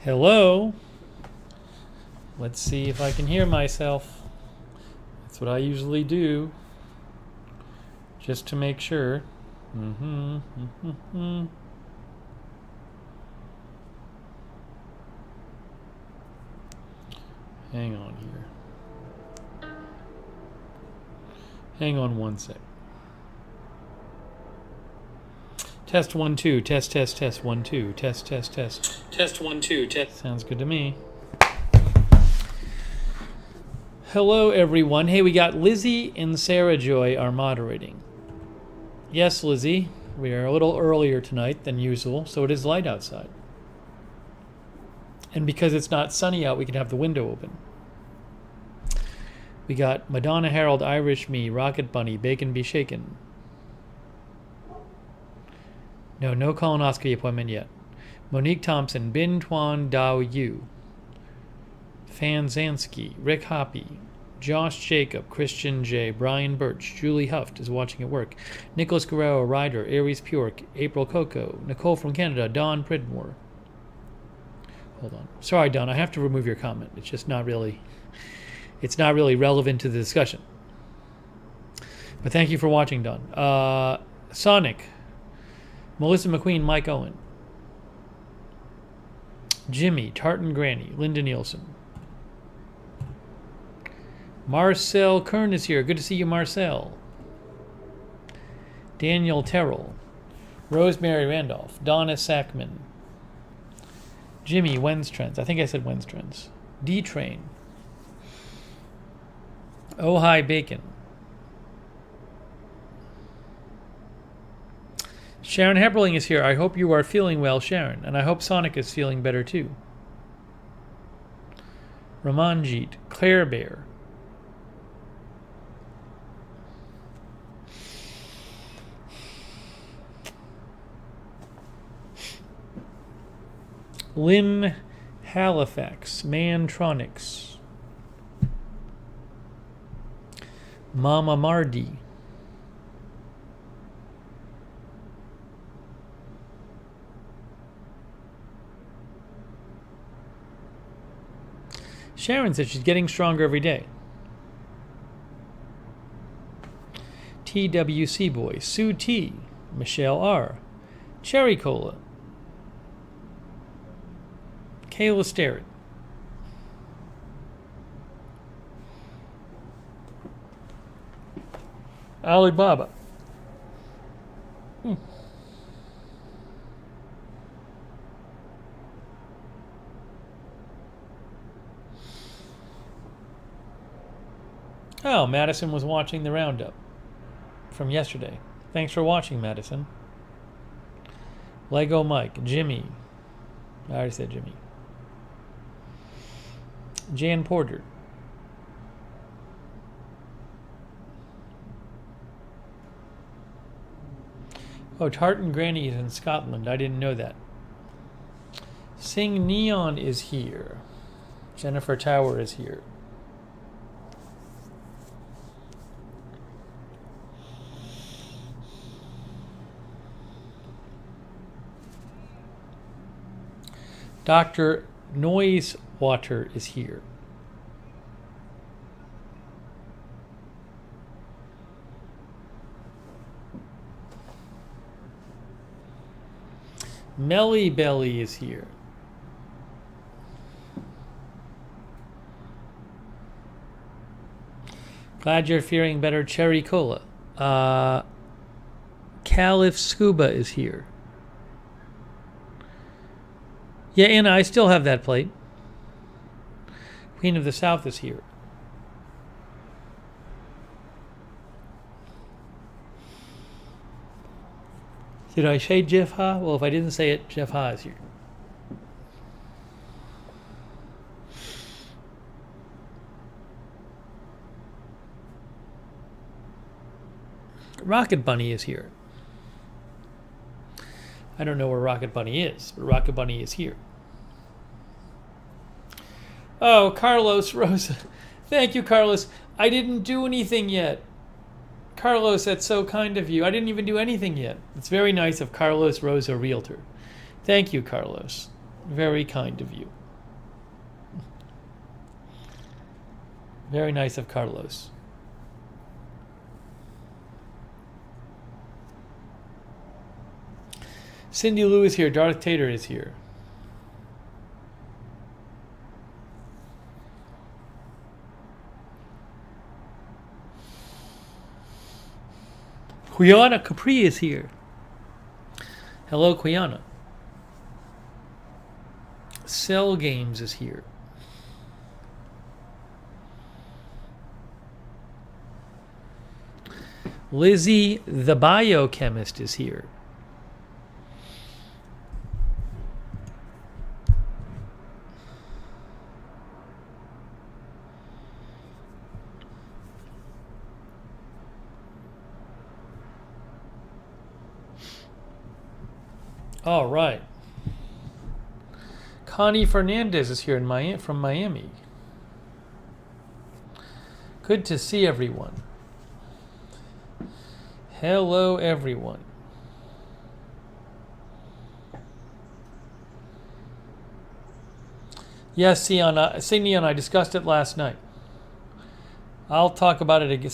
Hello? Let's see if I can hear myself. That's what I usually do. Just to make sure. Hang on here. Hang on one sec. Test 1 2. Test 1 2. Test. Test 1 2. Test. Sounds good to me. Hello, everyone. Hey, we got Lizzie and Sarah Joy are moderating. Yes, Lizzie, we are a little earlier tonight than usual, so it is light outside. And because it's not sunny out, we can have the window open. We got Madonna Harold, Irish Me, Rocket Bunny, Bacon Be Shaken. No colonoscopy appointment yet. Monique Thompson, Bin Tuan Dao Yu. Fan Zansky, Rick Hoppy, Josh Jacob, Christian J, Brian Birch, Julie Huft is watching at work, Nicholas Guerrero, Ryder, Aries Purek, April Coco, Nicole from Canada, Don Pridmore. Hold on. Sorry, Don, I have to remove your comment. It's just not really relevant to the discussion. But thank you for watching, Don. Sonic, Melissa McQueen, Mike Owen, Jimmy, Tartan Granny, Linda Nielsen. Marcel Kern is here. Good to see you, Marcel. Daniel Terrell. Rosemary Randolph. Donna Sackman. Jimmy Wenstrens. I think I said Wenstrens. D-Train. Oh Hi Bacon. Sharon Heberling is here. I hope you are feeling well, Sharon. And I hope Sonic is feeling better too. Ramanjit. Claire Bear. Lynn Halifax, Mantronics, Mama Mardi, Sharon says she's getting stronger every day. TWC Boy, Sue T, Michelle R, Cherry Cola, Kayla Starrett. Alibaba. Oh, Madison was watching the roundup from yesterday. Thanks for watching, Madison. Lego Mike. Jimmy. I already said Jimmy. Jan Porter. Oh, Tartan Granny is in Scotland. I didn't know that. Sing Neon is here. Jennifer Tower is here. Dr. Noisewater is here. Melly Belly is here. Glad you're feeling better, Cherry Cola. Caliph Scuba is here. Yeah, Anna, I still have that plate. Queen of the South is here. Did I say Jeff Ha? Well, if I didn't say it, Jeff Ha is here. Rocket Bunny is here. I don't know where Rocket Bunny is, but Rocket Bunny is here. Oh, Carlos Rosa. Thank you, Carlos. I didn't do anything yet. Carlos, that's so kind of you. I didn't even do anything yet. It's very nice of Carlos Rosa Realtor. Thank you, Carlos. Very kind of you. Very nice of Carlos. Cindy Lou is here. Darth Tater is here. Quiana Capri is here. Hello, Quiana. Cell Games is here. Lizzie the Biochemist is here. All right. Connie Fernandez is here from Miami. Good to see everyone. Hello, everyone. Yes, Signy and I discussed it last night. I'll talk about it again.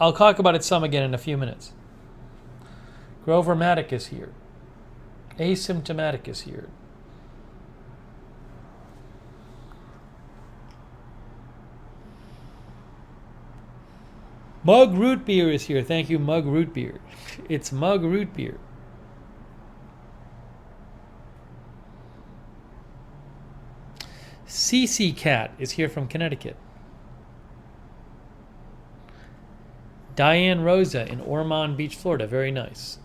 I'll talk about it some again in a few minutes. Grover Matic is here. Asymptomatic is here. Mug Root Beer is here. Thank you, Mug Root Beer. It's Mug Root Beer. CC Cat is here from Connecticut. Diane Rosa in Ormond Beach, Florida. Very nice.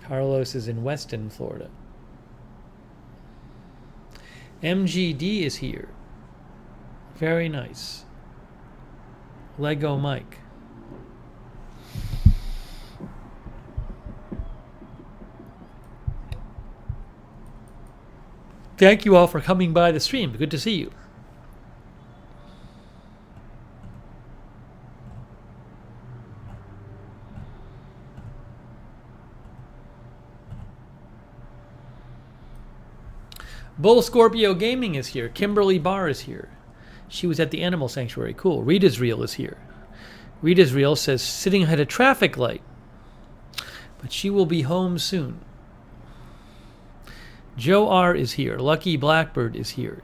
Carlos is in Weston, Florida. MGD is here. Very nice. Lego Mike. Thank you all for coming by the stream. Good to see you. Bull Scorpio Gaming is here. Kimberly Barr is here. She was at the Animal Sanctuary. Cool. Rita's Reel is here. Rita's Reel says sitting at a traffic light, but she will be home soon. Joe R is here. Lucky Blackbird is here.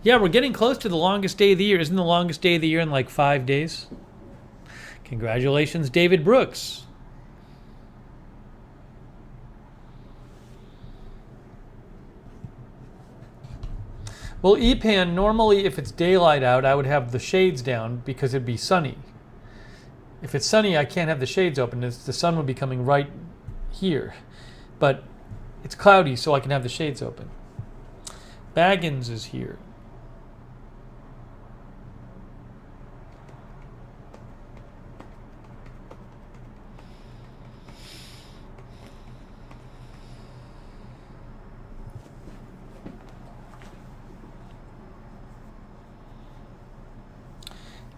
Yeah, we're getting close to the longest day of the year. Isn't the longest day of the year in like 5 days? Congratulations, David Brooks. Well, EPAN, normally if it's daylight out, I would have the shades down because it'd be sunny. If it's sunny, I can't have the shades open. The sun would be coming right here. But it's cloudy, so I can have the shades open. Baggins is here.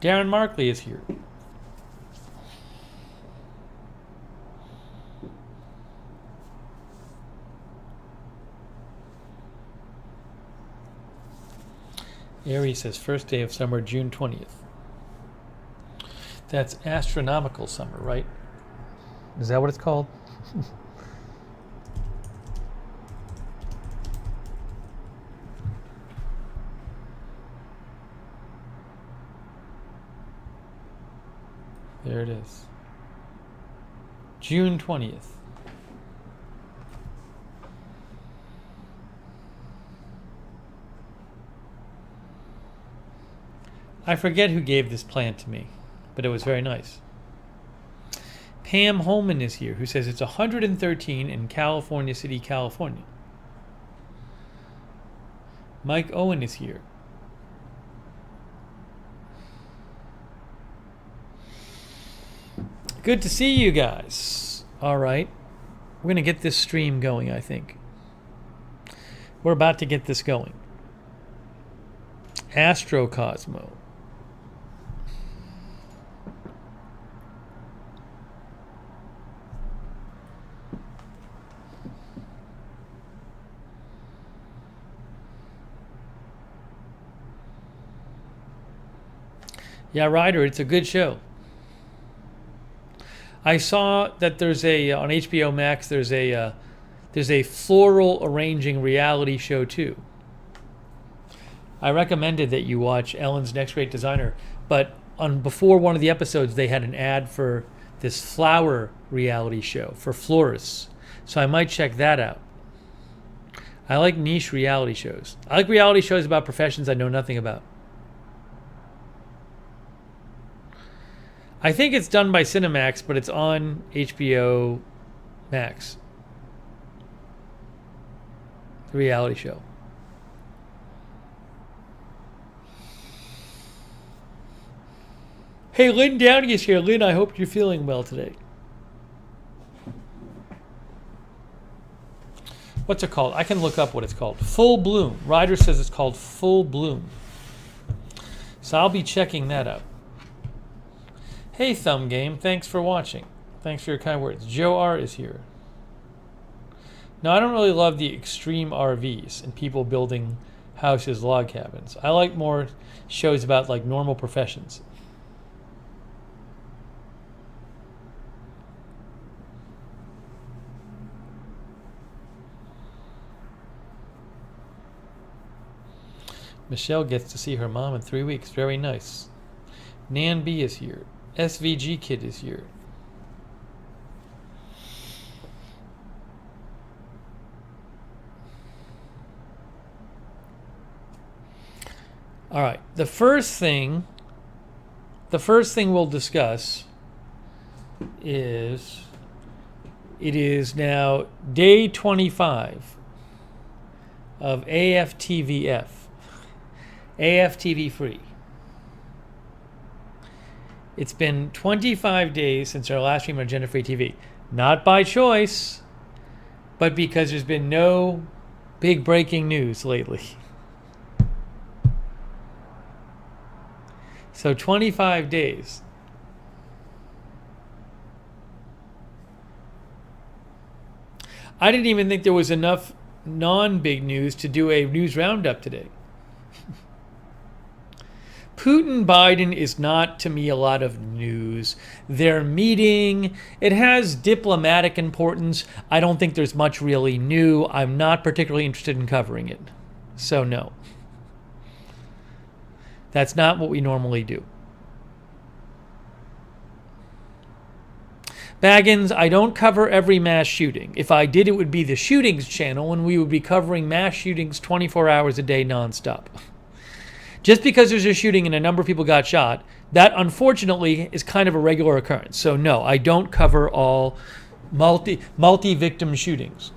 Darren Markley is here. Aries says first day of summer, June 20th. That's astronomical summer, right? Is that what it's called? There it is. June 20th. I forget who gave this plant to me, but it was very nice. Pam Holman is here, who says it's 113 in California City, California. Mike Owen is here. Good to see you guys. All right. We're going to get this stream going, I think. We're about to get this going. Astrocosmo. Yeah, Ryder, it's a good show. I saw that there's a on HBO Max. There's a floral arranging reality show too. I recommended that you watch Ellen's Next Great Designer, but on before one of the episodes they had an ad for this flower reality show for florists. So I might check that out. I like niche reality shows. I like reality shows about professions I know nothing about. I think it's done by Cinemax, but it's on HBO Max. The reality show. Hey, Lynn Downey is here. Lynn, I hope you're feeling well today. What's it called? I can look up what it's called. Full Bloom. Ryder says it's called Full Bloom. So I'll be checking that out. Hey, Thumb Game. Thanks for watching. Thanks for your kind words. Joe R. is here. Now, I don't really love the extreme RVs and people building houses, log cabins. I like more shows about like normal professions. Michelle gets to see her mom in 3 weeks. Very nice. Nan B is here. SVG Kid is here. All right. The first thing we'll discuss is it is now day 25 of AFTVF. AFTV free. It's been 25 days since our last stream on Agenda Free TV. Not by choice, but because there's been no big breaking news lately. So 25 days. I didn't even think there was enough non-big news to do a news roundup today. Putin Biden is not, to me, a lot of news. Their meeting, it has diplomatic importance. I don't think there's much really new. I'm not particularly interested in covering it. So no. That's not what we normally do. Baggins, I don't cover every mass shooting. If I did, it would be the shootings channel, and we would be covering mass shootings 24 hours a day nonstop. Just because there's a shooting and a number of people got shot, that unfortunately is kind of a regular occurrence. So no, I don't cover all multi-victim shootings.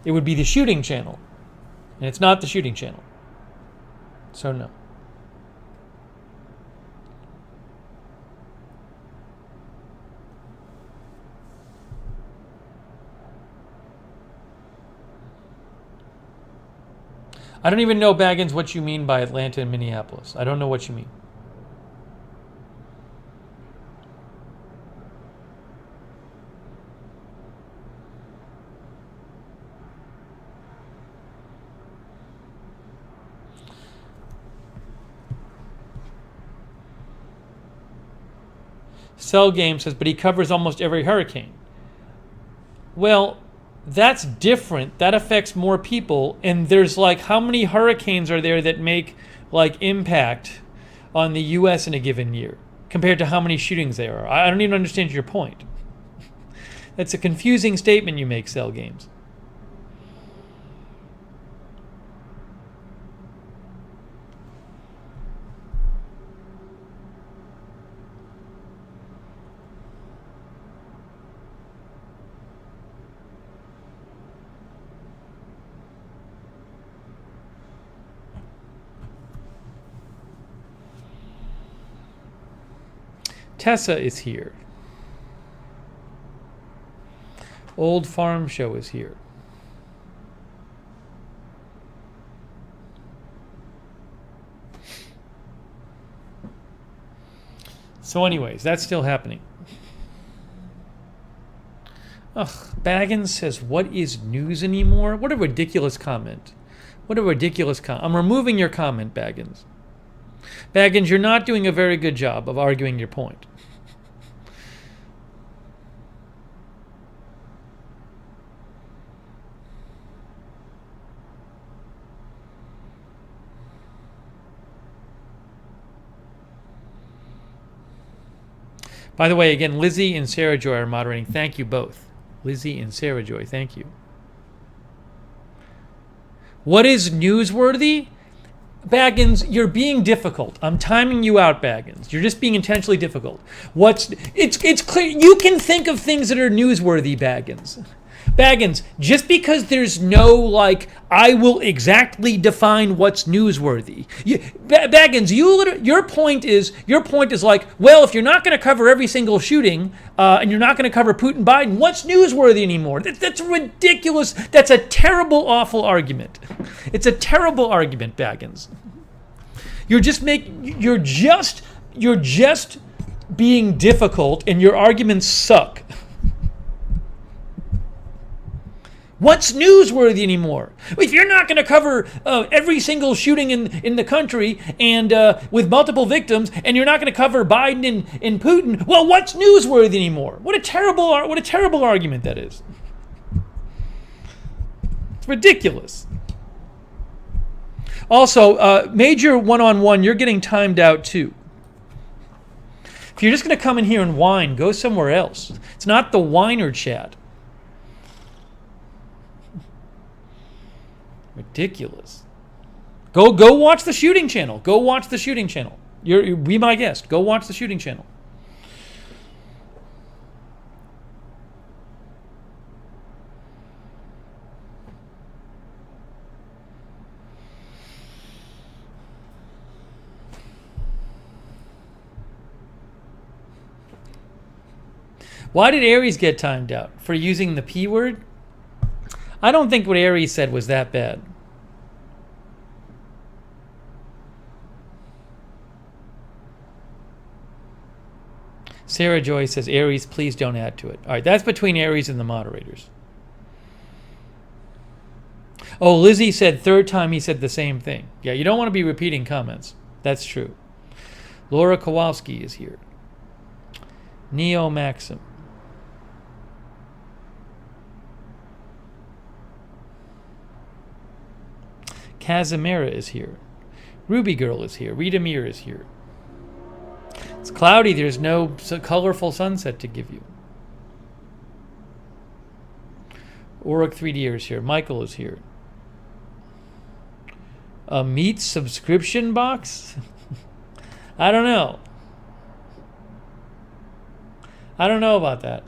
It would be the shooting channel, and it's not the shooting channel. So no. I don't even know, Baggins, what you mean by Atlanta and Minneapolis. I don't know what you mean. Cell Game says, but he covers almost every hurricane. Well, that's different. That affects more people. And there's like, how many hurricanes are there that make like impact on the U.S. in a given year compared to how many shootings there are? I don't even understand your point. That's a confusing statement you make, Cell Games. Tessa is here. Old Farm Show is here. So anyways, that's still happening. Ugh, Baggins says, what is news anymore? What a ridiculous comment. What a ridiculous comment. I'm removing your comment, Baggins. Baggins, you're not doing a very good job of arguing your point. By the way, again, Lizzie and Sarah Joy are moderating. Thank you both. Lizzie and Sarah Joy, thank you. What is newsworthy? Baggins, you're being difficult. I'm timing you out, Baggins. You're just being intentionally difficult. It's clear you can think of things that are newsworthy, Baggins. Baggins, just because there's no I will exactly define what's newsworthy. Baggins, your point is like, well, if you're not going to cover every single shooting and you're not going to cover Putin, Biden, what's newsworthy anymore? That's ridiculous. That's a terrible, awful argument. It's a terrible argument, Baggins. You're just being difficult, and your arguments suck. What's newsworthy anymore? If you're not going to cover every single shooting in the country and with multiple victims, and you're not going to cover Biden and Putin, well, what's newsworthy anymore? What a terrible argument that is. It's ridiculous. Also, Major one-on-one, you're getting timed out too. If you're just going to come in here and whine, go somewhere else. It's not the whiner chat. Ridiculous. Go watch the shooting channel. Go watch the shooting channel. Be my guest. Go watch the shooting channel. Why did Aries get timed out? For using the P word? I don't think what Aries said was that bad. Sarah Joy says, Aries, please don't add to it. All right, that's between Aries and the moderators. Oh, Lizzie said third time he said the same thing. Yeah, you don't want to be repeating comments. That's true. Laura Kowalski is here. Neo Maxim. Casimira is here. Ruby Girl is here. Rita Mir is here. It's cloudy. There's no colorful sunset to give you. Auric 3D is here. Michael is here. A meat subscription box? I don't know. I don't know about that.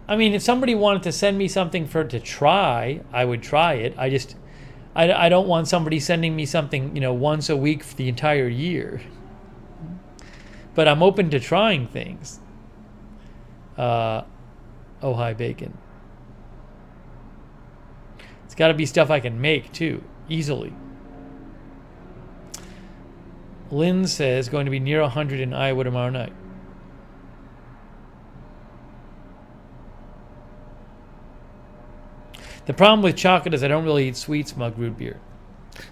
I mean, if somebody wanted to send me something to try, I would try it. I don't want somebody sending me something, once a week for the entire year. But I'm open to trying things. Oh, hi, Bacon. It's got to be stuff I can make, too, easily. Lynn says, going to be near 100 in Iowa tomorrow night. The problem with chocolate is I don't really eat sweet smug root beer.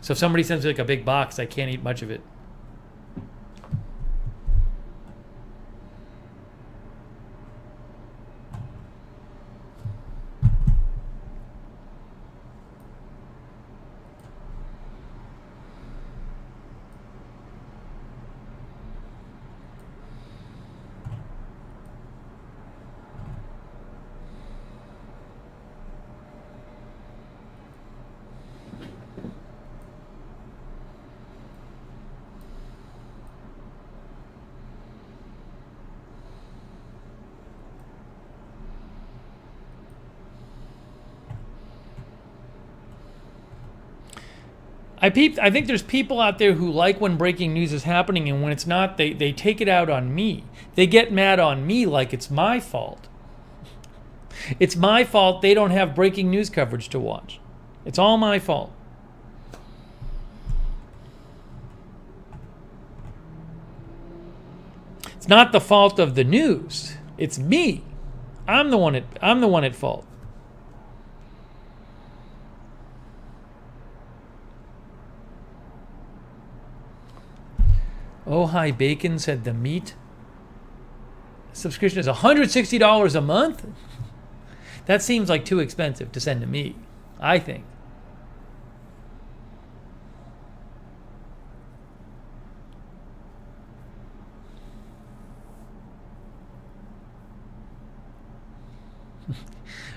So if somebody sends me a big box, I can't eat much of it. I think there's people out there who like when breaking news is happening, and when it's not, they take it out on me. They get mad on me like it's my fault. It's my fault they don't have breaking news coverage to watch. It's all my fault. It's not the fault of the news. It's me. I'm the one at fault. Oh Hi Bacon said the meat subscription is $160 a month? That seems like too expensive to send to me, I think.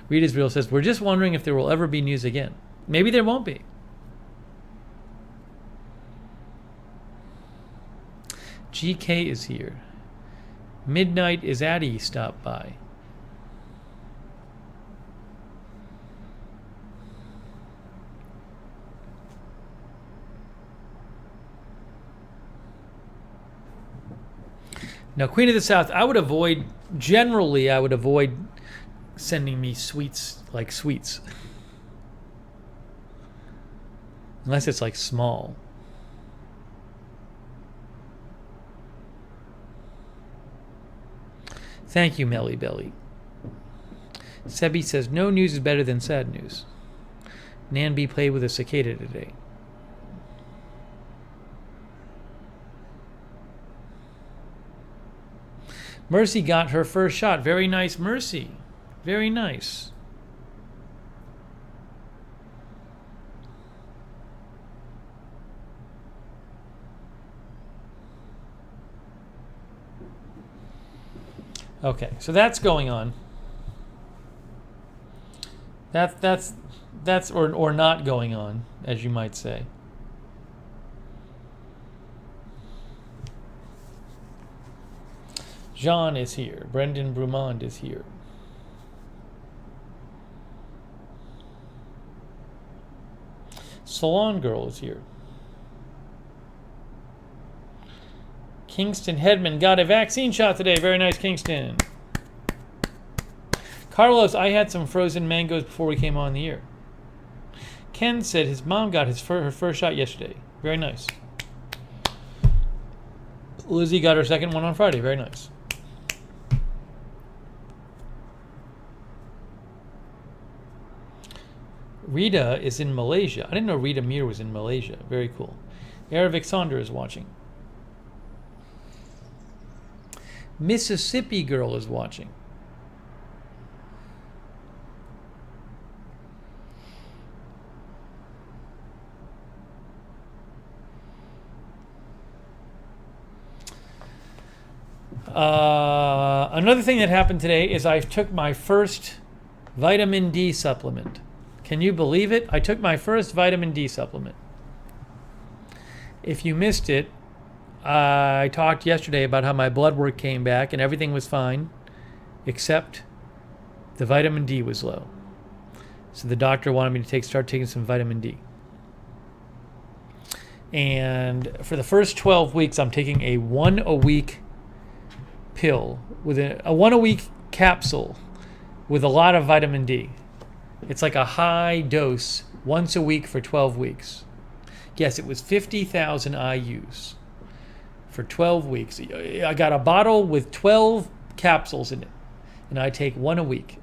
Read Israel says, we're just wondering if there will ever be news again. Maybe there won't be. GK is here. Midnight is Addie stopped by. Now, Queen of the South, I would avoid sending me sweets like sweets. Unless it's like small. Thank you, Melly Belly. Sebi says, no news is better than sad news. Nanby played with a cicada today. Mercy got her first shot. Very nice, Mercy. Very nice. Okay, so that's going on. That's or not going on, as you might say. Jean is here. Brendan Brumond is here. Salon Girl is here. Kingston Headman got a vaccine shot today. Very nice, Kingston. Carlos, I had some frozen mangoes before we came on the air. Ken said his mom got her first shot yesterday. Very nice. Lizzie got her second one on Friday. Very nice. Rita is in Malaysia. I didn't know Rita Mir was in Malaysia. Very cool. Aravic Sonder is watching. Mississippi Girl is watching. Another thing that happened today is I took my first vitamin D supplement. Can you believe it? I took my first vitamin D supplement. If you missed it, I talked yesterday about how my blood work came back and everything was fine, except the vitamin D was low. So the doctor wanted me to start taking some vitamin D. And for the first 12 weeks, I'm taking a 1 a week pill with a 1 a week capsule with a lot of vitamin D. It's like a high dose once a week for 12 weeks. Yes, it was 50,000 IUs for 12 weeks. I got a bottle with 12 capsules in it, and I take 1 a week.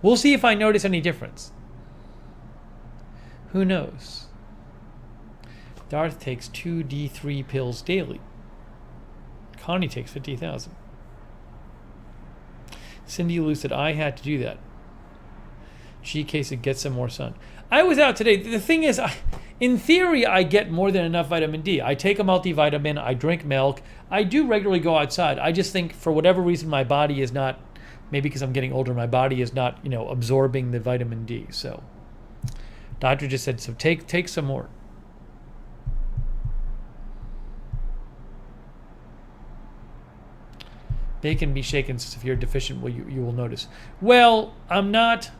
We'll see if I notice any difference. Who knows? Darth takes 2 D3 pills daily. Connie takes 50,000. Cindy Lou said, I had to do that. GK said, get some more sun. I was out today. The thing is, in theory, I get more than enough vitamin D. I take a multivitamin. I drink milk. I do regularly go outside. I just think for whatever reason, my body is not, maybe because I'm getting older, my body is not, absorbing the vitamin D. So doctor just said, so take some more. Bacon be shaken if you're deficient, well, you will notice. Well, I'm not.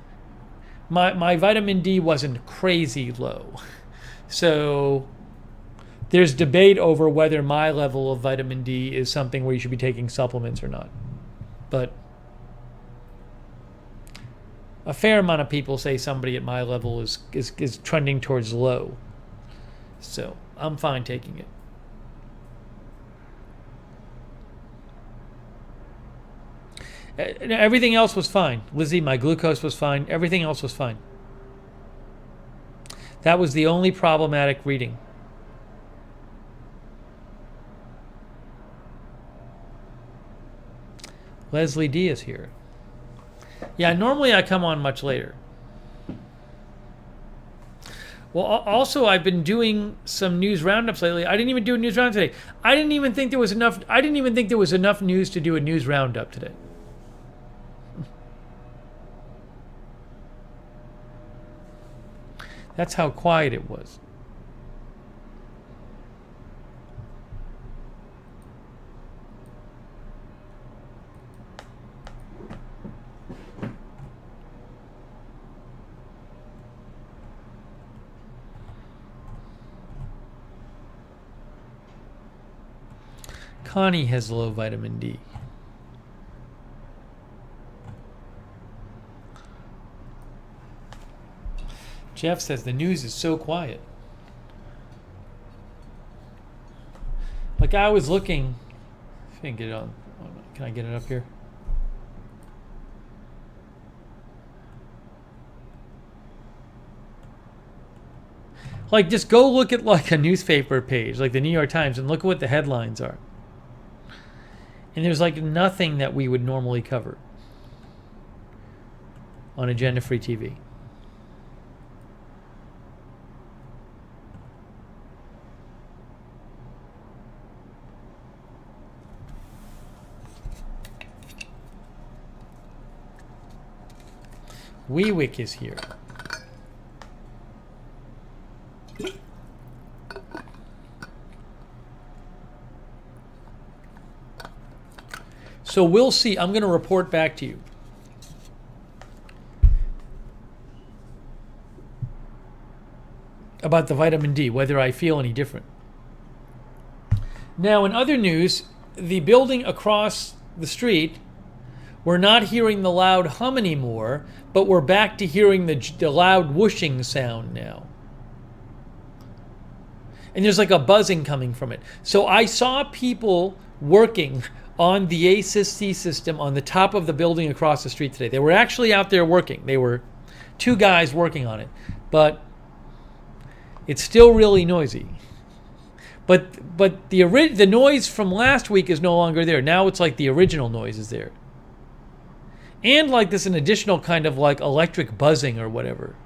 My vitamin D wasn't crazy low. So there's debate over whether my level of vitamin D is something where you should be taking supplements or not. But a fair amount of people say somebody at my level is trending towards low. So I'm fine taking it. Everything else was fine. Lizzie, my glucose was fine. Everything else was fine. That was the only problematic reading. Leslie D is here. Yeah, normally I come on much later. Well, also I've been doing some news roundups lately. I didn't even do a news roundup today. I didn't even think there was enough news to do a news roundup today. That's how quiet it was. Connie has low vitamin D. Jeff says the news is so quiet. Like I was looking, if I can get it on, can I get it up here? Like just go look at like a newspaper page, like the New York Times, and look at what the headlines are. And there's like nothing that we would normally cover on agenda-free TV. Weewick is here. So we'll see. I'm going to report back to you. About the vitamin D, whether I feel any different. Now, in other news, the building across the street, we're not hearing the loud hum anymore, but we're back to hearing the loud whooshing sound now. And there's like a buzzing coming from it. So I saw people working on the ASIS-C system on the top of the building across the street today. They were actually out there working. They were 2 guys working on it. But it's still really noisy. But the noise from last week is no longer there. Now it's like the original noise is there. And like this an additional kind of like electric buzzing or whatever.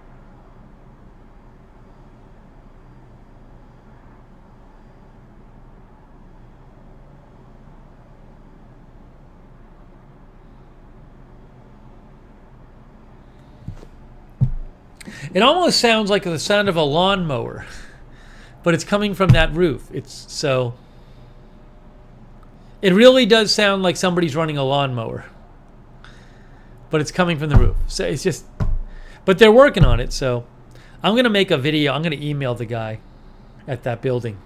It almost sounds like the sound of a lawnmower, but it's coming from that roof. It really does sound like somebody's running a lawnmower, but it's coming from the roof. So it's just, but they're working on it. So I'm going to make a video. I'm going to email the guy at that building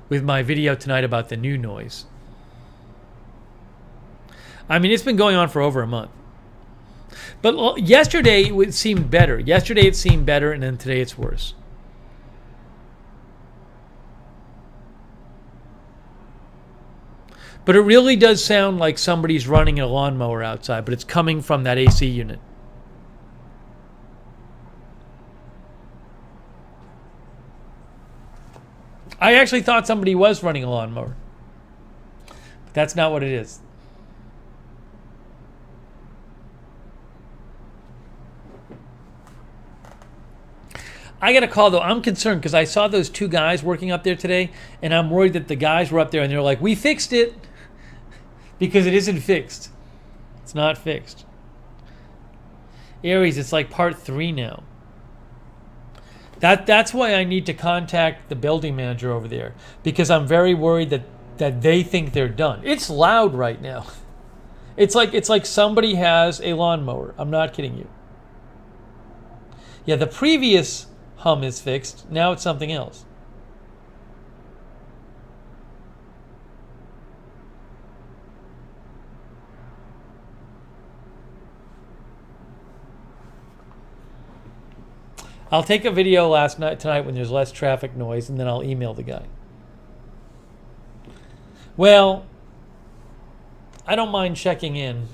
with my video tonight about the new noise. I mean, it's been going on for over a month. But yesterday it seemed better. Yesterday it seemed better, and then today it's worse. But it really does sound like somebody's running a lawnmower outside, but it's coming from that AC unit. I actually thought somebody was running a lawnmower. But that's not what it is. I got a call, though. I'm concerned because I saw those 2 guys working up there today, and I'm worried that the guys were up there and they're like, we fixed it, because it isn't fixed. It's not fixed. Aries, it's like part 3 now. That's why I need to contact the building manager over there, because I'm very worried that they think they're done. It's loud right now. It's like somebody has a lawnmower. I'm not kidding you. Yeah, the previous hum is fixed. Now it's something else. I'll take a video tonight when there's less traffic noise, and then I'll email the guy. Well, I don't mind checking in,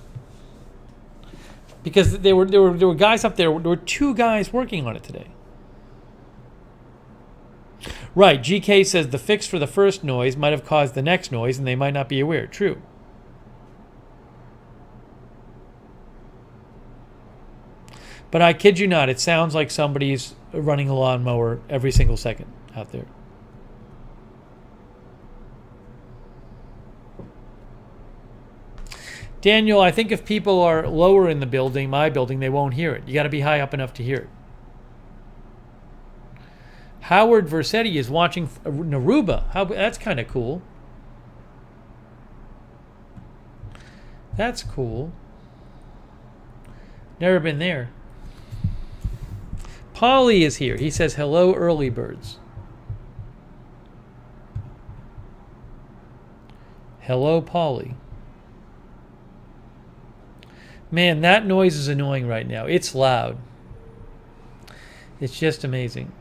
because there were guys up there. There were 2 guys working on it today. Right, GK says the fix for the first noise might have caused the next noise, and they might not be aware. True. But I kid you not, it sounds like somebody's running a lawnmower every single second out there. Daniel, I think if people are lower in the building, my building, they won't hear it. You got to be high up enough to hear it. Howard Versetti is watching Naruba. That's kind of cool. That's cool. Never been there. Polly is here. He says, hello, early birds. Hello, Polly. Man, that noise is annoying right now. It's loud. It's just amazing.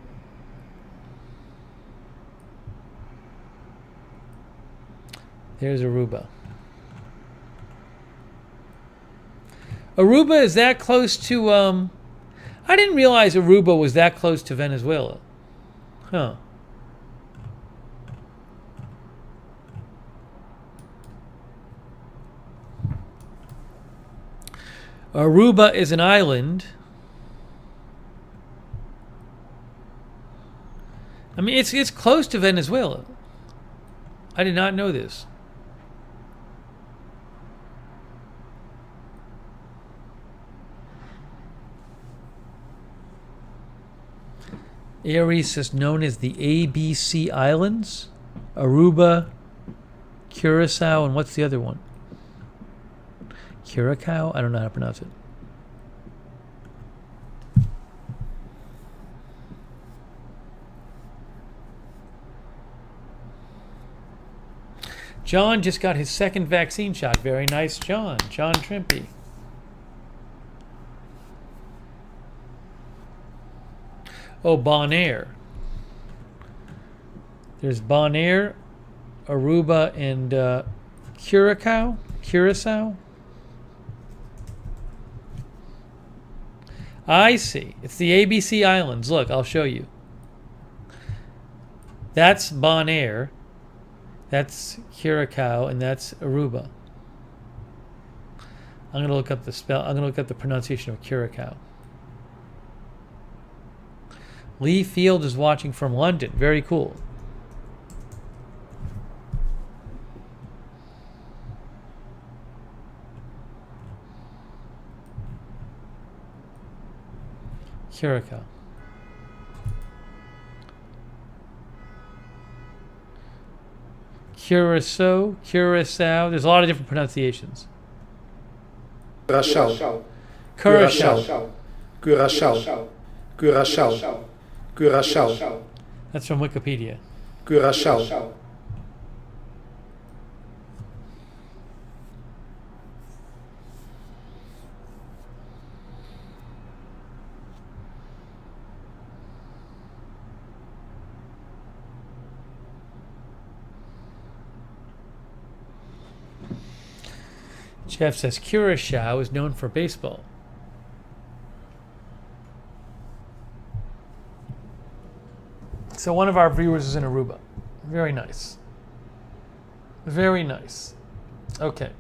There's Aruba. Aruba is that close to, I didn't realize Aruba was that close to Venezuela. Huh. Aruba is an island. I mean, it's close to Venezuela. I did not know this. Aries is known as the ABC Islands. Aruba, Curacao, and what's the other one? Curacao? I don't know how to pronounce it. John just got his second vaccine shot. Very nice, John. John Trimpey. Oh, Bonaire. There's Bonaire, Aruba, and Curacao. Curacao. I see. It's the ABC Islands. Look, I'll show you. That's Bonaire. That's Curacao, and that's Aruba. I'm going to look up the spell. I'm going to look up the pronunciation of Curacao. Lee Field is watching from London. Very cool. Curacao. Curacao. There's a lot of different pronunciations. Curacao. Curacao. Curacao. Curacao. Curacao. That's from Wikipedia. Curacao. Jeff says Curacao is known for baseball. So one of our viewers is in Aruba. Very nice. Very nice. Okay.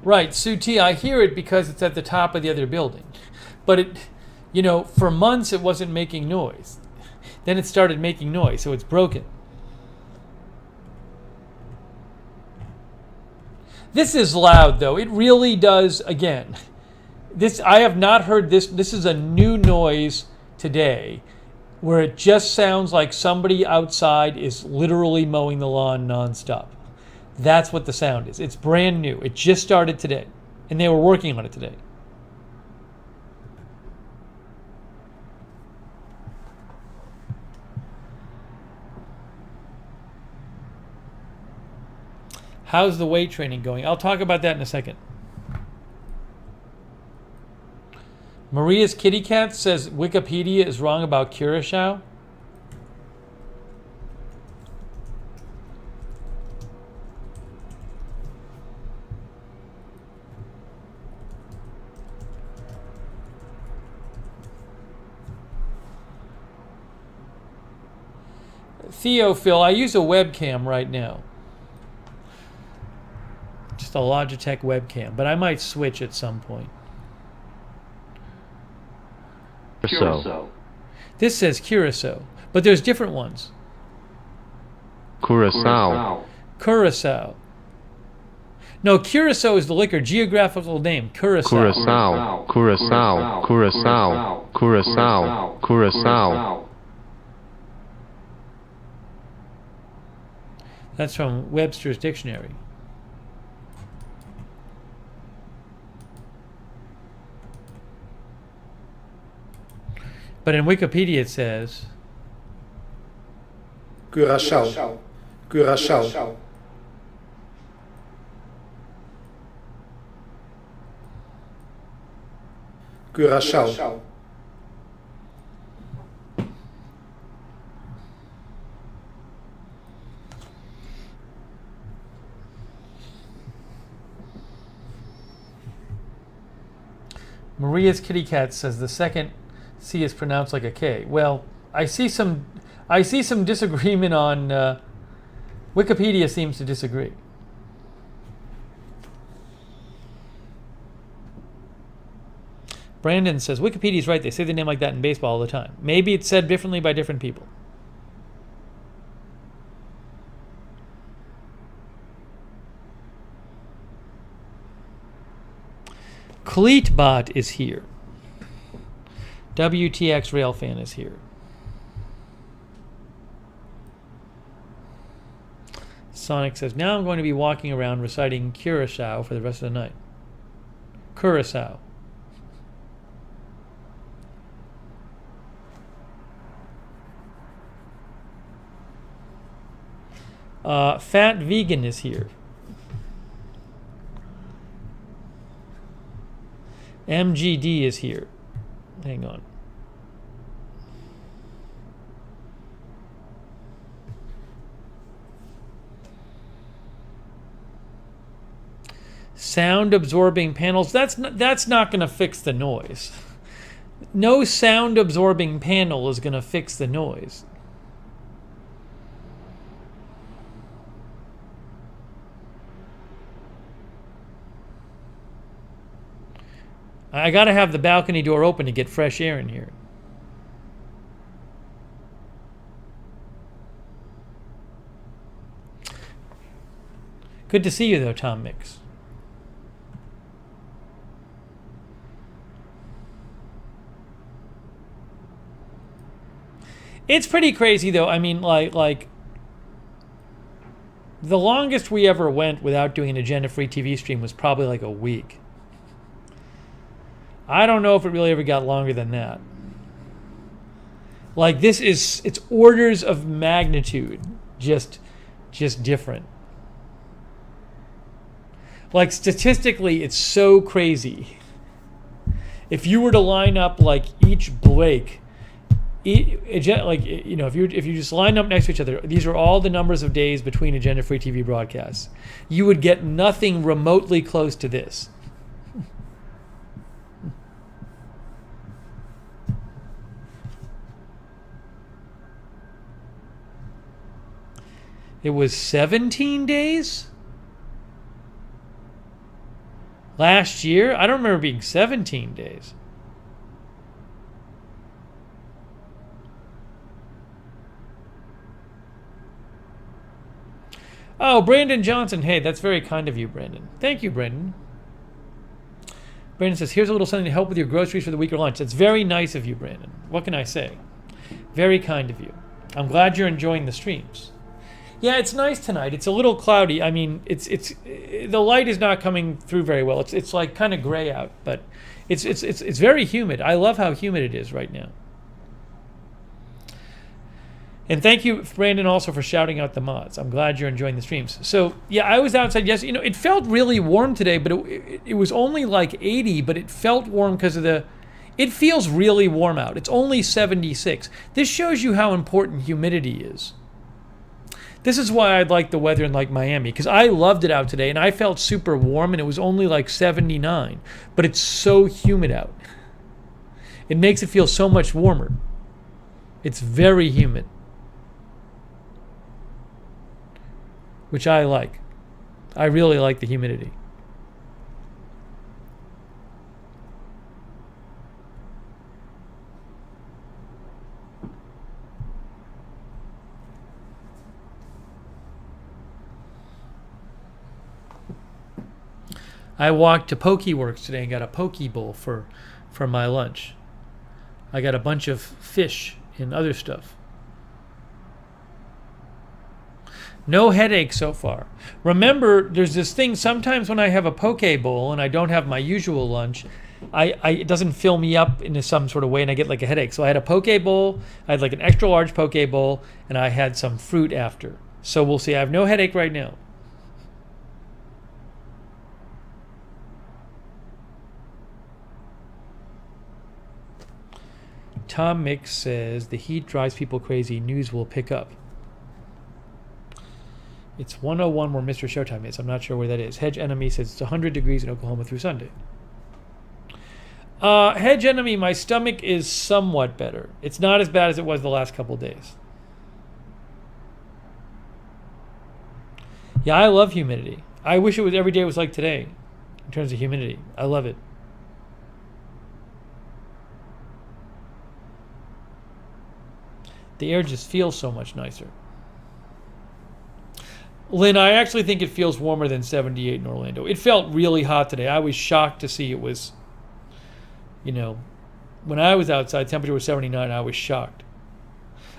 Right, Sue T, I hear it because it's at the top of the other building. But it, for months it wasn't making noise. Then it started making noise, so it's broken. This is loud, though. It really does, again. I have not heard this. This is a new noise today where it just sounds like somebody outside is literally mowing the lawn nonstop. That's what the sound is. It's brand new. It just started today, and they were working on it today. How's the weight training going? I'll talk about that in a second. Maria's Kitty Cat says Wikipedia is wrong about Curacao. Theo Phil, I use a webcam right now. just a Logitech webcam, but I might switch at some point. Curacao. This says Curacao, but there's different ones. Curacao. Curacao. No, Curacao is the liquor, geographical name. Curacao. Curacao. Curacao. Curacao. Curacao. Curacao. That's from Webster's Dictionary. But in Wikipedia it says Curaçao. Curaçao. Curaçao. Maria's Kitty Cat says the second C is pronounced like a K. Well, I see some disagreement on Wikipedia seems to disagree. Brandon says Wikipedia's right. They say the name like that in baseball all the time. Maybe it's said differently by different people. Cleatbot is here. WTX Railfan is here. Sonic says, now I'm going to be walking around reciting Curacao for the rest of the night. Curacao. Fat Vegan is here. MGD is here. Hang on. Sound absorbing panels. That's not going to fix the noise. No sound absorbing panel is going to fix the noise. I got to have the balcony door open to get fresh air in here. Good to see you, though, Tom Mix. It's pretty crazy, though. I mean, like the longest we ever went without doing an agenda-free TV stream was probably like a week. I don't know if it really ever got longer than that. Like it's orders of magnitude, just different. Like statistically, it's so crazy. If you were to line up like each Blake, if you just line up next to each other, these are all the numbers of days between agenda-free TV broadcasts. You would get nothing remotely close to this. It was 17 days? Last year? I don't remember being 17 days. Oh, Brandon Johnson. Hey, that's very kind of you, Brandon. Thank you, Brandon. Brandon says, here's a little something to help with your groceries for the week or lunch. That's very nice of you, Brandon. What can I say? Very kind of you. I'm glad you're enjoying the streams. Yeah, it's nice tonight. It's a little cloudy. I mean, it's the light is not coming through very well. It's like kind of gray out, but it's very humid. I love how humid it is right now. And thank you, Brandon, also for shouting out the mods. I'm glad you're enjoying the streams. So yeah, I was outside yesterday. It felt really warm today, but it was only like 80, but it felt warm because of it feels really warm out. It's only 76. This shows you how important humidity is. This is why I like the weather in like Miami, because I loved it out today and I felt super warm and it was only like 79, but it's so humid out. It makes it feel so much warmer. It's very humid, which I like. I really like the humidity. I walked to Pokeworks today and got a poke bowl for my lunch. I got a bunch of fish and other stuff. No headache so far. Remember, there's this thing, sometimes when I have a poke bowl and I don't have my usual lunch, it doesn't fill me up in some sort of way and I get like a headache. So I had a poke bowl, I had like an extra large poke bowl, and I had some fruit after. So we'll see. I have no headache right now. Tom Mix says, the heat drives people crazy. News will pick up. It's 101 where Mr. Showtime is. I'm not sure where that is. Hedge Enemy says it's 100 degrees in Oklahoma through Sunday. Hedge Enemy, my stomach is somewhat better. It's not as bad as it was the last couple of days. Yeah, I love humidity. I wish it was every day was like today in terms of humidity. I love it. The air just feels so much nicer. Lynn, I actually think it feels warmer than 78 in Orlando. It felt really hot today. I was shocked to see it was, when I was outside, temperature was 79. I was shocked.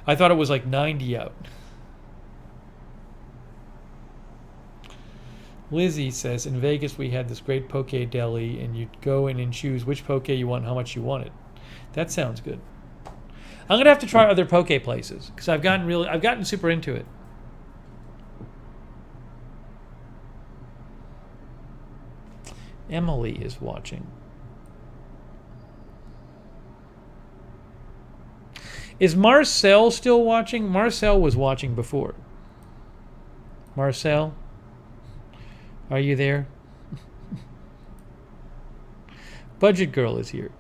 I thought it was like 90 out. Lizzie says, in Vegas we had this great poke deli, and you'd go in and choose which poke you want and how much you wanted. That sounds good. I'm going to have to try other poke places because I've gotten super into it. Emily is watching. Is Marcel still watching? Marcel was watching before. Marcel, are you there? Budget Girl is here.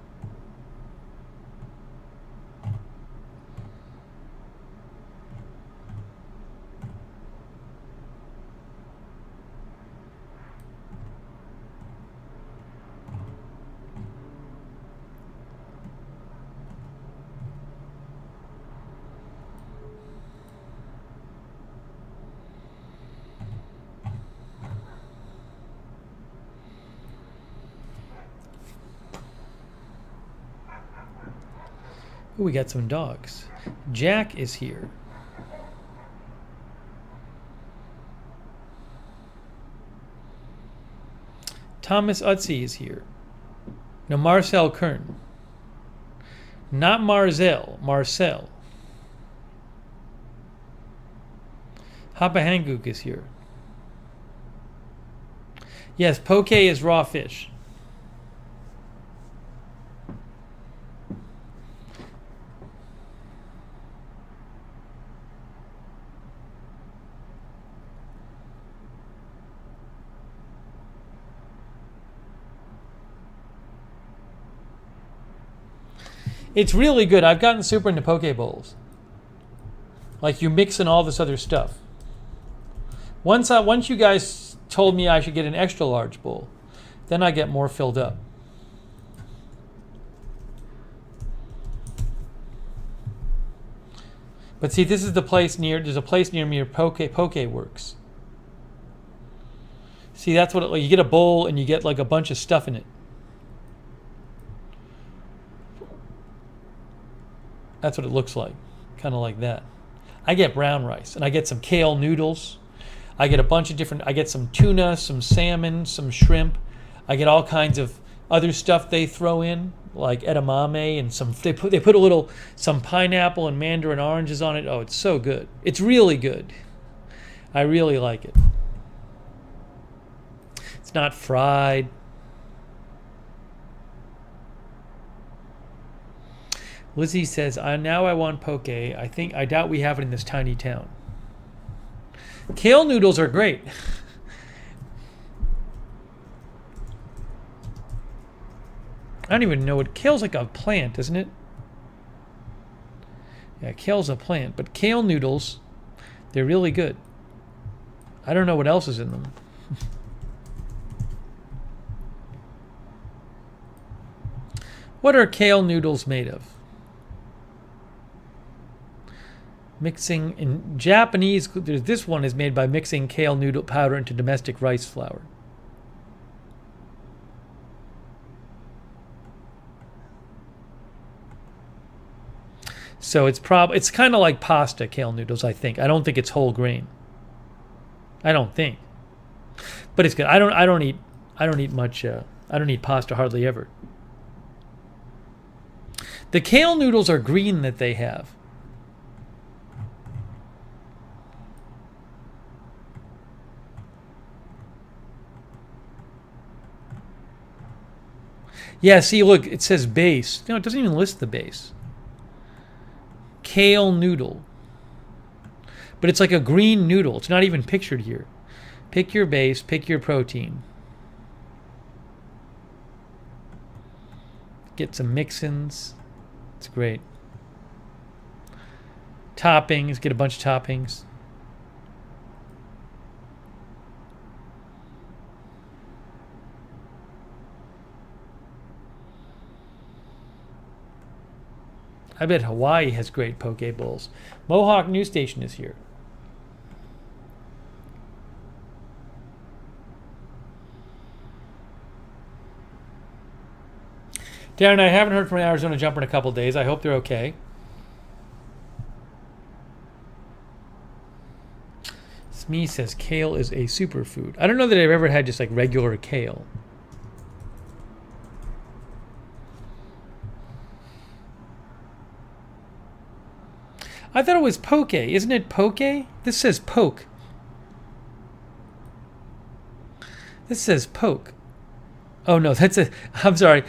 Ooh, we got some dogs. Jack is here. Thomas Utzi is here. No, Marcel Kern. Not Marzel, Marcel. Hapahanguk is here. Yes, poke is raw fish. It's really good. I've gotten super into poke bowls. Like you mix in all this other stuff. Once you guys told me I should get an extra large bowl, then I get more filled up. But see, this is the place there's a place near me where poke works. See, that's what you get a bowl and you get like a bunch of stuff in it. That's what it looks like, kind of like that. I get brown rice, and I get some kale noodles. I get a bunch of different, I get some tuna, some salmon, some shrimp. I get all kinds of other stuff they throw in, like edamame, and they put some pineapple and mandarin oranges on it. Oh, it's so good. It's really good. I really like it. It's not fried. Lizzie says, now I want poke. I doubt we have it in this tiny town. Kale noodles are great. I don't even know what kale's like a plant, isn't it? Yeah, kale's a plant, but kale noodles, they're really good. I don't know what else is in them. What are kale noodles made of? Mixing in Japanese, this one is made by mixing kale noodle powder into domestic rice flour. So it's kind of like pasta, kale noodles, I think. I don't think it's whole grain. I don't think. But it's good. I don't eat much I don't eat pasta hardly ever. The kale noodles are green that they have. Yeah, see, look, it says base. No, it doesn't even list the base. Kale noodle. But it's like a green noodle. It's not even pictured here. Pick your base, pick your protein. Get some mix-ins. It's great. Toppings, get a bunch of toppings. I bet Hawaii has great poke bowls. Mohawk News Station is here. Darren, I haven't heard from an Arizona jumper in a couple days. I hope they're okay. Smee says kale is a superfood. I don't know that I've ever had just like regular kale. I thought it was poke. Isn't it poke? This says poke. This says poke. Oh no, I'm sorry.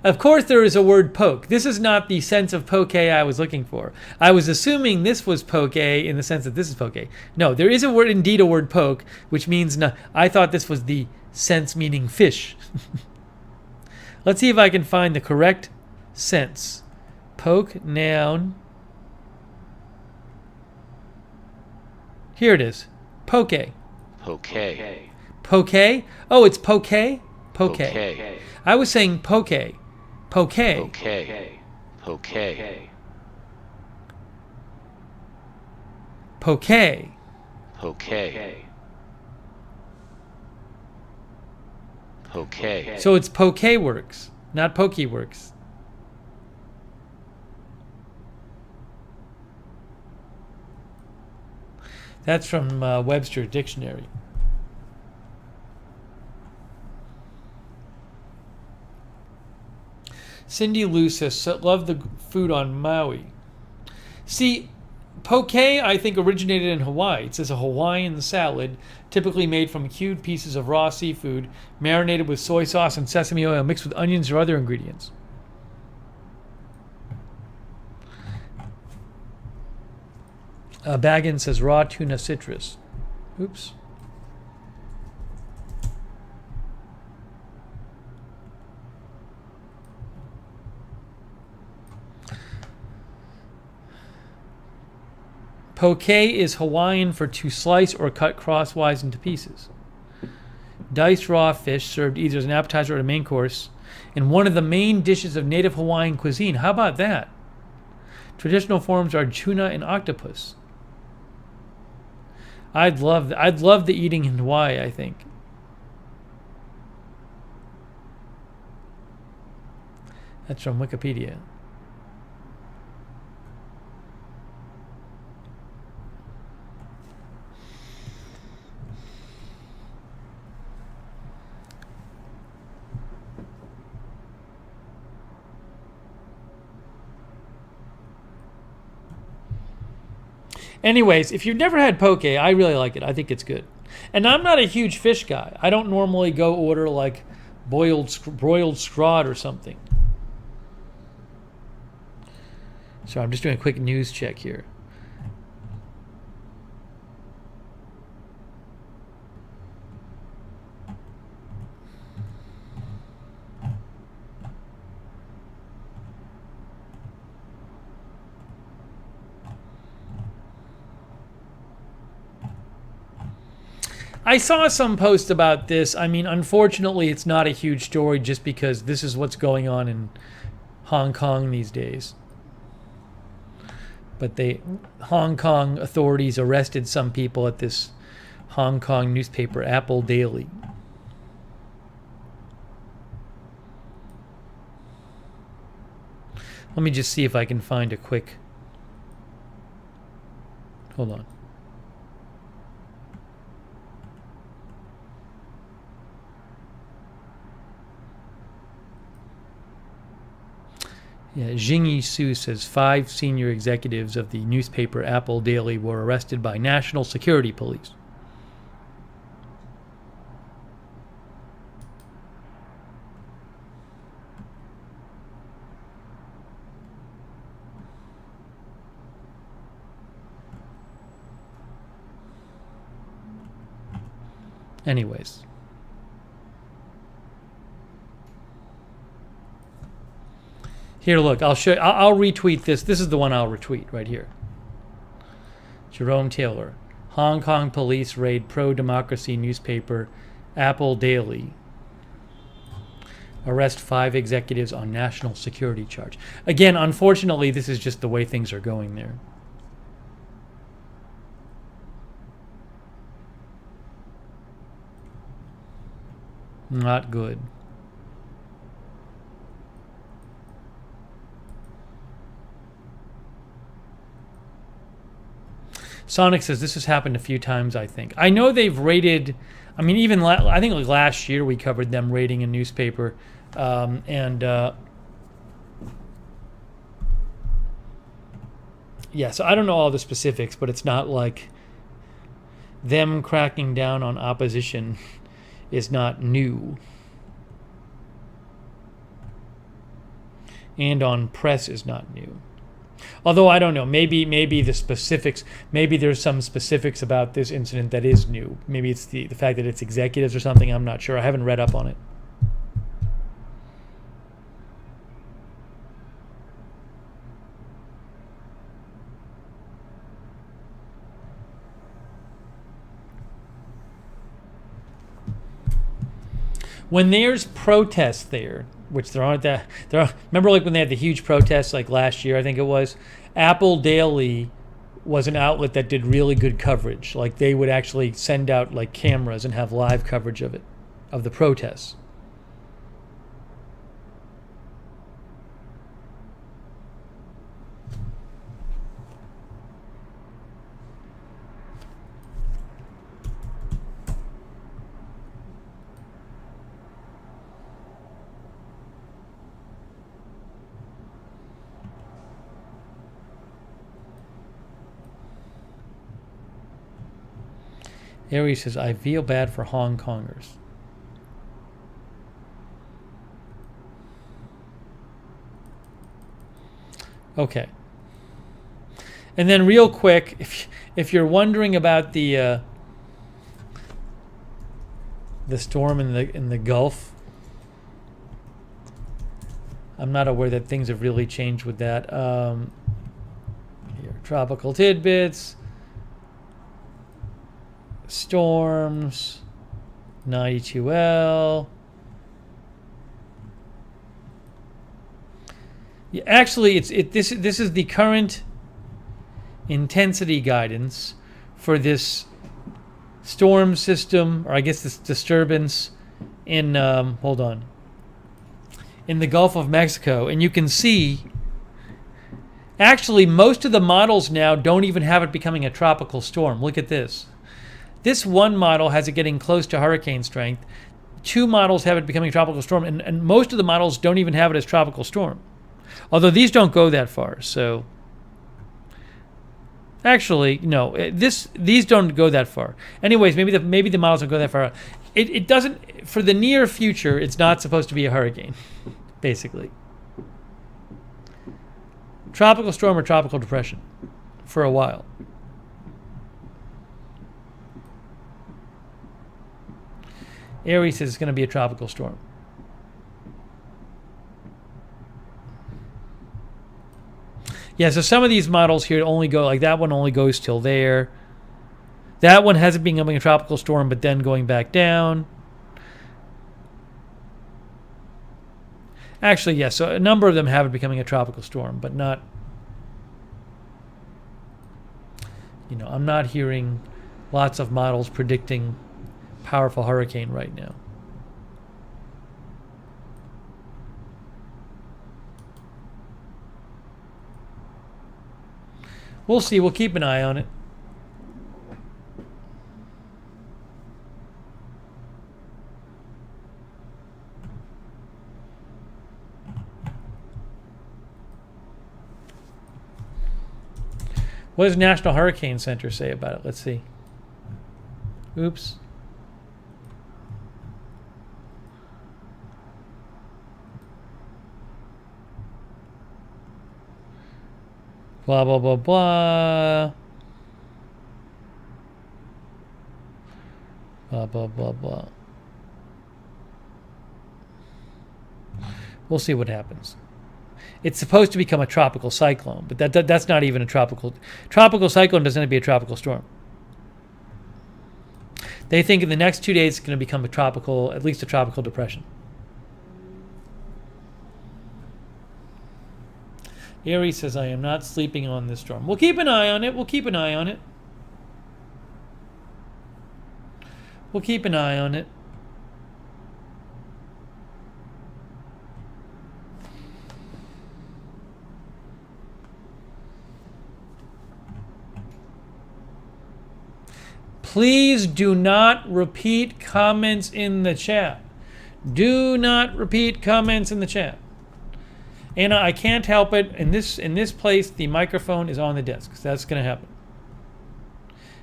Of course there is a word poke. This is not the sense of poke I was looking for. I was assuming this was poke in the sense that this is poke. No, there is indeed a word poke, which means no. I thought this was the sense meaning fish. Let's see if I can find the correct sense. Poke, noun. Here it is. Poke. Poke. Poke? Oh, it's poke? Poke. Poke. I was saying poke. Poke. Poke. Poke. Poke. Poke. Poke. So it's Poke Works, not Poke Works. That's from Webster Dictionary. Cindy Lou says, love the food on Maui. See, poke, I think, originated in Hawaii. It says a Hawaiian salad, typically made from cubed pieces of raw seafood, marinated with soy sauce and sesame oil, mixed with onions or other ingredients. Baggins says raw tuna citrus. Oops. Poke is Hawaiian for to slice or cut crosswise into pieces. Diced raw fish served either as an appetizer or a main course in one of the main dishes of native Hawaiian cuisine. How about that? Traditional forms are tuna and octopus. I'd love the eating in Hawaii, I think. That's from Wikipedia. Anyways, if you've never had poke, I really like it. I think it's good. And I'm not a huge fish guy. I don't normally go order like broiled scrod or something. So I'm just doing a quick news check here. I saw some post about this. I mean, unfortunately, it's not a huge story just because this is what's going on in Hong Kong these days. But Hong Kong authorities arrested some people at this Hong Kong newspaper, Apple Daily. Let me just see if I can find a quick Hold on. Yeah, Jingyi Su says 5 senior executives of the newspaper Apple Daily were arrested by national security police. Anyways. Here, look, I'll show. I'll retweet this. This is the one I'll retweet right here. Jerome Taylor. Hong Kong police raid pro-democracy newspaper Apple Daily. Arrest 5 executives on national security charge. Again, unfortunately, this is just the way things are going there. Not good. Sonic says this has happened a few times, I think. I know they've raided, I mean, even I think like last year we covered them raiding a newspaper. Yeah, so I don't know all the specifics, but it's not like them cracking down on opposition is not new. And on press is not new. Although I don't know, maybe the specifics, maybe there's some specifics about this incident that is new. Maybe it's the fact that it's executives or something. I'm not sure. I haven't read up on it. When there's protests there, which there aren't that, remember like when they had the huge protests like last year, I think it was, Apple Daily was an outlet that did really good coverage. Like they would actually send out like cameras and have live coverage of it, of the protests. Aries says, I feel bad for Hong Kongers. Okay. And then real quick, if you're wondering about the storm in the Gulf, I'm not aware that things have really changed with that. Here, tropical tidbits. Storms, 92L. Yeah, actually, this is the current intensity guidance for this storm system, or I guess this disturbance in hold on, in the Gulf of Mexico, and you can see. Actually, most of the models now don't even have it becoming a tropical storm. Look at this. This one model has it getting close to hurricane strength. 2 models have it becoming a tropical storm, and most of the models don't even have it as tropical storm. Although these don't go that far, so... Actually, no, these don't go that far. Anyways, maybe the models don't go that far. It doesn't, for the near future, it's not supposed to be a hurricane, basically. Tropical storm or tropical depression for a while. Aries says it's going to be a tropical storm. Yeah, so some of these models here only go, like that one only goes till there. That one has it becoming a tropical storm, but then going back down. Actually, yes, so a number of them have it becoming a tropical storm, but not, I'm not hearing lots of models predicting powerful hurricane right now. We'll see. We'll keep an eye on it. What does National Hurricane Center say about it? Let's see. Oops. Blah, blah, blah, blah. Blah, blah, blah, blah. We'll see what happens. It's supposed to become a tropical cyclone, but that's not even a tropical. Tropical cyclone doesn't have to be a tropical storm. They think in the next 2 days it's going to become a tropical, at least a tropical depression. Erie says, I am not sleeping on this storm. We'll keep an eye on it. We'll keep an eye on it. We'll keep an eye on it. Please do not repeat comments in the chat. Do not repeat comments in the chat. Anna, I can't help it. In this place, the microphone is on the desk. So that's going to happen.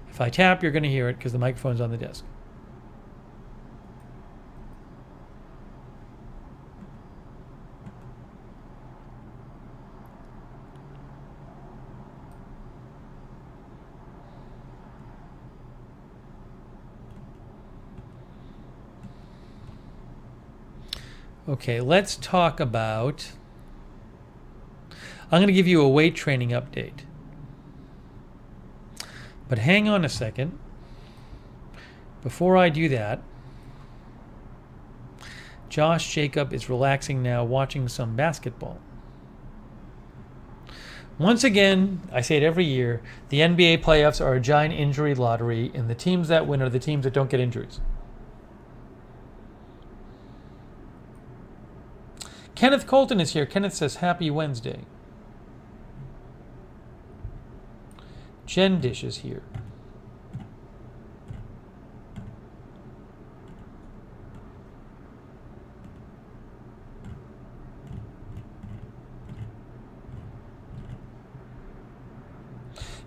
If I tap, you're going to hear it because the microphone's on the desk. Okay, let's talk about... I'm going to give you a weight training update. But hang on a second. Before I do that, Josh Jacob is relaxing now, watching some basketball. Once again, I say it every year, the NBA playoffs are a giant injury lottery, and the teams that win are the teams that don't get injuries. Kenneth Colton is here. Kenneth says, Happy Wednesday. Jen Dish is here.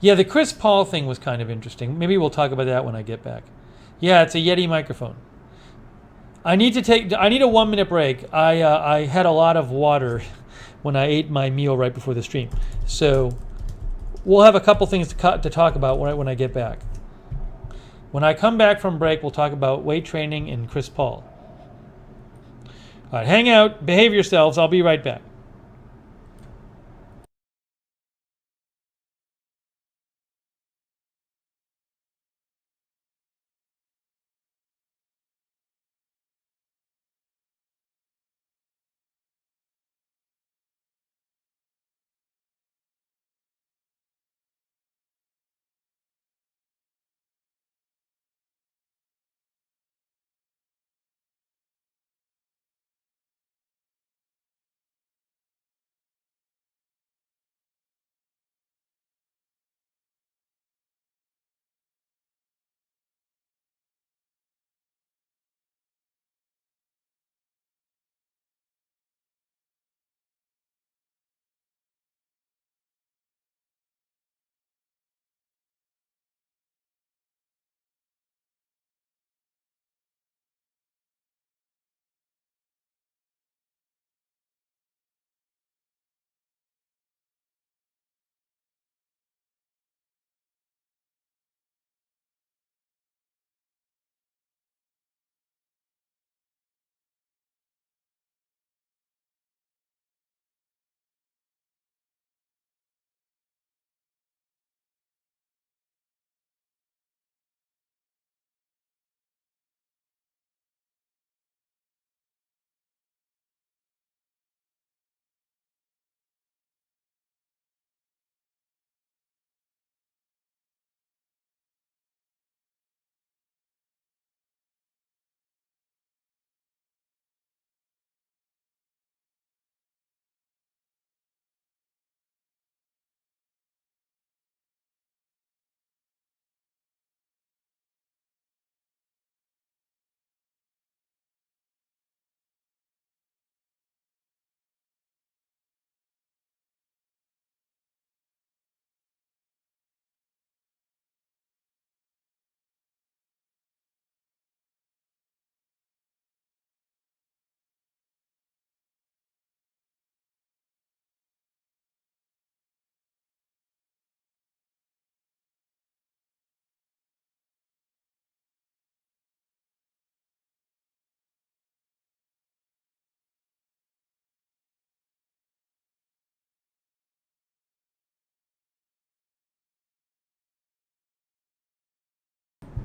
Yeah, the Chris Paul thing was kind of interesting. Maybe we'll talk about that when I get back. Yeah, it's a Yeti microphone. I need a 1-minute break. I had a lot of water when I ate my meal right before the stream. So we'll have a couple things to talk about when I get back. When I come back from break, we'll talk about weight training and Chris Paul. All right, hang out, behave yourselves. I'll be right back.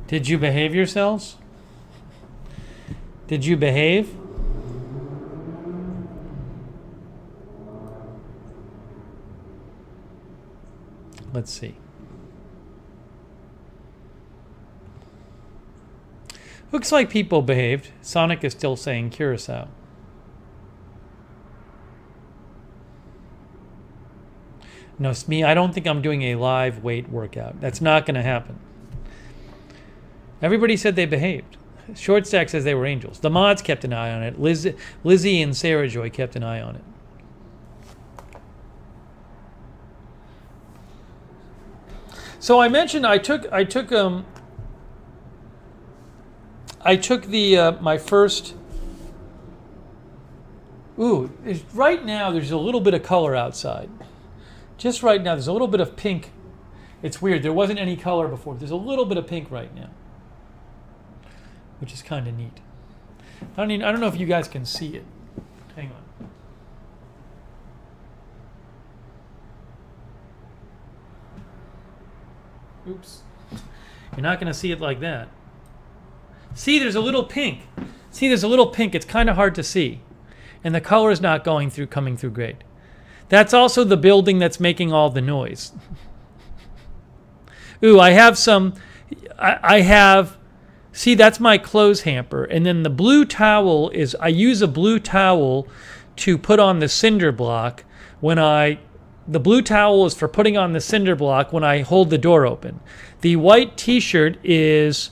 Did you behave yourselves? Did you behave? Let's see. Looks like people behaved. Sonic is still saying Curacao. No, it's me. I don't think I'm doing a live weight workout. That's not going to happen. Everybody said they behaved. Short Stack says they were angels. The mods kept an eye on it. Lizzie and Sarah Joy kept an eye on it. So I mentioned I took the my first. Ooh, right now there's a little bit of color outside. Just right now there's a little bit of pink. It's weird. There wasn't any color before. There's a little bit of pink right now, which is kind of neat. I don't know if you guys can see it. Hang on. Oops. You're not going to see it like that. See, there's a little pink. See, there's a little pink. It's kind of hard to see. And the color is not coming through great. That's also the building that's making all the noise. Ooh, I have some... I have... See, that's my clothes hamper. And then the blue towel is... I use a blue towel to put on the cinder block when I... The blue towel is for putting on the cinder block when I hold the door open. The white t-shirt is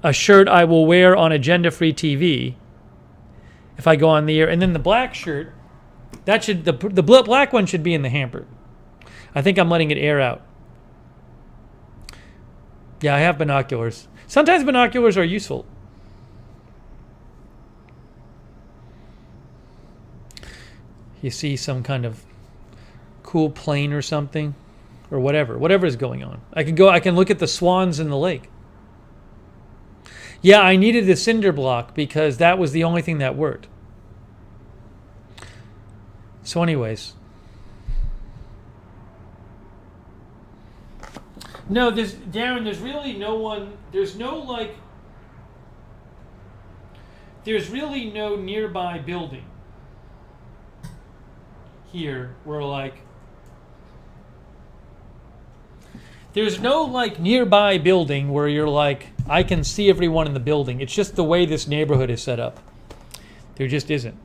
a shirt I will wear on Agenda Free TV if I go on the air. And then the black shirt, that should the black one should be in the hamper. I think I'm letting it air out. Yeah, I have binoculars. Sometimes binoculars are useful. You see some kind of cool plane or something, or whatever is going on. I can look at the swans in the lake. Yeah, I needed the cinder block because that was the only thing that worked. So anyways. No, Darren, there's really no one, there's really no nearby building here where there's no nearby building where you're I can see everyone in the building. It's just the way this neighborhood is set up. There just isn't.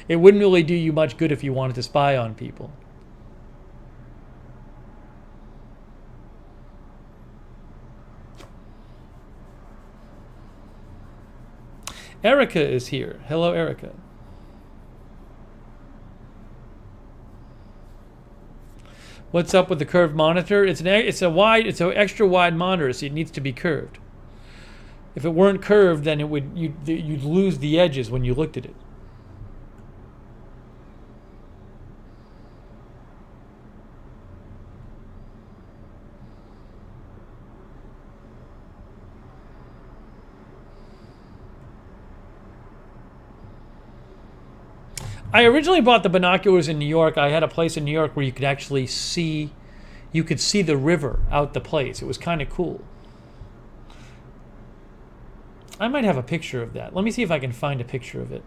It wouldn't really do you much good if you wanted to spy on people. Erica is here. Hello, Erica. What's up with the curved monitor? It's an extra wide monitor, so it needs to be curved. If it weren't curved, then you'd lose the edges when you looked at it. I originally bought the binoculars in New York. I had a place in New York where you could actually see, the river out the place. It was kind of cool. I might have a picture of that. Let me see if I can find a picture of it.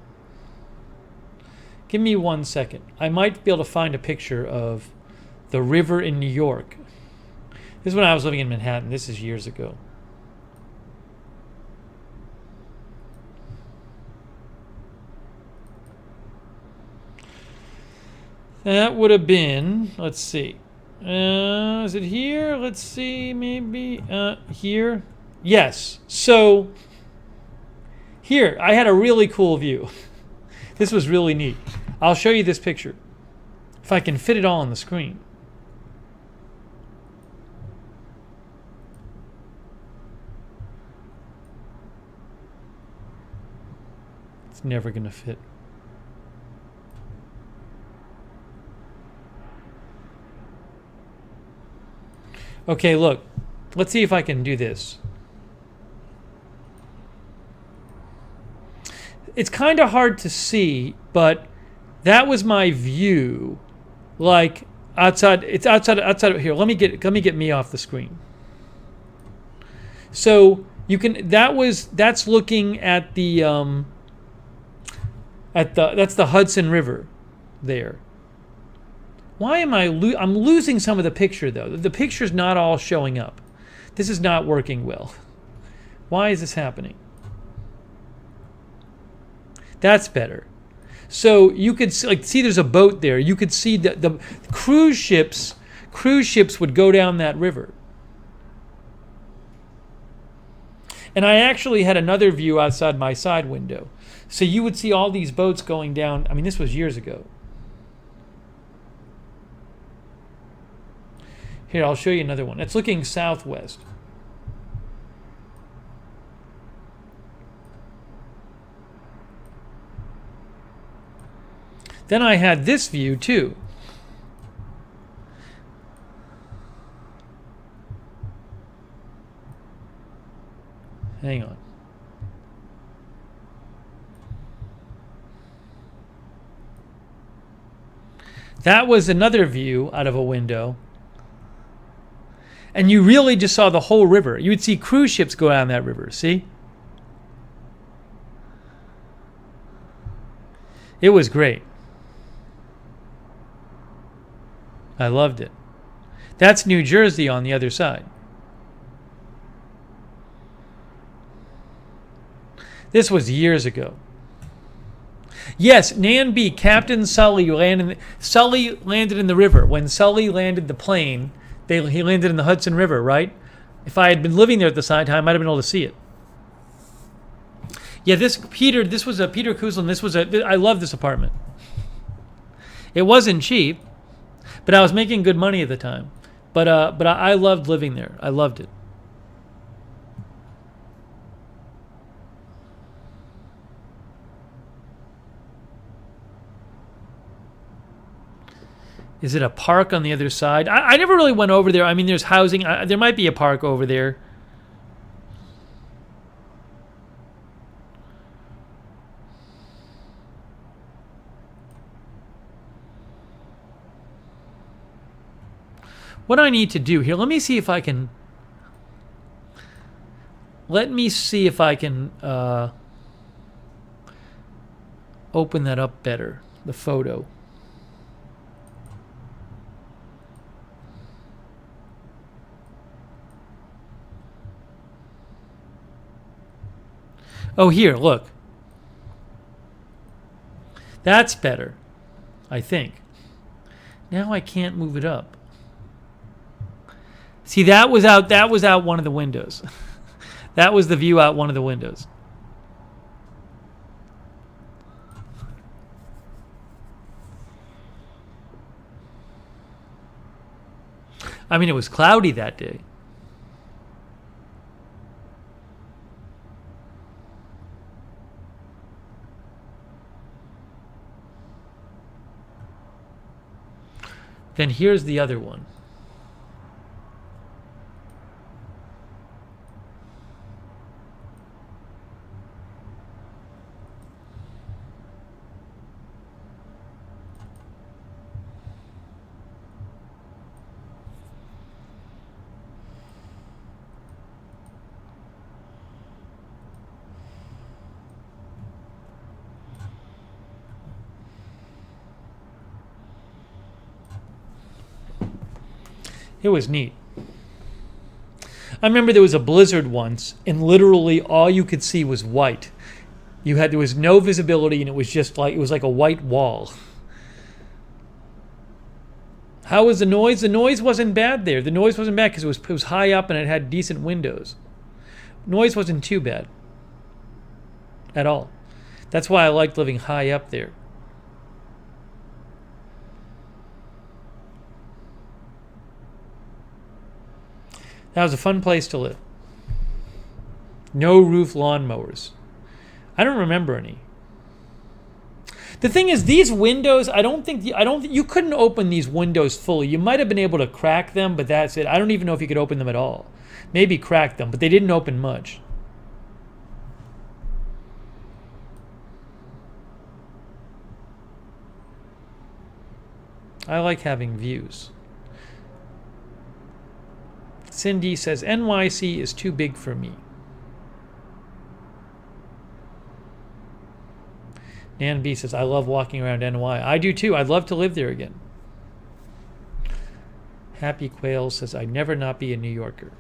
Give me 1 second. I might be able to find a picture of the river in New York. This is when I was living in Manhattan. This is years ago. That would have been, let's see. Is it here? Let's see, maybe here. Yes. So here, I had a really cool view. This was really neat. I'll show you this picture if I can fit it all on the screen. It's never going to fit. Okay, look. Let's see if I can do this. It's kind of hard to see, but that was my view. Outside, it's outside of here. Let me get me off the screen. So you can that's looking at the that's the Hudson River there. Why am I'm losing some of the picture though. The picture's not all showing up. This is not working well. Why is this happening? That's better. So you could see there's a boat there. You could see the cruise ships would go down that river. And I actually had another view outside my side window. So you would see all these boats going down. I mean, this was years ago. Here, I'll show you another one. It's looking southwest. Then I had this view too. Hang on. That was another view out of a window. And you really just saw the whole river. You would see cruise ships go down that river, see? It was great. I loved it. That's New Jersey on the other side. This was years ago. Yes, Nan B. Captain Sully landed in the river. When Sully landed the plane, he landed in the Hudson River, right? If I had been living there at the time, I might have been able to see it. Yeah, this was a Peter Kuslin. I love this apartment. It wasn't cheap, but I was making good money at the time. But I loved living there. I loved it. Is it a park on the other side? I never really went over there. I mean, there's housing. There might be a park over there. What I need to do here, let me see if I can open that up better, the photo. Oh, here, look. That's better, I think. Now I can't move it up. See, that was out one of the windows. That was the view out one of the windows. I mean, it was cloudy that day. Then here's the other one. It was neat. I remember there was a blizzard once, and literally all you could see was white. There was no visibility, and it was like a white wall. How was the noise? The noise wasn't bad there. The noise wasn't bad because it was high up and it had decent windows. Noise wasn't too bad at all. That's why I liked living high up there. That was a fun place to live. No roof lawnmowers. I don't remember any. The thing is, these windows, you couldn't open these windows fully. You might have been able to crack them, but that's it. I don't even know if you could open them at all. Maybe crack them, but they didn't open much. I like having views. Cindy says, NYC is too big for me. Nan B says, I love walking around NY. I do too. I'd love to live there again. Happy Quail says, I'd never not be a New Yorker.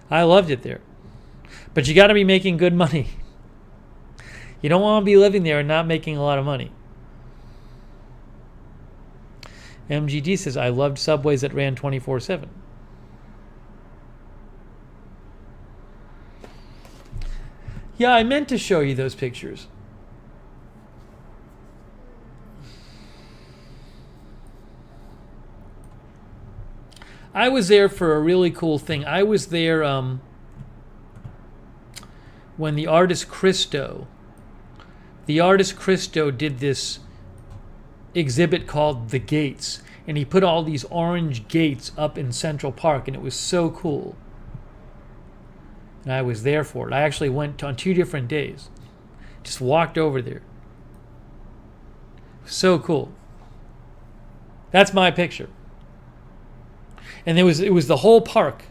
I loved it there. But you got to be making good money. You don't want to be living there and not making a lot of money. MGD says, I loved subways that ran 24/7. Yeah, I meant to show you those pictures. I was there for a really cool thing. I was there when the artist Christo did this exhibit called The Gates, and he put all these orange gates up in Central Park, and it was so cool. And I was there for it. I actually went on 2 different days. Just walked over there. So cool. That's my picture. And it was the whole park.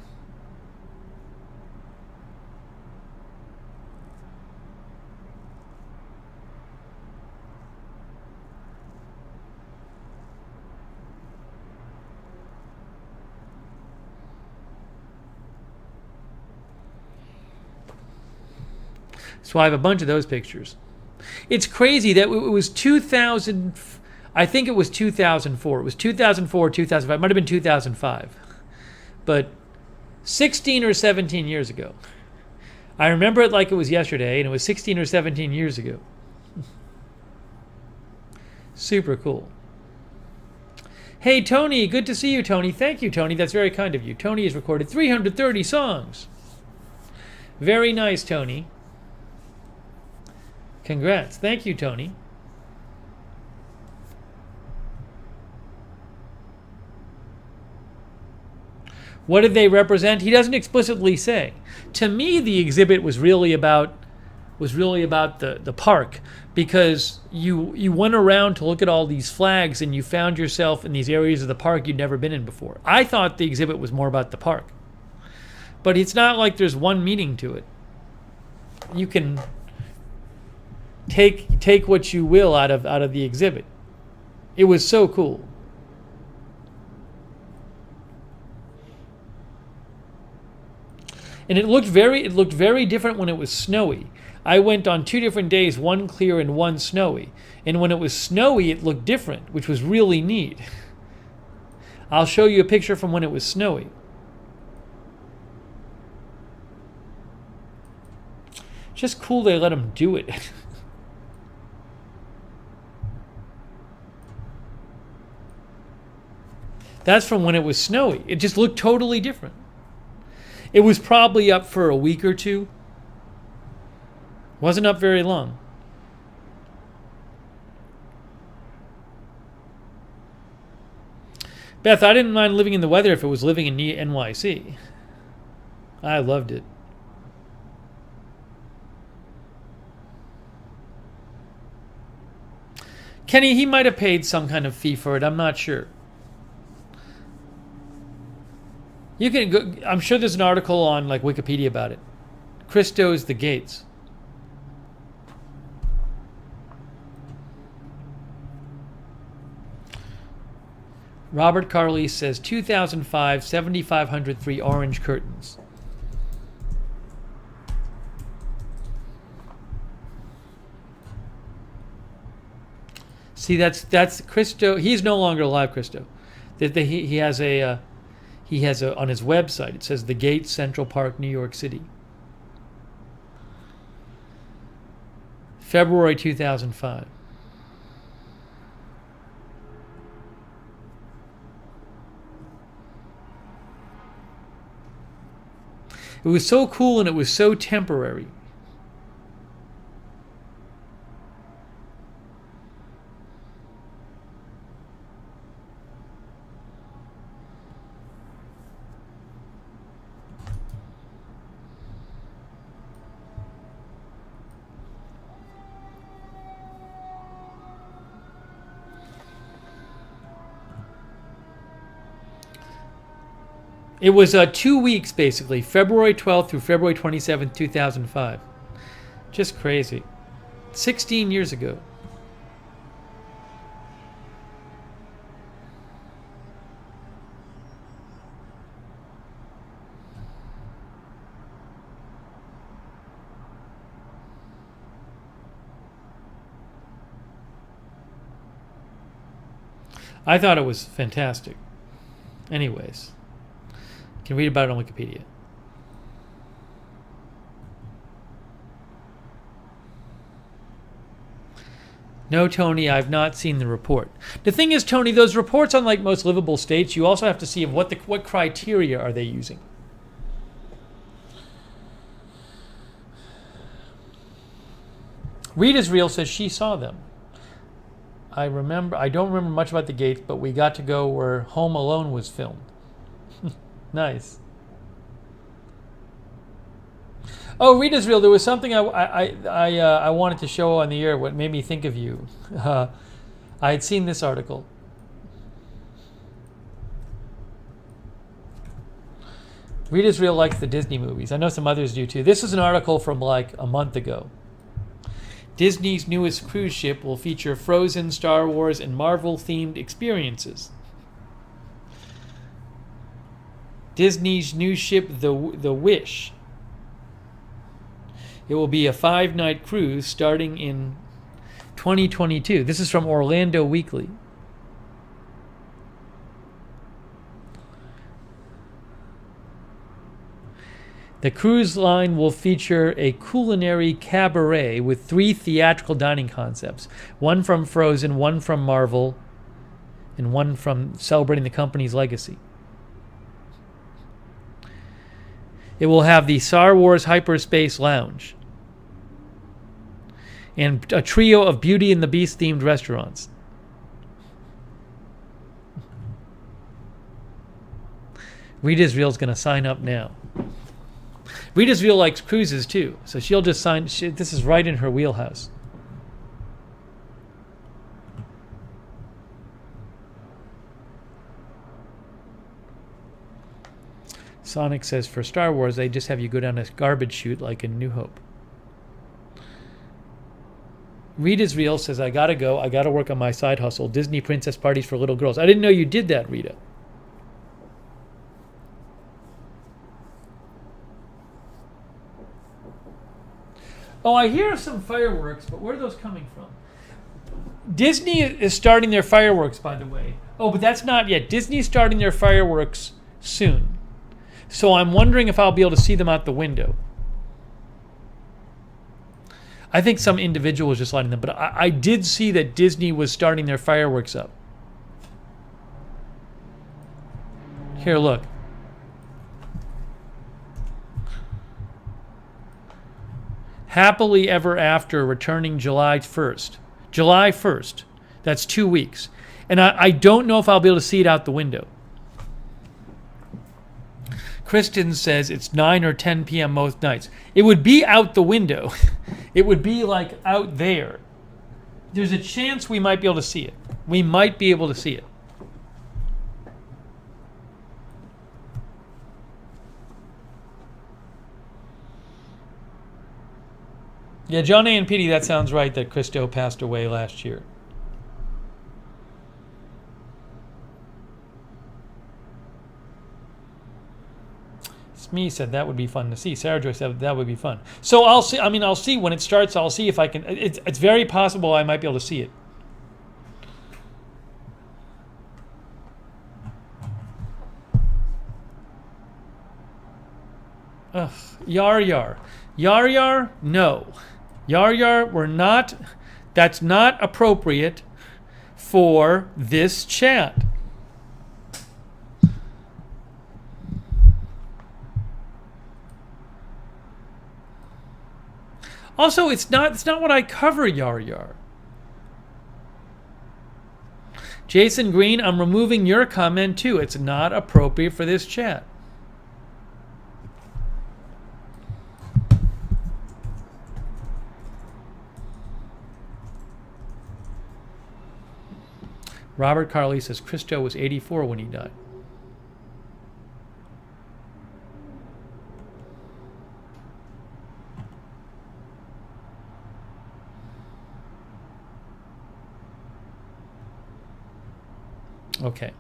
So I have a bunch of those pictures. It's crazy that it was 2000. I think it was 2004. It was 2004, 2005. It might have been 2005. But 16 or 17 years ago. I remember it like it was yesterday, and it was 16 or 17 years ago. Super cool. Hey, Tony. Good to see you, Tony. Thank you, Tony. That's very kind of you. Tony has recorded 330 songs. Very nice, Tony. Congrats. Thank you, Tony. What did they represent? He doesn't explicitly say. To me, the exhibit was really about the park, because you went around to look at all these flags and you found yourself in these areas of the park you'd never been in before. I thought the exhibit was more about the park. But it's not like there's one meaning to it. You can take what you will out of the exhibit. It was so cool. And it looked very different when it was snowy. I went on 2 different days, one clear and one snowy. And when it was snowy, it looked different, which was really neat. I'll show you a picture from when it was snowy. Just cool they let them do it. That's from when it was snowy. It just looked totally different. It was probably up for a week or two. Wasn't up very long. Beth, I didn't mind living in the weather if it was living in NYC. I loved it. Kenny, he might have paid some kind of fee for it. I'm not sure. You can go, I'm sure there's an article on like Wikipedia about it. Christo's The Gates. Robert Carley says 2005, 7,503 orange curtains. See, that's Christo. He's no longer alive, Christo. He has a on his website, it says The Gates, Central Park, New York City. February 2005. It was so cool and it was so temporary. It was 2 weeks, basically, February 12th through February 27th, 2005. Just crazy. 16 years ago. I thought it was fantastic. Anyways, you can read about it on Wikipedia. No, Tony, I've not seen the report. The thing is, Tony, those reports, unlike most livable states, you also have to see what criteria are they using. Read is Real says she saw them. I don't remember much about the gates, but we got to go where Home Alone was filmed. Nice. Oh, Read is Real. There was something I wanted to show on the air. What made me think of you? I had seen this article. Read is Real likes the Disney movies. I know some others do too. This is an article from like a month ago. Disney's newest cruise ship will feature Frozen, Star Wars, and Marvel-themed experiences. Disney's new ship, the Wish. It will be a 5-night cruise starting in 2022. This is from Orlando Weekly. The cruise line will feature a culinary cabaret with 3 theatrical dining concepts. One from Frozen, one from Marvel, and one from celebrating the company's legacy. It will have the Star Wars Hyperspace Lounge and a trio of Beauty and the Beast themed restaurants. Read Israel's going to sign up now. Read Israel likes cruises too, so she'll just sign. This is right in her wheelhouse. Sonic says for Star Wars, they just have you go down a garbage chute like in New Hope. Read Israel says, I gotta go. I gotta work on my side hustle. Disney princess parties for little girls. I didn't know you did that, Rita. Oh, I hear some fireworks, but where are those coming from? Disney is starting their fireworks, by the way. Oh, but that's not yet. Disney's starting their fireworks soon. So I'm wondering if I'll be able to see them out the window. I think some individual was just lighting them, but I did see that Disney was starting their fireworks up. Here, look. Happily Ever After returning July 1st. July 1st. That's 2 weeks. And I don't know if I'll be able to see it out the window. Kristen says it's 9 or 10 p.m. most nights. It would be out the window. It would be like out there. There's a chance we might be able to see it. We might be able to see it. Yeah, John A. and Petey, that sounds right that Christo passed away last year. Smee said that would be fun to see. Sarah Joy said that would be fun. So I'll see. I mean, I'll see when it starts. I'll see if I can. It's very possible I might be able to see it. Ugh, Yar Yar. Yar Yar, no. Yar Yar, we're not. That's not appropriate for this chat. Also, it's not what I cover, Yar Yar. Jason Green, I'm removing your comment too. It's not appropriate for this chat. Robert Carley says Christo was 84 when he died. Okay.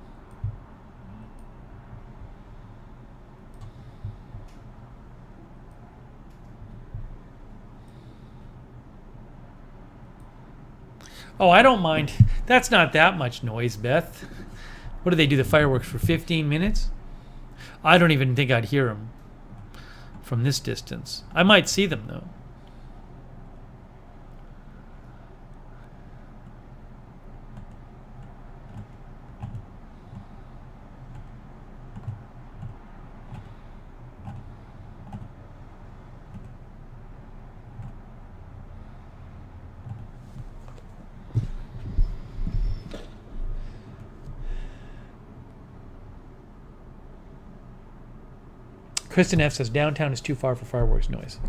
Oh, I don't mind. That's not that much noise, Beth. What do they do, the fireworks for 15 minutes? I don't even think I'd hear them from this distance. I might see them, though. Kristen F says downtown is too far for fireworks noise.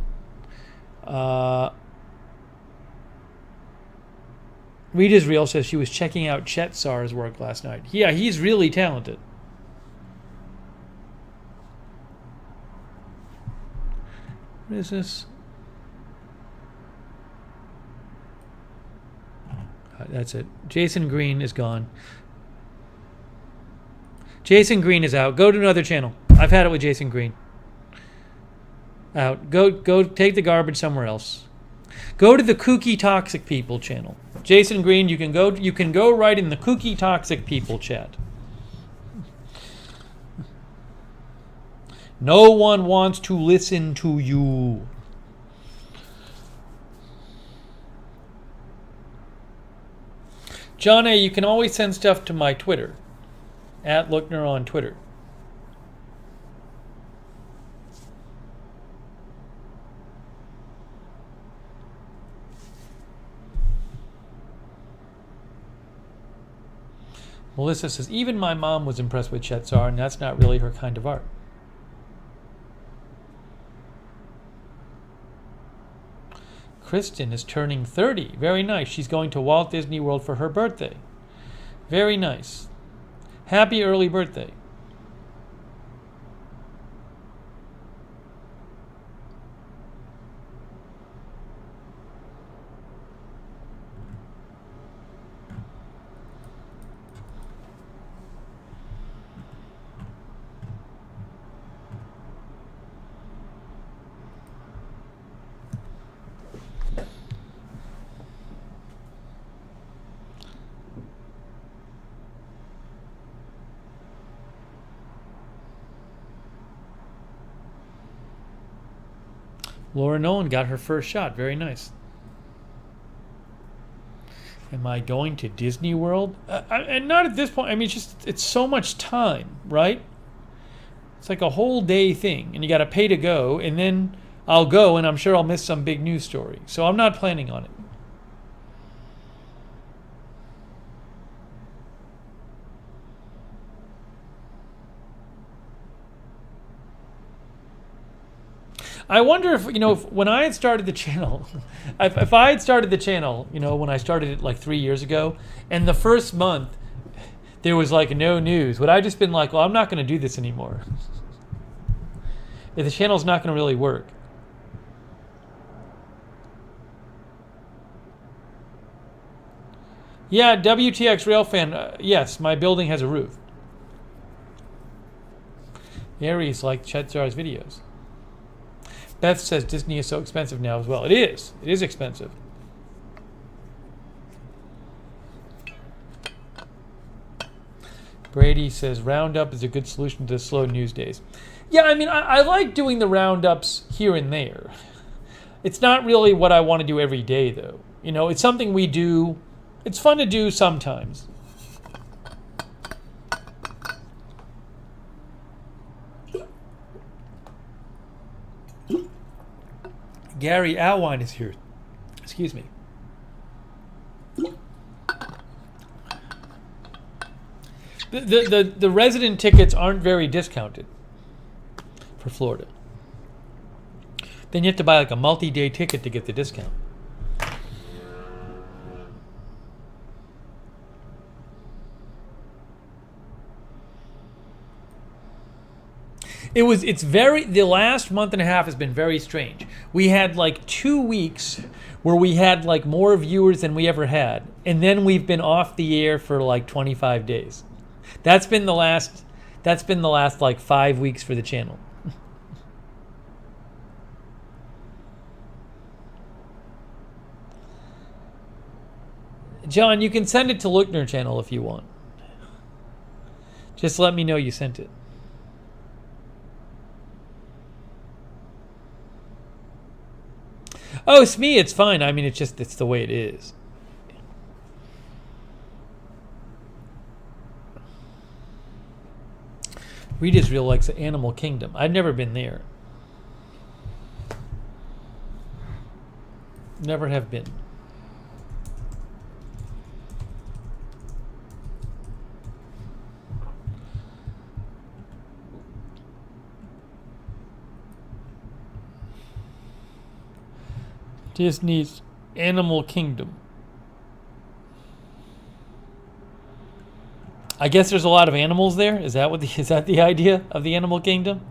Reed Israel says she was checking out Chet Sar's work last night. Yeah, he's really talented. What is this? That's it. Jason Green is gone. Jason Green is out. Go to another channel. I've had it with Jason Green. Out. Go take the garbage somewhere else. Go to the Kooky Toxic People channel. Jason Green, you can go right in the Kooky Toxic People chat. No one wants to listen to you. John A., you can always send stuff to my Twitter. @Lookner on Twitter. Melissa says, even my mom was impressed with Chet Zar, and that's not really her kind of art. Kristen is turning 30. Very nice. She's going to Walt Disney World for her birthday. Very nice. Happy early birthday. Laura Nolan got her first shot. Very nice. Am I going to Disney World? And not at this point. I mean, it's so much time, right? It's like a whole day thing, and you got to pay to go, and then I'll go, and I'm sure I'll miss some big news story. So I'm not planning on it. I wonder if, if when I had started the channel, if I had started the channel, when I started it like 3 years ago, and the first month there was like no news, would I just been like, well, I'm not going to do this anymore? If the channel's not going to really work. Yeah, WTX Railfan, yes, my building has a roof. Aries like Chet Zar's videos. Beth says Disney is so expensive now as well. It is. It is expensive. Brady says Roundup is a good solution to the slow news days. Yeah, I mean, I like doing the Roundups here and there. It's not really what I want to do every day, though. It's something we do. It's fun to do sometimes. Gary Alwine is here. Excuse me. The resident tickets aren't very discounted for Florida. Then you have to buy like a multi-day ticket to get the discount. The last month and a half has been very strange. We had like 2 weeks where we had like more viewers than we ever had. And then we've been off the air for like 25 days. That's been the last like 5 weeks for the channel. John, you can send it to Lookner channel if you want. Just let me know you sent it. Oh, it's me. It's fine. I mean, it's the way it is. Reed Israel likes the Animal Kingdom. I've never been there. Never have been. Disney's Animal Kingdom. I guess there's a lot of animals there. Is that the idea of the Animal Kingdom?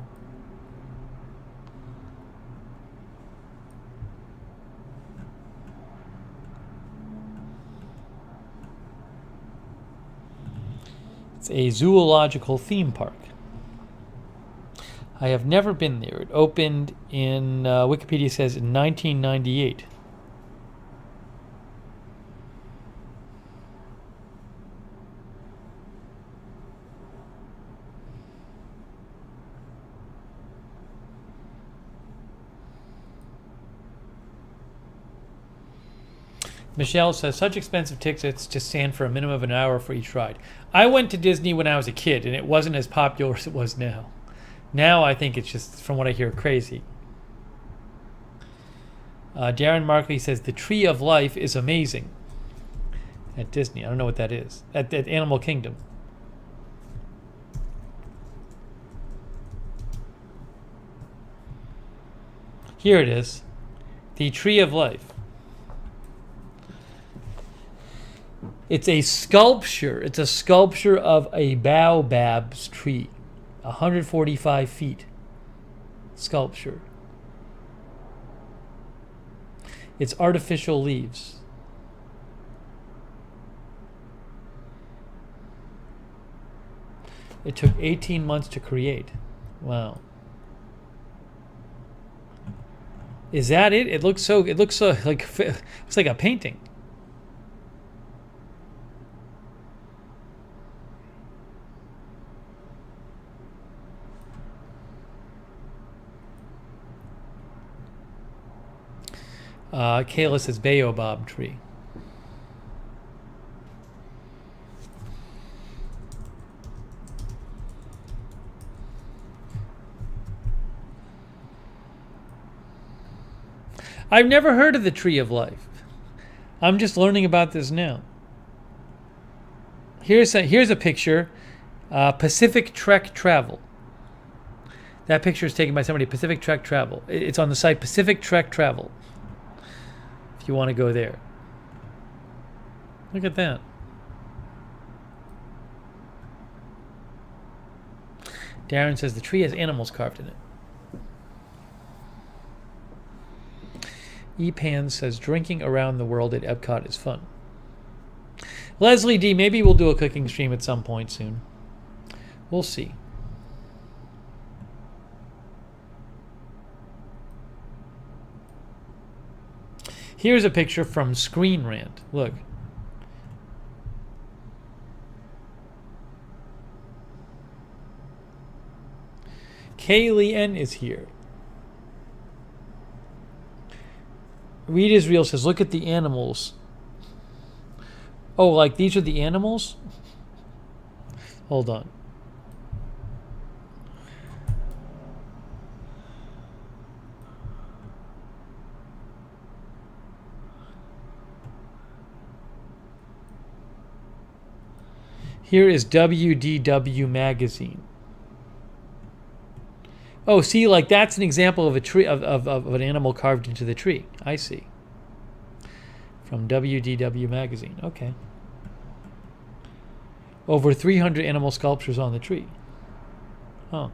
It's a zoological theme park. I have never been there. It opened in, Wikipedia says, in 1998. Michelle says, such expensive tickets to stand for a minimum of an hour for each ride. I went to Disney when I was a kid, and it wasn't as popular as it was now. Now I think it's just, from what I hear, crazy. Darren Markley says, the Tree of Life is amazing at Disney. I don't know what that is. At Animal Kingdom. Here it is. The Tree of Life. It's a sculpture. It's a sculpture of a baobab's tree. 145 feet sculpture. It's artificial leaves. It took 18 months to create. Wow. Is that it? It looks so like it's like a painting. Kayla says baobab tree. I've never heard of the Tree of Life. I'm just learning about this now. Here's a picture. Pacific Trek Travel. That picture is taken by somebody. Pacific Trek Travel. It's on the site Pacific Trek Travel. If you want to go there. Look at that. Darren says the tree has animals carved in it. Epan says drinking around the world at Epcot is fun. Leslie D, maybe we'll do a cooking stream at some point soon. We'll see. Here's a picture from Screen Rant. Look. Kaylee N is here. Reed Israel says, look at the animals. Oh, like these are the animals? Hold on. Here is WDW magazine. Oh, see, like that's an example of a tree of an animal carved into the tree. I see. From WDW magazine. Okay. Over 300 animal sculptures on the tree. Huh.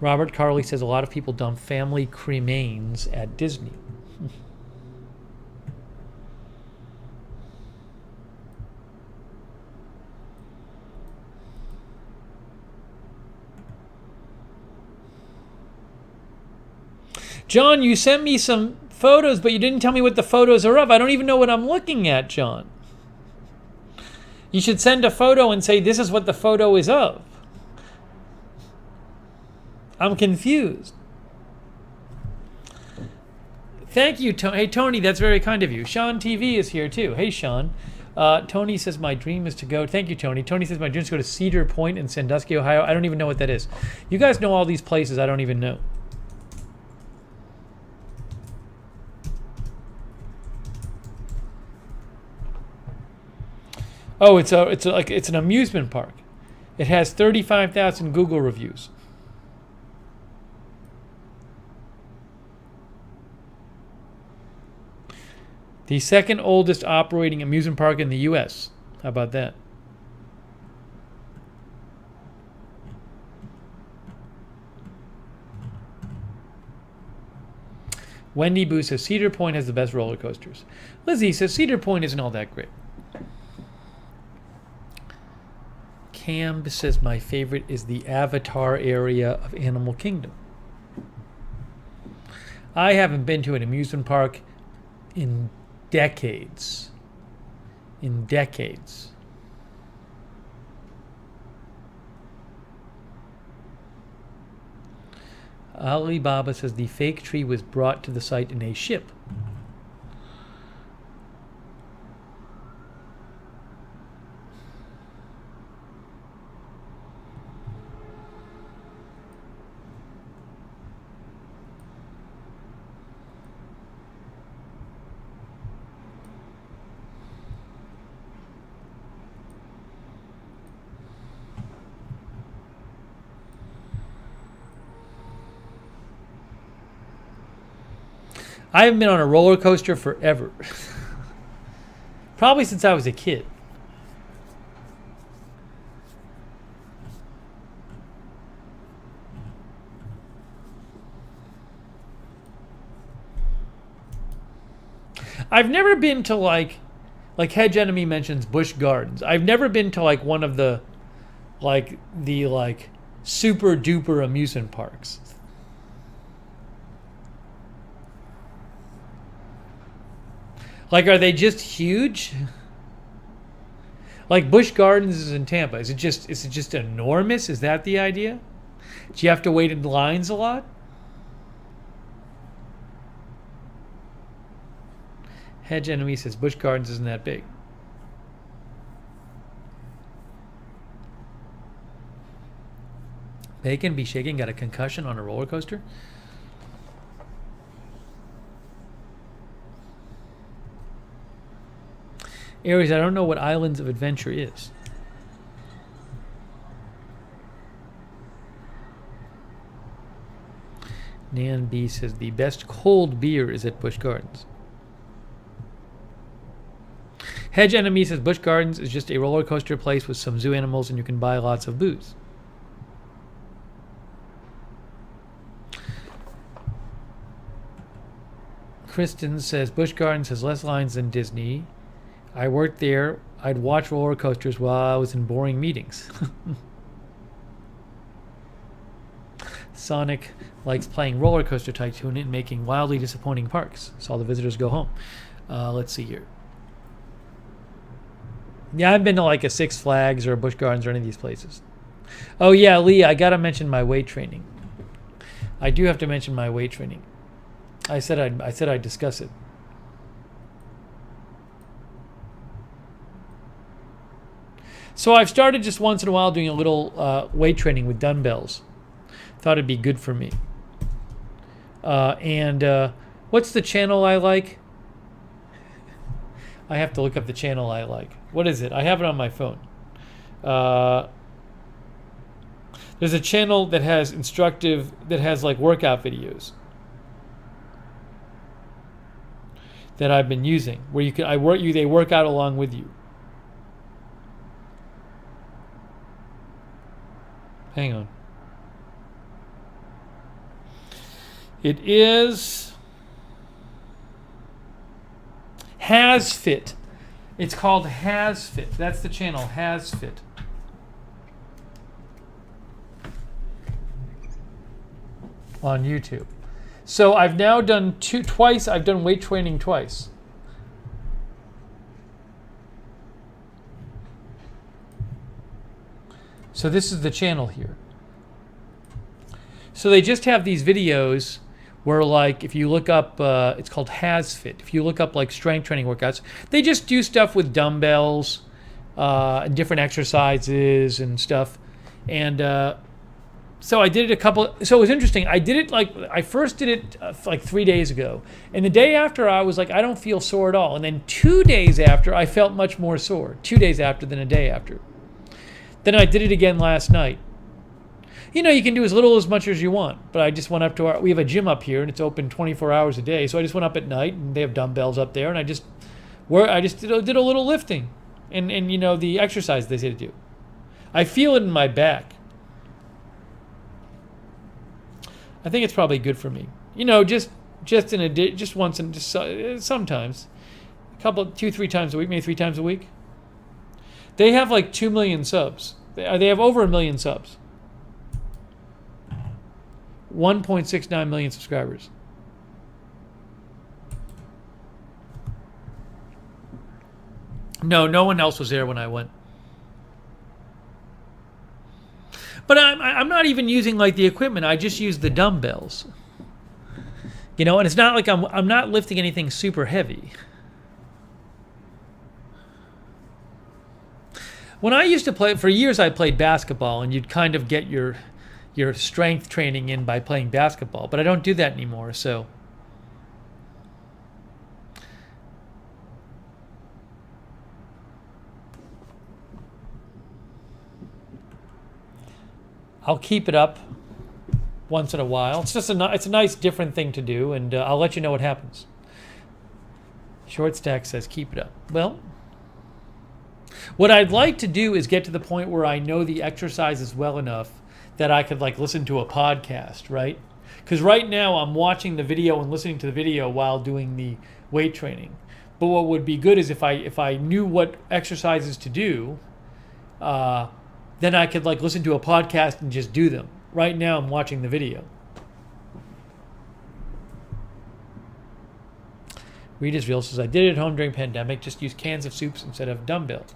Robert Carley says a lot of people dump family cremains at Disney. John, you sent me some photos, but you didn't tell me what the photos are of. I don't even know what I'm looking at, John. You should send a photo and say, this is what the photo is of. I'm confused. Thank you, Tony. Hey, Tony, that's very kind of you. Sean TV is here, too. Hey, Sean. Tony says, my dream is to go. Thank you, Tony. Tony says, my dream is to go to Cedar Point in Sandusky, Ohio. I don't even know what that is. You guys know all these places I don't even know. Oh, it's an amusement park. It has 35,000 Google reviews. The second oldest operating amusement park in the U.S. How about that? Wendy Boo says Cedar Point has the best roller coasters. Lizzie says Cedar Point isn't all that great. Cam says my favorite is the Avatar area of Animal Kingdom. I haven't been to an amusement park in decades. In decades. Alibaba says the fake tree was brought to the site in a ship. I haven't been on a roller coaster forever. Probably since I was a kid. I've never been to like Hedge Enemy mentions Busch Gardens. I've never been to like one of the super duper amusement parks. Like, are they just huge? Like Busch Gardens is in Tampa. Is it just enormous? Is that the idea? Do you have to wait in lines a lot? Hedge Enemy says Busch Gardens isn't that big. Bacon be shaking, got a concussion on a roller coaster. Aries, I don't know what Islands of Adventure is. Nan B says the best cold beer is at Busch Gardens. Hedge Enemy says Busch Gardens is just a roller coaster place with some zoo animals and you can buy lots of booze. Kristen says Busch Gardens has less lines than Disney. I worked there. I'd watch roller coasters while I was in boring meetings. Sonic likes playing Roller Coaster Tycoon and making wildly disappointing parks. So all the visitors go home. Let's see here. Yeah, I've been to like a Six Flags or a Busch Gardens or any of these places. Oh yeah, Lee, I gotta mention my weight training. I do have to mention my weight training. I said I'd discuss it. So I've started just once in a while doing a little weight training with dumbbells. Thought it'd be good for me. What's the channel I like? I have to look up the channel I like. What is it? I have it on my phone. There's a channel that has like workout videos that I've been using, where they work out along with you. Hang on. It is HasFit. It's called HasFit. That's the channel, HasFit. On YouTube. So I've now done twice. I've done weight training twice. So this is the channel here. So they just have these videos where, like, if you look up, it's called HasFit. If you look up like strength training workouts, they just do stuff with dumbbells and different exercises and stuff. And so I did it so it was interesting. I first did it like 3 days ago. And the day after I was like, I don't feel sore at all. And then 2 days after, I felt much more sore. 2 days after than a day after. Then I did it again last night. You know, you can do as little as much as you want, but I just went up to we have a gym up here and it's open 24 hours a day. So I just went up at night and they have dumbbells up there and I just did a little lifting and you know, the exercise they say to do. I feel it in my back. I think it's probably good for me. You know, just in a day, just once and just sometimes, 2-3 times a week, maybe 3 times a week. They have like 2 million subs. They have over 1 million subs. 1.69 million subscribers. No one else was there when I went. But I'm not even using like the equipment. I just use the dumbbells. You know, and it's not like I'm not lifting anything super heavy. When I used to play, for years I played basketball, and you'd kind of get your strength training in by playing basketball, but I don't do that anymore, so. I'll keep it up once in a while. It's just it's a nice different thing to do, and I'll let you know what happens. Short Stack says keep it up. Well, what I'd like to do is get to the point where I know the exercises well enough that I could like listen to a podcast, right? Because right now I'm watching the video and listening to the video while doing the weight training. But what would be good is if I knew what exercises to do, then I could like listen to a podcast and just do them. Right now I'm watching the video. Reed Israel says, I did it at home during pandemic, just use cans of soups instead of dumbbells.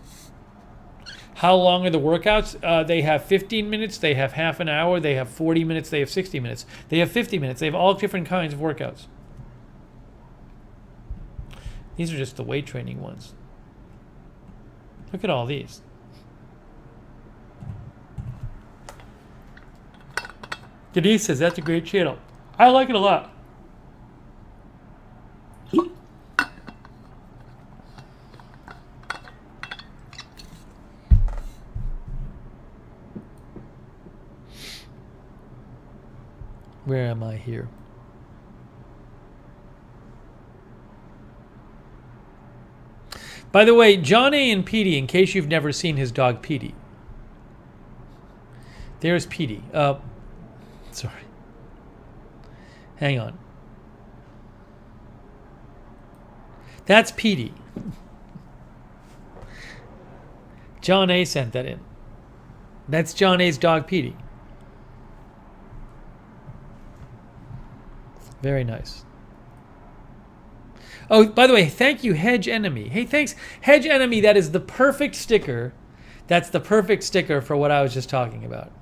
How long are the workouts? They have 15 minutes, they have half an hour, they have 40 minutes, they have 60 minutes, they have 50 minutes, they have all different kinds of workouts. These are just the weight training ones. Look at all these. Denise says, that's a great channel. I like it a lot. Where am I here? By the way, John A. and Petey, in case you've never seen his dog Petey. There's Petey. Sorry. Hang on. That's Petey. John A. sent that in. That's John A.'s dog Petey. Very nice. Oh, by the way, thank you, Hedge Enemy. Hey, thanks. Hedge Enemy, that is the perfect sticker. That's the perfect sticker for what I was just talking about.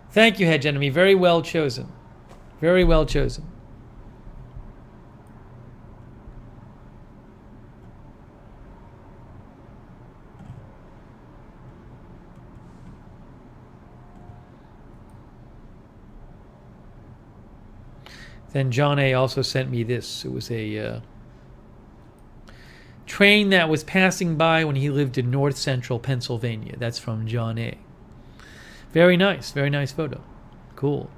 Thank you, Hedge Enemy. Very well chosen. Very well chosen. Then John A. also sent me this. It was a train that was passing by when he lived in north central Pennsylvania. That's from John A. Very nice photo. Cool.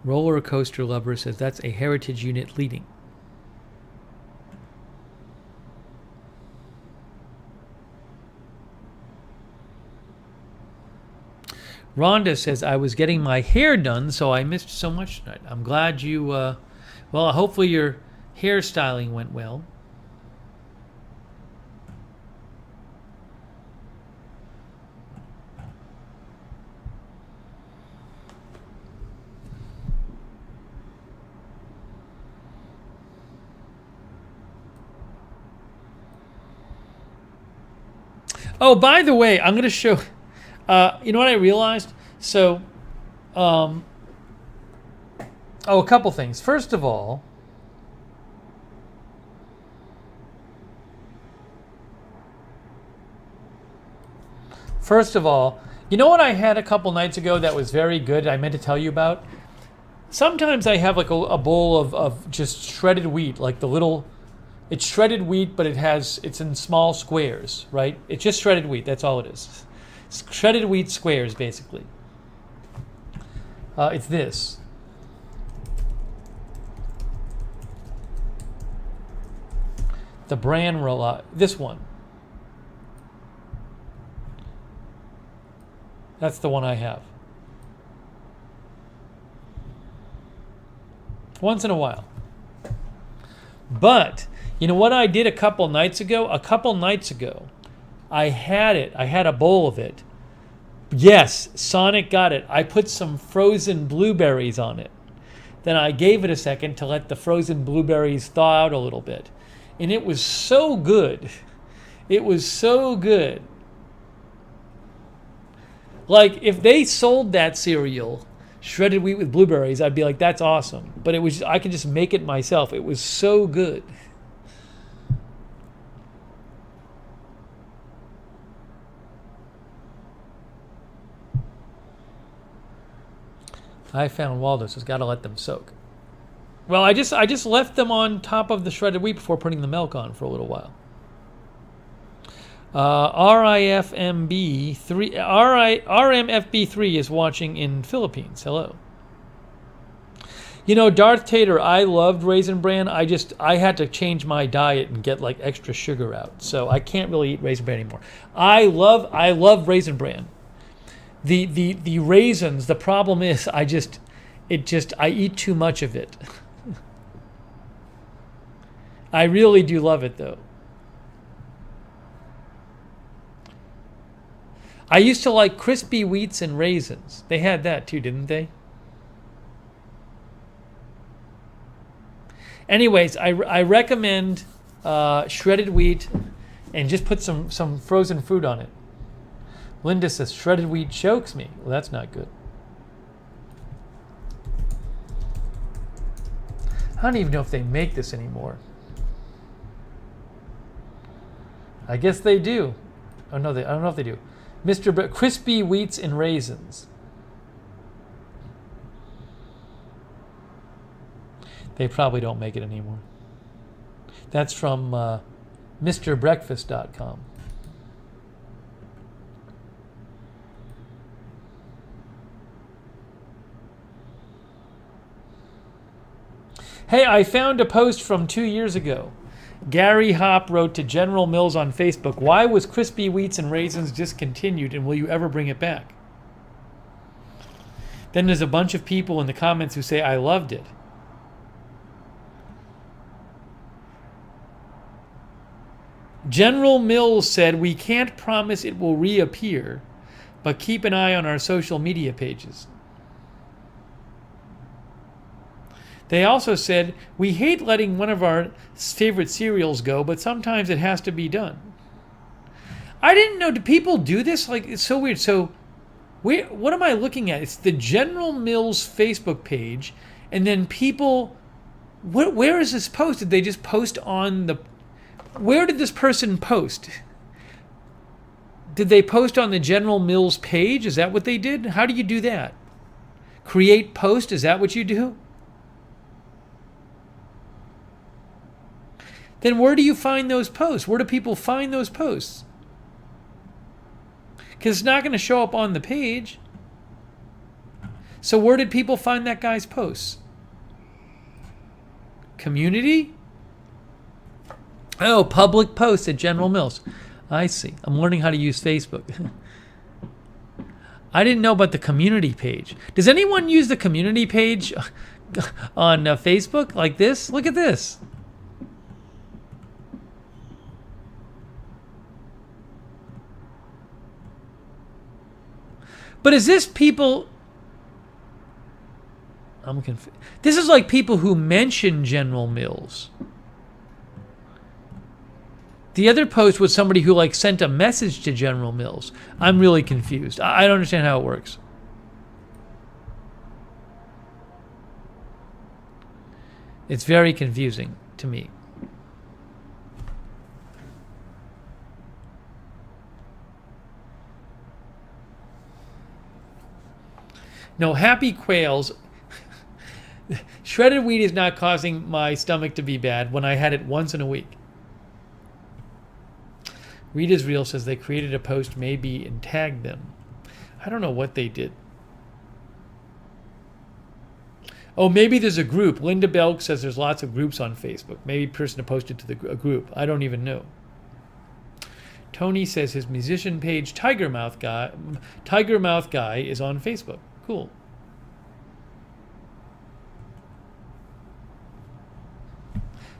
Roller Coaster Lover says that's a heritage unit leading. Rhonda says, I was getting my hair done, so I missed so much tonight. I'm glad you, well, hopefully your hairstyling went well. Oh, by the way, I'm going to show... you know what I realized? So, a couple things. First of all, you know what I had a couple nights ago that was very good, I meant to tell you about? Sometimes I have like a bowl of just shredded wheat, like the little... It's shredded wheat, but it's in small squares, right? It's just shredded wheat, that's all it is. Shredded wheat squares, basically. It's this. The brand this one. That's the one I have. Once in a while. But, you know what I did a couple nights ago? I had a bowl of it. Yes, Sonic got it. I put some frozen blueberries on it. Then I gave it a second to let the frozen blueberries thaw out a little bit. And it was so good. It was so good. Like, if they sold that cereal, shredded wheat with blueberries, I'd be like, that's awesome. But I could just make it myself. It was so good. I found Waldo, so it's got to let them soak. Well, I just left them on top of the shredded wheat before putting the milk on for a little while. RMFB3 is watching in Philippines. Hello. You know, Darth Tater, I loved Raisin Bran. I had to change my diet and get like extra sugar out, so I can't really eat Raisin Bran anymore. I love Raisin Bran. The raisins, the problem is I eat too much of it. I really do love it though. I used to like crispy wheats and raisins. They had that too, didn't they? Anyways, I recommend shredded wheat and just put some frozen fruit on it. Linda says, shredded wheat chokes me. Well, that's not good. I don't even know if they make this anymore. I guess they do. Oh, no, I don't know if they do. Crispy wheats and raisins. They probably don't make it anymore. That's from MrBreakfast.com. Hey, I found a post from 2 years ago. Gary Hopp wrote to General Mills on Facebook, why was crispy wheats and raisins discontinued and will you ever bring it back? Then there's a bunch of people in the comments who say, I loved it. General Mills said, we can't promise it will reappear, but keep an eye on our social media pages. They also said, we hate letting one of our favorite cereals go, but sometimes it has to be done. I didn't know, do people do this? Like, it's so weird. So, what am I looking at? It's the General Mills Facebook page, and then people, where is this post? Did they just post on the, where did this person post? Did they post on the General Mills page? Is that what they did? How do you do that? Create post, is that what you do? Then where do you find those posts? Where do people find those posts? Because it's not going to show up on the page. So where did people find that guy's posts? Community? Oh, public posts at General Mills. I see. I'm learning how to use Facebook. I didn't know about the community page. Does anyone use the community page on Facebook like this? Look at this. But is this people... I'm confused. This is like people who mention General Mills. The other post was somebody who like sent a message to General Mills. I'm really confused. I don't understand how it works. It's very confusing to me. No, Happy Quails. Shredded wheat is not causing my stomach to be bad when I had it once in a week. Read is Real says they created a post maybe and tagged them. I don't know what they did. Oh, maybe there's a group. Linda Belk says there's lots of groups on Facebook. Maybe a person posted to a group. I don't even know. Tony says his musician page, Tiger Mouth Guy, is on Facebook. Cool.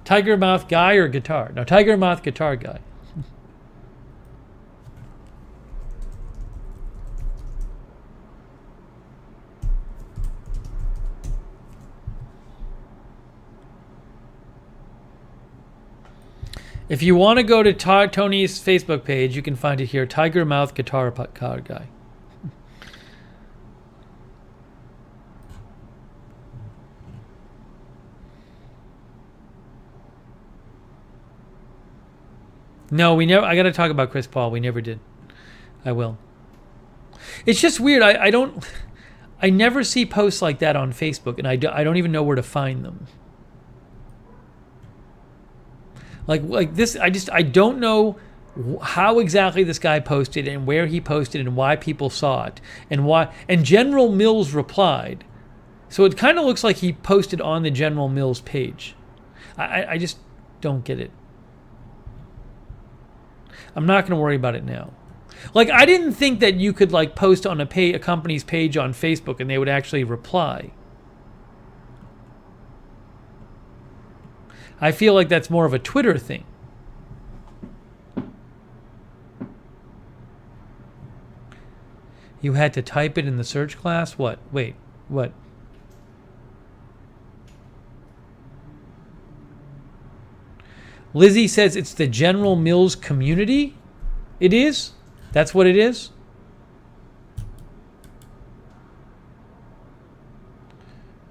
Tiger Mouth Guy or Guitar? No, Tiger Mouth Guitar Guy. If you want to go to Tony's Facebook page, you can find it here, Tiger Mouth Guitar Guy. No, we never. I got to talk about Chris Paul. We never did. I will. It's just weird. I never see posts like that on Facebook, and I don't even know where to find them. Like this, I don't know how exactly this guy posted and where he posted and why people saw it and General Mills replied. So it kind of looks like he posted on the General Mills page. I just don't get it. I'm not going to worry about it now. Like, I didn't think that you could like post on a company's page on Facebook and they would actually reply. I feel like that's more of a Twitter thing. You had to type it in the search class? What? Wait, what? Lizzie says it's the General Mills community? It is? That's what it is?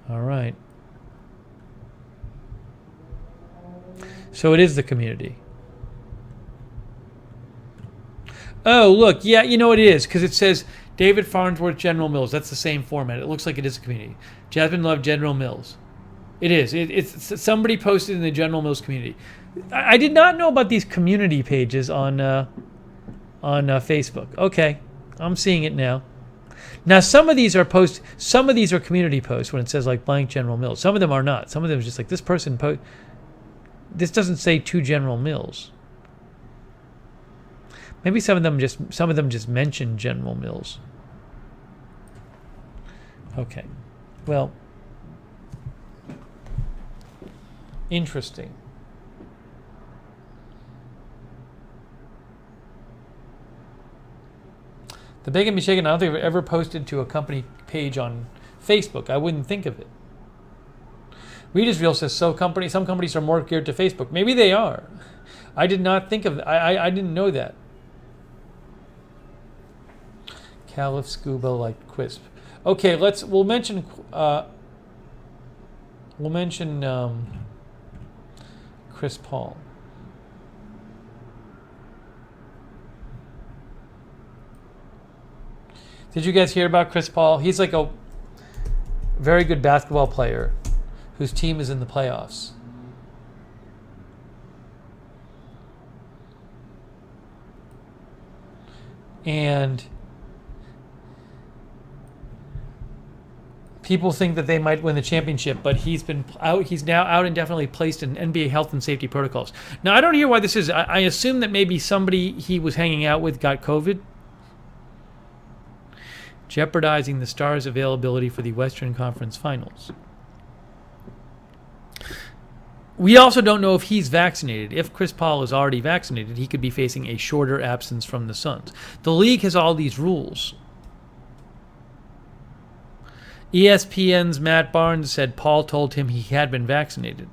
All right. So it is the community. Oh, look. Yeah, you know what it is. Because it says David Farnsworth, General Mills. That's the same format. It looks like it is a community. Jasmine Love, General Mills. It is. It's somebody posted in the General Mills community. I did not know about these community pages on Facebook. Okay. I'm seeing it now. Now, some of these are community posts when it says like blank General Mills. Some of them are not. Some of them is just like this person This doesn't say to General Mills. Maybe some of them just mention General Mills. Okay. Well, interesting. The Bacon Be Shaken, I don't think I've ever posted to a company page on Facebook. I wouldn't think of it. Read is Real says, some companies are more geared to Facebook. Maybe they are. I did not think of that. I didn't know that. Caliph Scuba like Quisp. Okay, we'll mention Chris Paul. Did you guys hear about Chris Paul? He's like a very good basketball player whose team is in the playoffs. And people think that they might win the championship, but he's now out indefinitely placed in NBA health and safety protocols. Now, I don't hear why this is. I assume that maybe somebody he was hanging out with got COVID. jeopardizing the Stars' availability for the Western Conference Finals. We also don't know if he's vaccinated. If Chris Paul is already vaccinated, he could be facing a shorter absence from the Suns. The league has all these rules. ESPN's Matt Barnes said Paul told him he had been vaccinated.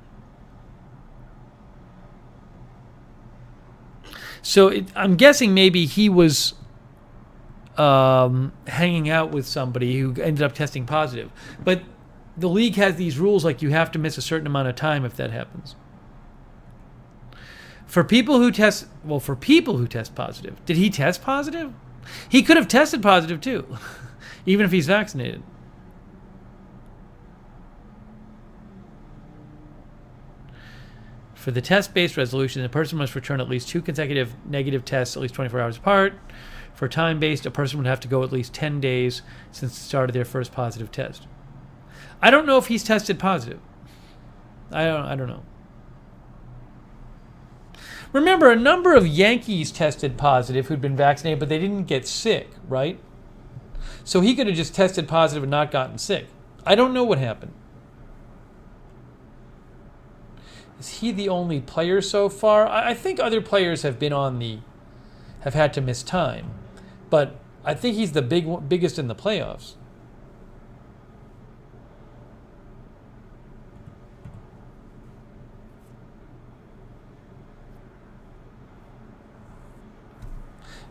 So I'm guessing maybe he was hanging out with somebody who ended up testing positive. But the league has these rules like you have to miss a certain amount of time if that happens. For people who test positive, did he test positive? He could have tested positive too, even if he's vaccinated. For the test-based resolution, a person must return at least 2 consecutive negative tests at least 24 hours apart. For time-based, a person would have to go at least 10 days since the start of their first positive test. I don't know if he's tested positive. I don't know. Remember, a number of Yankees tested positive who'd been vaccinated, but they didn't get sick, right? So he could have just tested positive and not gotten sick. I don't know what happened. Is he the only player so far? I think other players have had to miss time, but I think he's the biggest in the playoffs.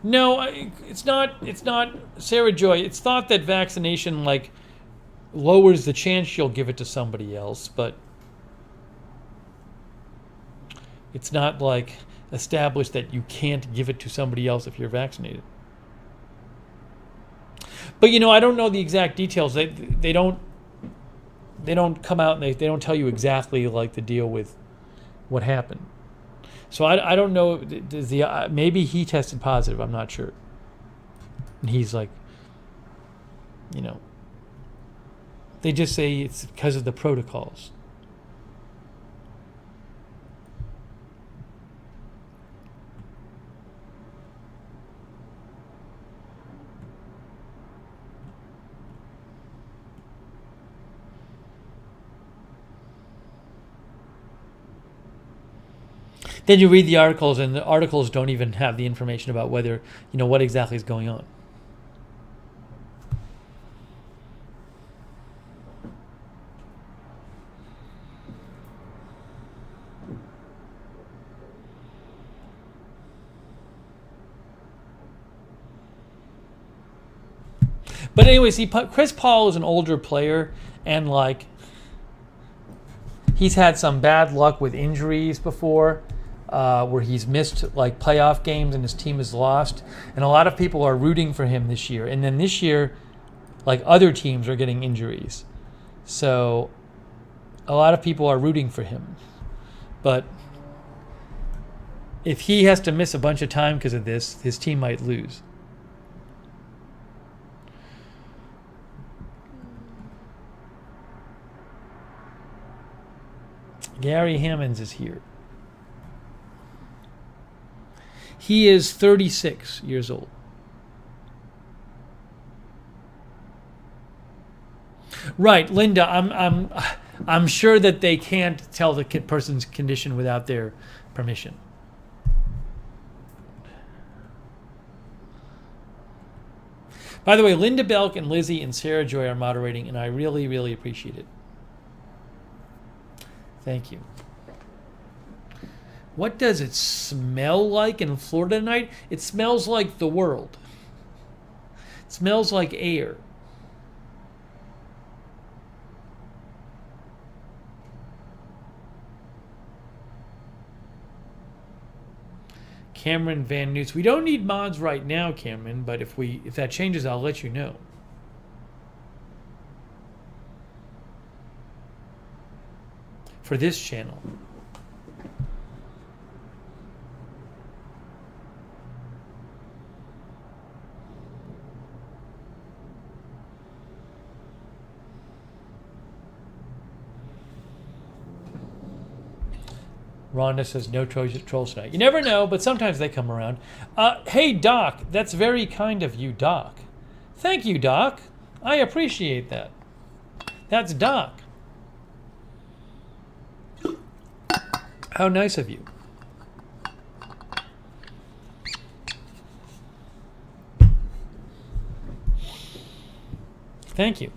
No, it's not. It's not Sarah Joy. It's thought that vaccination lowers the chance you'll give it to somebody else, but it's not established that you can't give it to somebody else if you're vaccinated. But I don't know the exact details. They don't come out and they don't tell you exactly the deal with what happened. So I don't know. Maybe he tested positive. I'm not sure. And he's they just say it's because of the protocols. Then you read the articles, and the articles don't even have the information about whether, what exactly is going on. But anyway, see, Chris Paul is an older player, and he's had some bad luck with injuries before. Where he's missed playoff games and his team has lost, and a lot of people are rooting for him this year. And then this year, other teams are getting injuries, so a lot of people are rooting for him. But if he has to miss a bunch of time because of this, his team might lose. Gary Hammonds is here. He is 36 years old. Right, Linda. I'm sure that they can't tell the person's condition without their permission. By the way, Linda Belk and Lizzie and Sarah Joy are moderating, and I really, really appreciate it. Thank you. What does it smell like in Florida tonight? It smells like the world. It smells like air. Cameron Van Newts. We don't need mods right now, Cameron, but if that changes, I'll let you know. For this channel. Rhonda says no trolls tonight. You never know, but sometimes they come around. Hey, Doc, that's very kind of you, Doc. Thank you, Doc. I appreciate that. That's Doc. How nice of you. Thank you.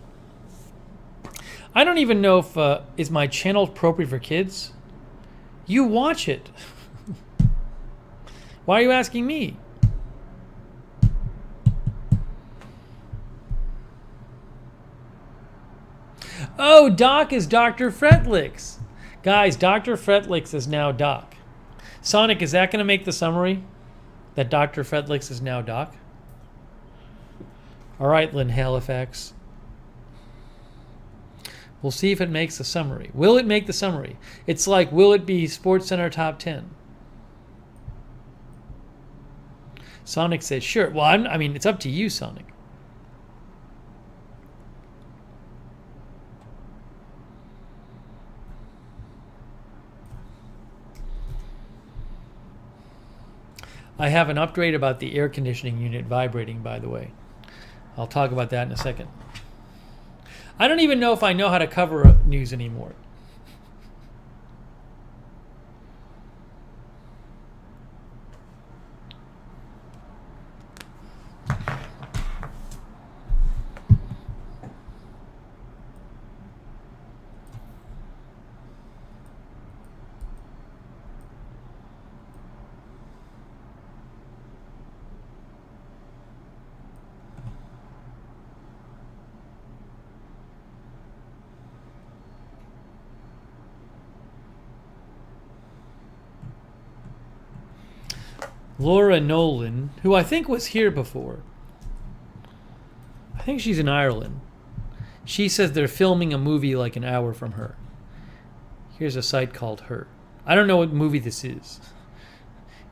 I don't even know if is my channel appropriate for kids. You watch it. Why are you asking me? Oh, Doc is Dr. Fretlix. Guys, Dr. Fretlix is now Doc. Sonic, is that going to make the summary? That Dr. Fretlix is now Doc? All right, Lynn Halifax. We'll see if it makes the summary. Will it make the summary? It's like, will it be SportsCenter Top 10? Sonic says, sure. Well, I mean, it's up to you, Sonic. I have an upgrade about the air conditioning unit vibrating, by the way. I'll talk about that in a second. I don't even know if I know how to cover news anymore. Laura Nolan, who I think was here before. I think she's in Ireland. She says they're filming a movie like an hour from her. Here's a site called Her. I don't know what movie this is.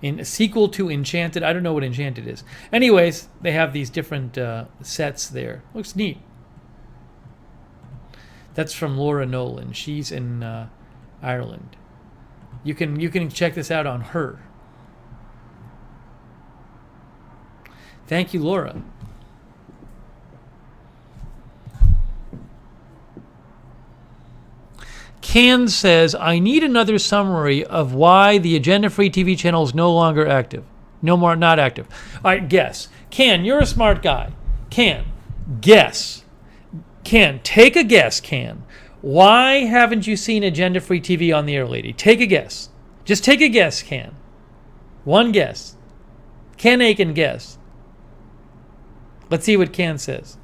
In a sequel to Enchanted. I don't know what Enchanted is. Anyways, they have these different sets there. Looks neat. That's from Laura Nolan. She's in Ireland. You can check this out on Her. Thank you, Laura. Can says, I need another summary of why the agenda-free TV channel is no longer active. No more, not active. All right, guess. Can, you're a smart guy. Can, guess. Can, take a guess, Can. Why haven't you seen agenda-free TV on the air, lady? Take a guess. Just take a guess, Can. One guess. Ken Aiken, guess. Let's see what Can says.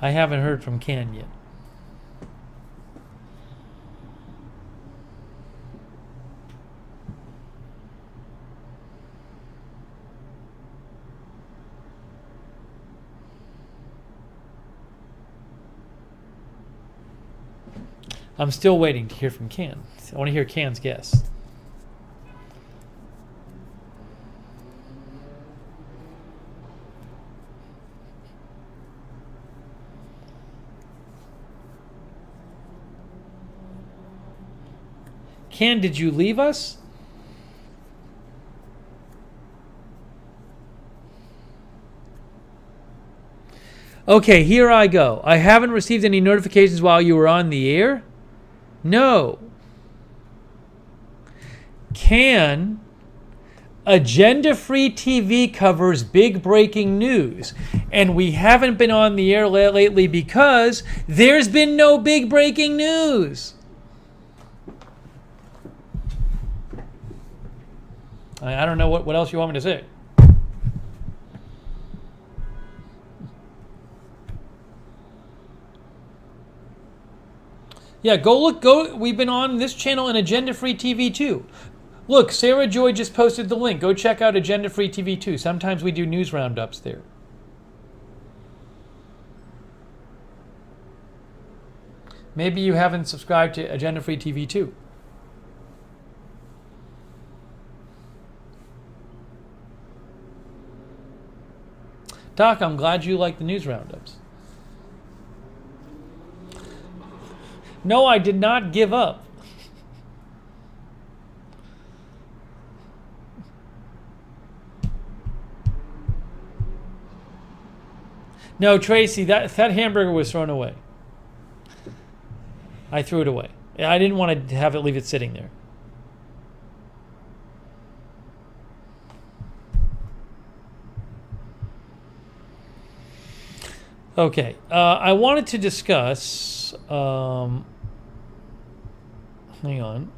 I haven't heard from Can yet. I'm still waiting to hear from Can. I want to hear Can's guess. Can, did you leave us? Okay, here I go. I haven't received any notifications while you were on the air? No. Can, agenda-free TV covers big breaking news, and we haven't been on the air lately because there's been no big breaking news. I don't know what else you want me to say. Yeah, go. We've been on this channel and Agenda Free TV too. Look, Sarah Joy just posted the link. Go check out Agenda Free TV too. Sometimes we do news roundups there. Maybe you haven't subscribed to Agenda Free TV too. Doc, I'm glad you like the news roundups. No, I did not give up. No, Tracy, that hamburger was thrown away. I threw it away. I didn't want to leave it sitting there. Okay, I wanted to discuss. Hang on.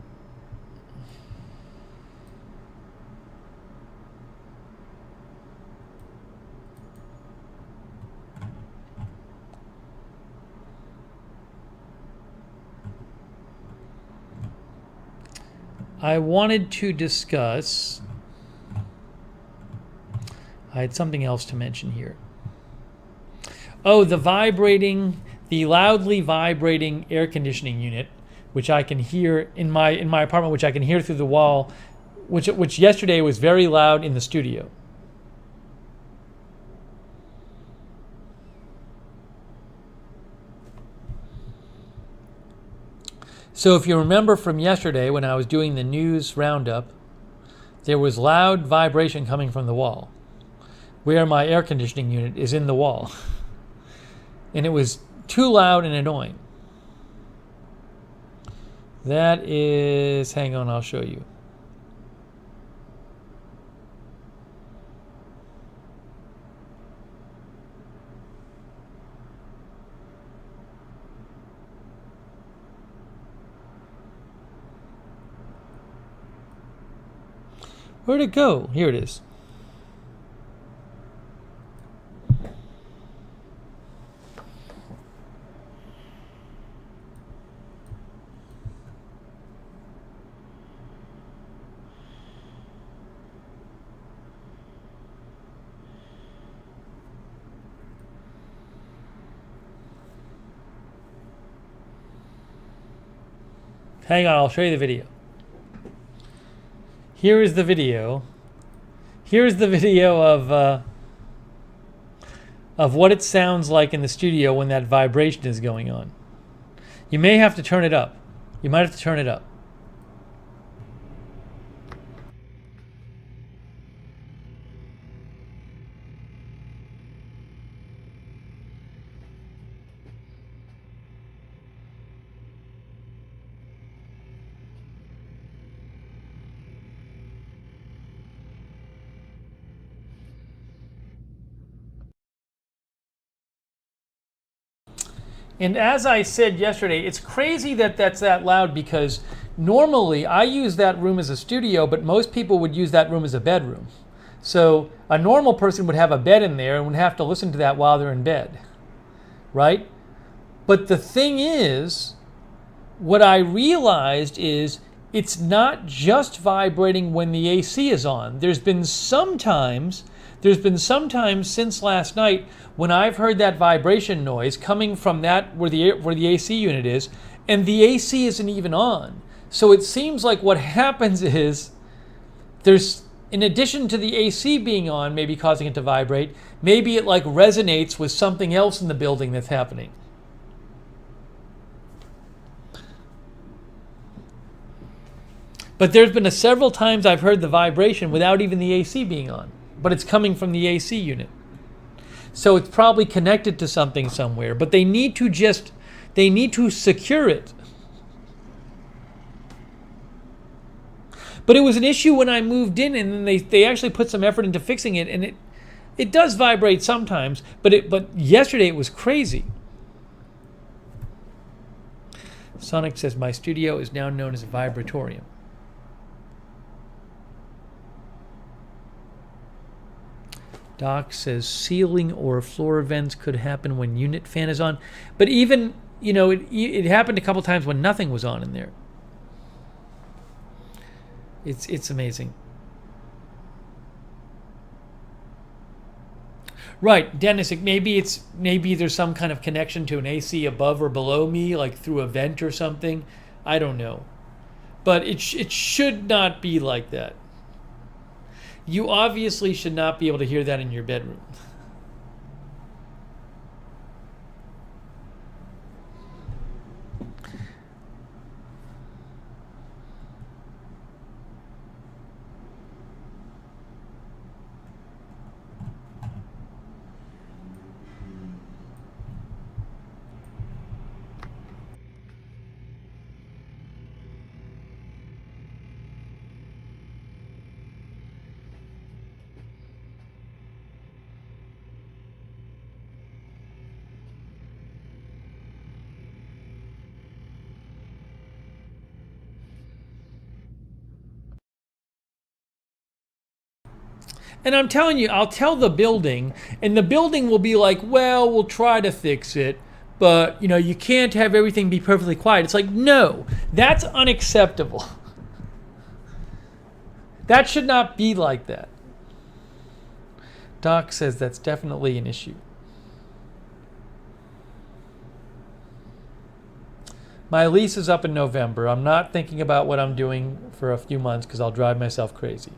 I wanted to discuss. I had something else to mention here. Oh, the loudly vibrating air conditioning unit, which I can hear in my apartment, which I can hear through the wall, which yesterday was very loud in the studio. So if you remember from yesterday when I was doing the news roundup, there was loud vibration coming from the wall, where my air conditioning unit is in the wall. And it was too loud and annoying. That is, hang on, I'll show you. Where'd it go? Here it is. Hang on, I'll show you the video. Here is the video. Here's the video of what it sounds like in the studio when that vibration is going on. You may have to turn it up. You might have to turn it up. And as I said yesterday, it's crazy that that's that loud because normally I use that room as a studio, but most people would use that room as a bedroom. So a normal person would have a bed in there and would have to listen to that while they're in bed, right? But the thing is, what I realized is it's not just vibrating when the AC is on. There's been some times since last night when I've heard that vibration noise coming from that where the AC unit is, and the AC isn't even on. So it seems like what happens is there's, in addition to the AC being on, maybe causing it to vibrate, maybe it like resonates with something else in the building that's happening. But there's been several times I've heard the vibration without even the AC being on, but it's coming from the AC unit. So it's probably connected to something somewhere, but they need to secure it. But it was an issue when I moved in, and then they actually put some effort into fixing it, and it does vibrate sometimes, but yesterday it was crazy. Sonic says, my studio is now known as a vibratorium. Doc says ceiling or floor vents could happen when unit fan is on. But even, it happened a couple times when nothing was on in there. It's amazing. Right, Dennis, maybe there's some kind of connection to an AC above or below me, like through a vent or something. I don't know. But it should not be like that. You obviously should not be able to hear that in your bedroom. And I'm telling you, I'll tell the building, and the building will be like, well, we'll try to fix it, but, you know, you can't have everything be perfectly quiet. It's like, no, that's unacceptable. That should not be like that. Doc says that's definitely an issue. My lease is up in November. I'm not thinking about what I'm doing for a few months because I'll drive myself crazy.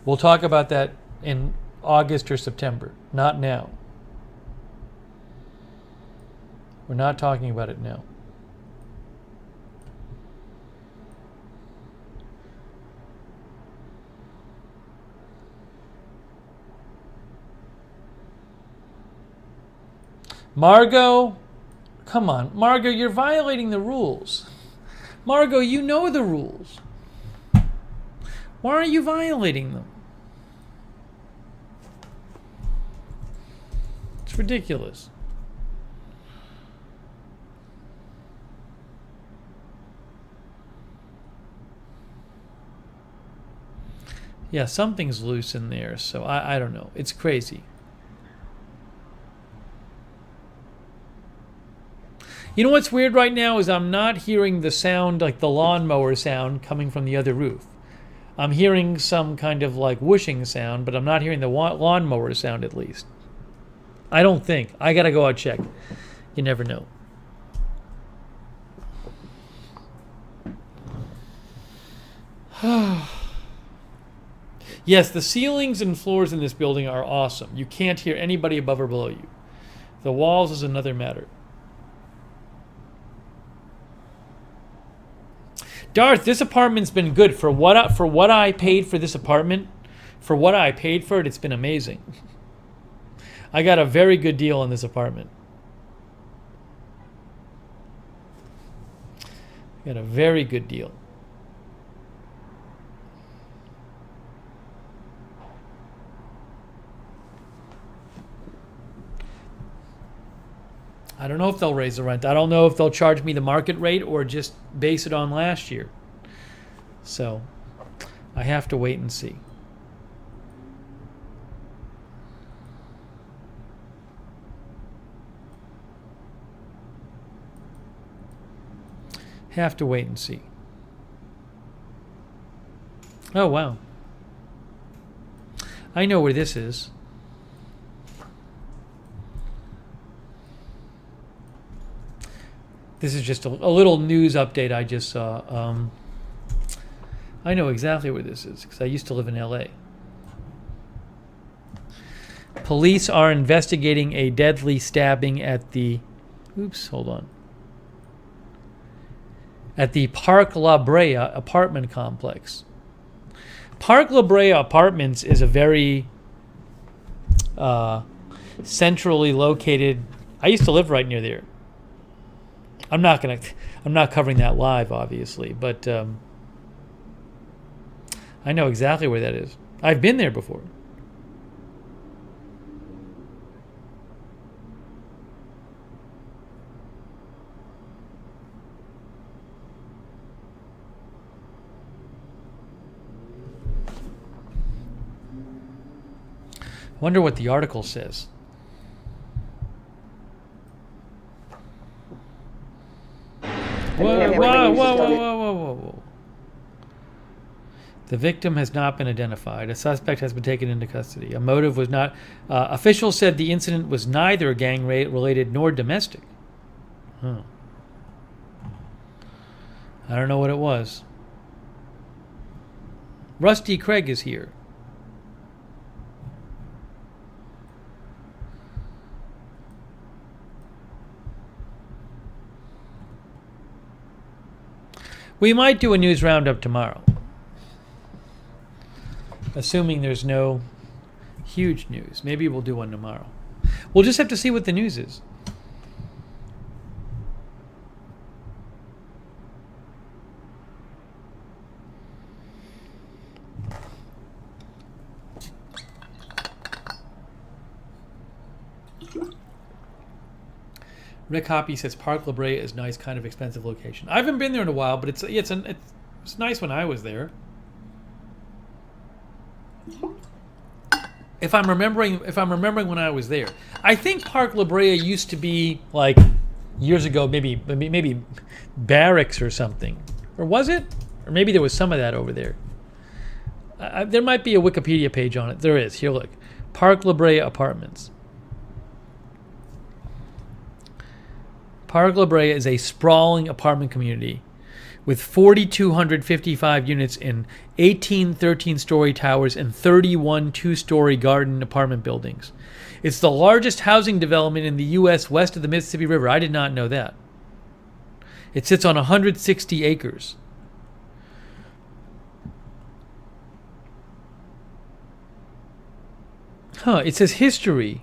We'll talk about that in August or September, not now. We're not talking about it now. Margot, come on. Margot, you're violating the rules. Margot, you know the rules. Why are you violating them? It's ridiculous. Yeah, something's loose in there, so I don't know. It's crazy. You know what's weird right now is I'm not hearing the sound, like the lawnmower sound, coming from the other roof. I'm hearing some kind of like whooshing sound, but I'm not hearing the lawnmower sound at least. I don't think. I gotta go out check. You never know. Yes, the ceilings and floors in this building are awesome. You can't hear anybody above or below you. The walls is another matter. Darth, this apartment's been good for what I paid for this apartment. For what I paid for it, it's been amazing. I got a very good deal on this apartment. Got a very good deal. I don't know if they'll raise the rent. I don't know if they'll charge me the market rate or just base it on last year. So I have to wait and see. Have to wait and see. Oh, wow. I know where this is. This is just a little news update I just saw. I know exactly where this is because I used to live in LA. Police are investigating a deadly stabbing at the... Oops, hold on. At the Park La Brea apartment complex. Park La Brea Apartments is a very centrally located... I used to live right near there. I'm not covering that live, obviously, but I know exactly where that is. I've been there before. I wonder what the article says. Whoa. The victim has not been identified. A suspect has been taken into custody. A motive was not... officials said the incident was neither gang-related nor domestic. Huh. I don't know what it was. Rusty Craig is here. We might do a news roundup tomorrow. Assuming there's no huge news. Maybe we'll do one tomorrow. We'll just have to see what the news is. Rick Hoppy says Park La Brea is nice, kind of expensive location. I haven't been there in a while, but it's nice when I was there. if I'm remembering when I was there. I think Park La Brea used to be like years ago, maybe barracks or something, or was it? Or maybe there was some of that over there. There might be a Wikipedia page on it. There is. Here, look, Park La Brea Apartments. Park La Brea is a sprawling apartment community with 4,255 units in 18 13-story towers and 31 two-story garden apartment buildings. It's the largest housing development in the U.S. west of the Mississippi River. I did not know that. It sits on 160 acres. It says history.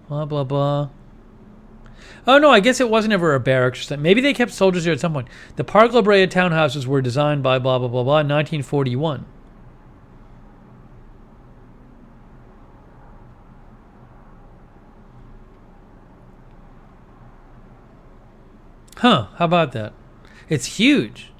Blah, blah, blah. Oh, no, I guess it wasn't ever a barracks or something. Maybe they kept soldiers there at some point. The Park La Brea townhouses were designed by blah, blah, blah, blah in 1941. How about that? It's huge.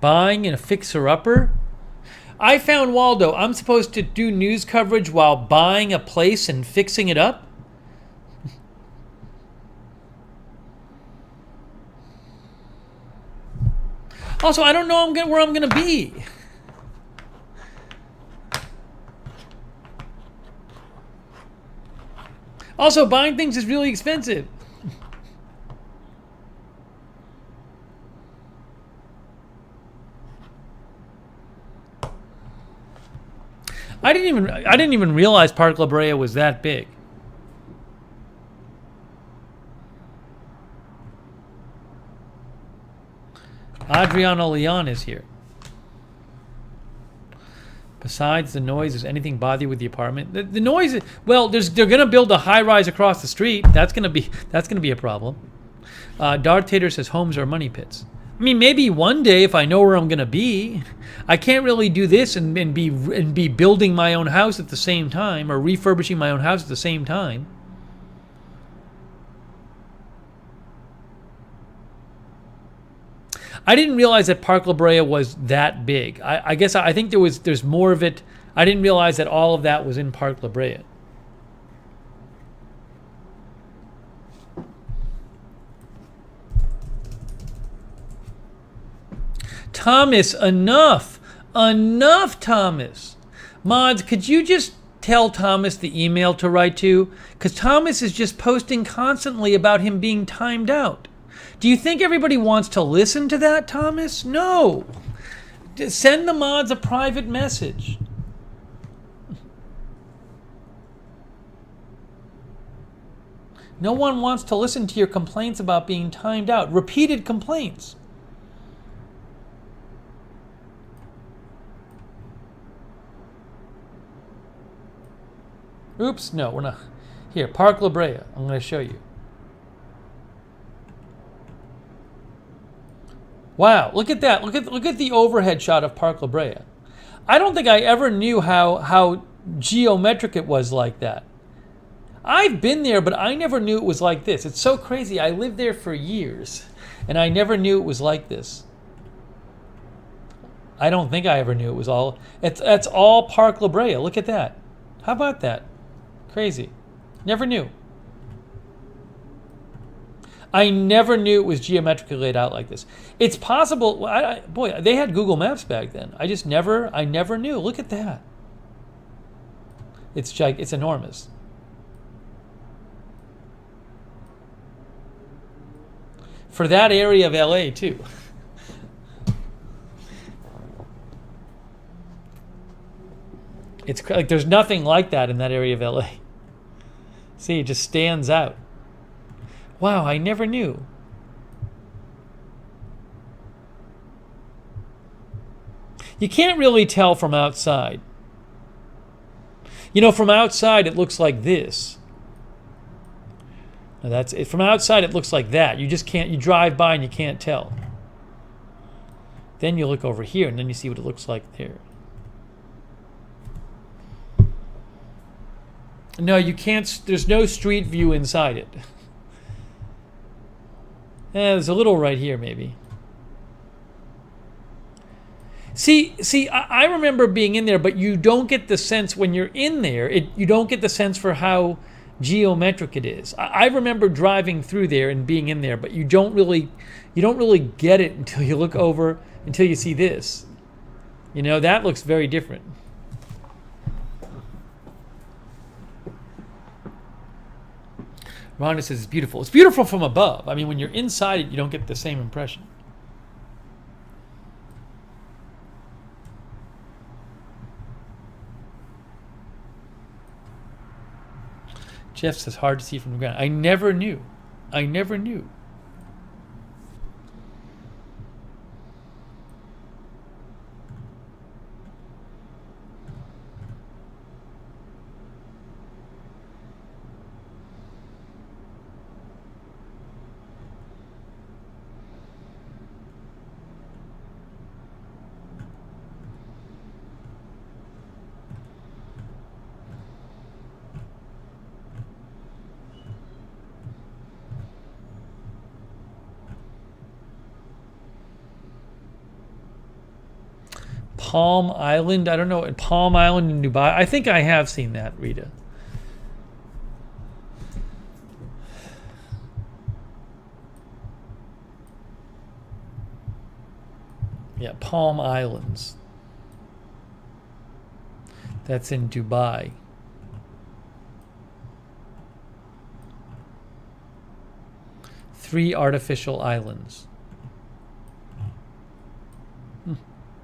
Buying in a fixer-upper? I found Waldo. I'm supposed to do news coverage while buying a place and fixing it up? Also, I don't know where I'm going to be. Also, buying things is really expensive. I didn't even realize Park La Brea was that big. Adriano Leon is here. Besides the noise, does anything bother you with the apartment? The noise, well, they're going to build a high rise across the street. That's going to be a problem. Darth Tater says homes are money pits. I mean, maybe one day if I know where I'm going to be. I can't really do this and be building my own house at the same time or refurbishing my own house at the same time. I didn't realize that Park La Brea was that big. I guess I think there's more of it. I didn't realize that all of that was in Park La Brea. Thomas, enough, Thomas. Mods, could you just tell Thomas the email to write to? Because Thomas is just posting constantly about him being timed out. Do you think everybody wants to listen to that, Thomas? No. Send the mods a private message. No one wants to listen to your complaints about being timed out. Repeated complaints. Oops, no, we're not. Here, Park La Brea. I'm going to show you. Wow, look at that. Look at the overhead shot of Park La Brea. I don't think I ever knew how geometric it was like that. I've been there, but I never knew it was like this. It's so crazy. I lived there for years, and I never knew it was like this. I don't think I ever knew it was all. That's all Park La Brea. Look at that. How about that? Crazy. Never knew. I never knew it was geometrically laid out like this. It's possible. Boy, they had Google Maps back then. I never knew. Look at that. It's enormous. For that area of LA too. It's like there's nothing like that in that area of LA. See, it just stands out. Wow, I never knew. You can't really tell from outside. You know, from outside it looks like this. Now that's it. From outside it looks like that. You just can't, you drive by and you can't tell. Then you look over here and then you see what it looks like there. No, you can't. There's no street view inside it. There's a little right here, maybe. See, I remember being in there, but you don't get the sense when you're in there. You don't get the sense for how geometric it is. I remember driving through there and being in there, but you don't really get it until you look over, until you see this. You know, that looks very different. Rhonda says it's beautiful. It's beautiful from above. I mean, when you're inside it, you don't get the same impression. Jeff says hard to see from the ground. I never knew. Palm Island. I don't know. Palm Island in Dubai. I think I have seen that, Rita. Yeah, Palm Islands. That's in Dubai. Three artificial islands.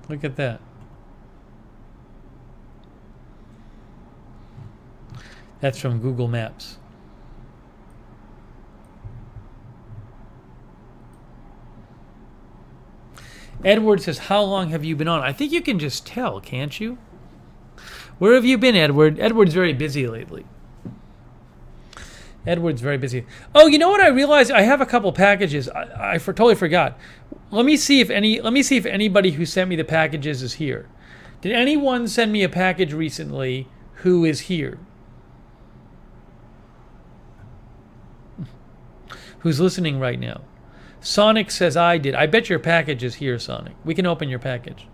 Look at that. That's from Google Maps. Edward says, how long have you been on? I think you can just tell, can't you? Where have you been, Edward? Edward's very busy lately. Edward's very busy. Oh, you know what I realized? I have a couple packages. I totally forgot. Let me see if anybody who sent me the packages is here. Did anyone send me a package recently who is here? Who's listening right now? Sonic says I did. I bet your package is here, Sonic. We can open your package.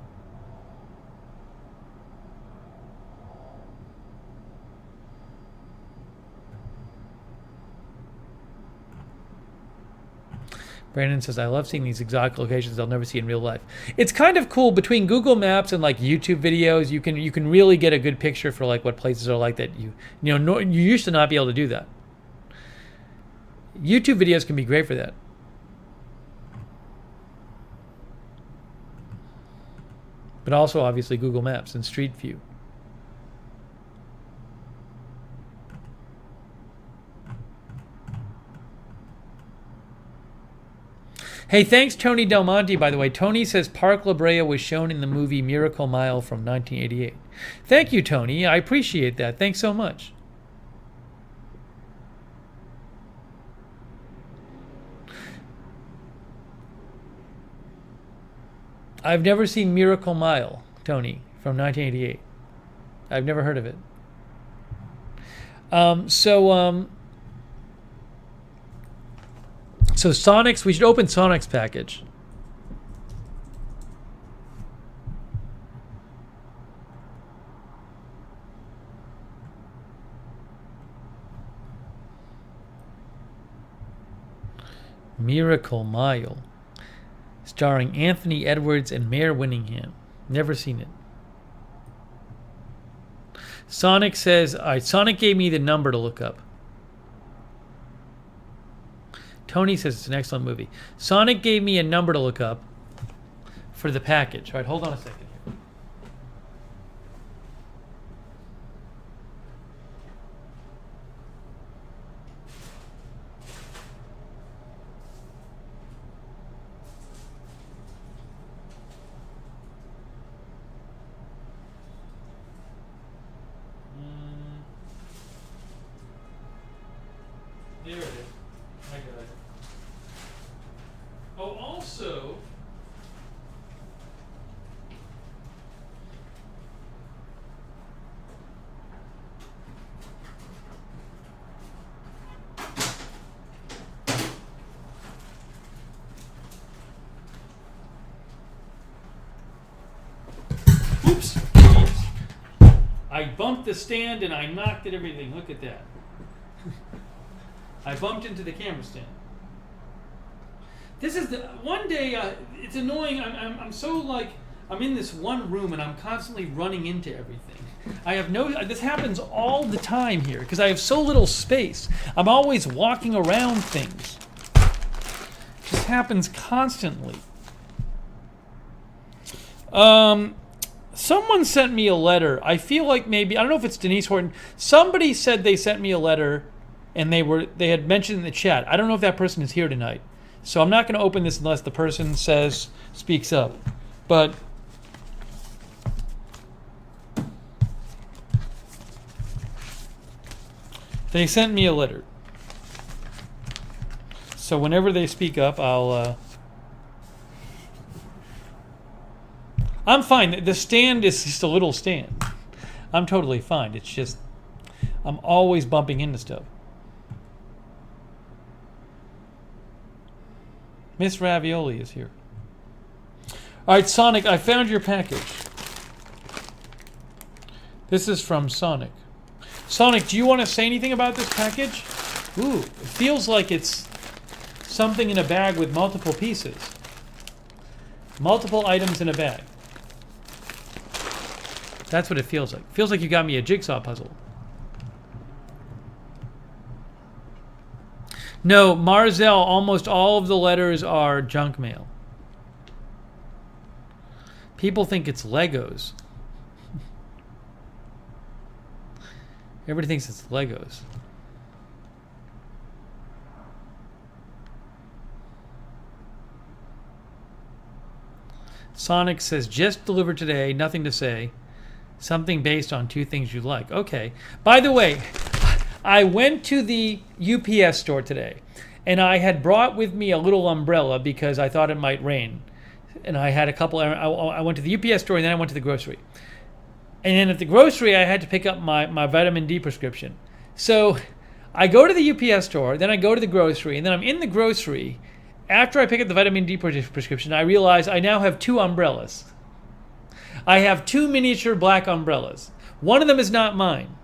Brandon says, I love seeing these exotic locations I'll never see in real life. It's kind of cool between Google Maps and like YouTube videos. You can really get a good picture for like what places are like that you used to not be able to do that. YouTube videos can be great for that. But also obviously Google Maps and Street View. Hey, thanks Tony Del Monte, by the way. Tony says Park La Brea was shown in the movie Miracle Mile from 1988. Thank you, Tony. I appreciate that. Thanks so much. I've never seen Miracle Mile, Tony, from 1988. I've never heard of it. So Sonic's, we should open Sonic's package. Miracle Mile, starring Anthony Edwards and Mare Winningham. Never seen it. Sonic says, Sonic gave me the number to look up. Tony says it's an excellent movie. Sonic gave me a number to look up for the package. All right, hold on a second here. There it is. I got it. Oh, also, bumped the stand and I knocked at everything. Look at that. I bumped into the camera stand. This is the one day. It's annoying. I'm so like I'm in this one room and I'm constantly running into everything. I have no. This happens all the time here because I have so little space. I'm always walking around things. It just happens constantly. Someone sent me a letter. I feel like maybe I don't know if it's Denise Horton. Somebody said they sent me a letter, and they had mentioned in the chat. I don't know if that person is here tonight, so I'm not going to open this unless the person speaks up. But they sent me a letter, so whenever they speak up, I'm fine. The stand is just a little stand. I'm totally fine. It's just I'm always bumping into stuff. Miss Ravioli is here. All right, Sonic, I found your package. This is from Sonic. Sonic, do you want to say anything about this package? Ooh, it feels like it's something in a bag with multiple pieces. Multiple items in a bag. That's what it feels like. It feels like you got me a jigsaw puzzle. No, Marzell, almost all of the letters are junk mail. People think it's Legos. Everybody thinks it's Legos. Sonic says, just delivered today, nothing to say. Something based on 2 things you like. Okay. By the way, I went to the UPS store today, and I had brought with me a little umbrella because I thought it might rain. And I had a couple. I went to the UPS store, and then I went to the grocery. And then at the grocery, I had to pick up my vitamin D prescription. So I go to the UPS store, then I go to the grocery, and then I'm in the grocery. After I pick up the vitamin D prescription, I realize I now have 2 umbrellas. I have 2 miniature black umbrellas. One of them is not mine.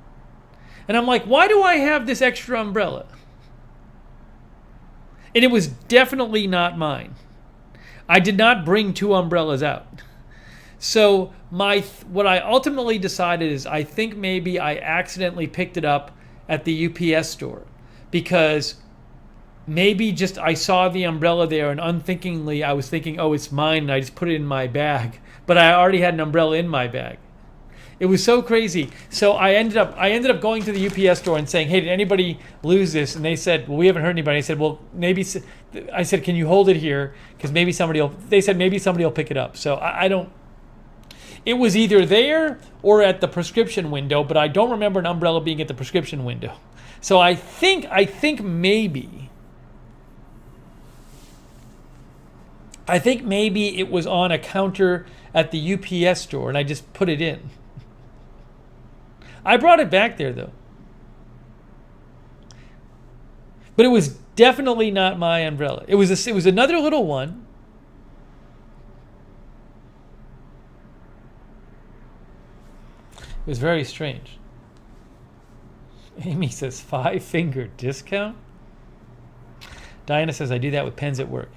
And I'm like, why do I have this extra umbrella? And it was definitely not mine. I did not bring 2 umbrellas out. So what I ultimately decided is I think maybe I accidentally picked it up at the UPS store because maybe just I saw the umbrella there and unthinkingly I was thinking, oh, it's mine, and I just put it in my bag. But I already had an umbrella in my bag. It was so crazy. So I ended up going to the UPS store and saying, hey, did anybody lose this? And they said, well, we haven't heard anybody. I said, well, maybe. I said, can you hold it here? Because maybe somebody will. They said maybe somebody will pick it up. So I don't. It was either there or at the prescription window, but I don't remember an umbrella being at the prescription window. So I think maybe it was on a counter at the UPS store, and I just put it in. I brought it back there, though. But it was definitely not my umbrella. It was another little one. It was very strange. Amy says, 5-finger discount? Diana says, I do that with pens at work.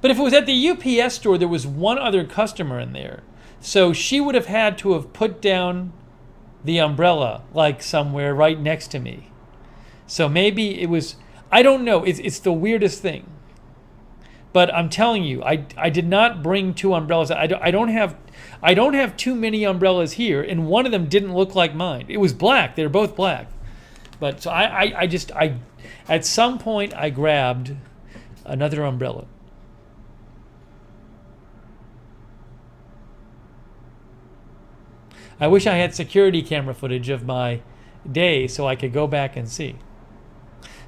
But if it was at the UPS store, there was one other customer in there. So she would have had to have put down the umbrella, like somewhere right next to me. So maybe it was, I don't know, it's the weirdest thing. But I'm telling you, I did not bring 2 umbrellas. I don't have too many umbrellas here, and one of them didn't look like mine. It was black. They're both black. But so I at some point I grabbed another umbrella. I wish I had security camera footage of my day so I could go back and see.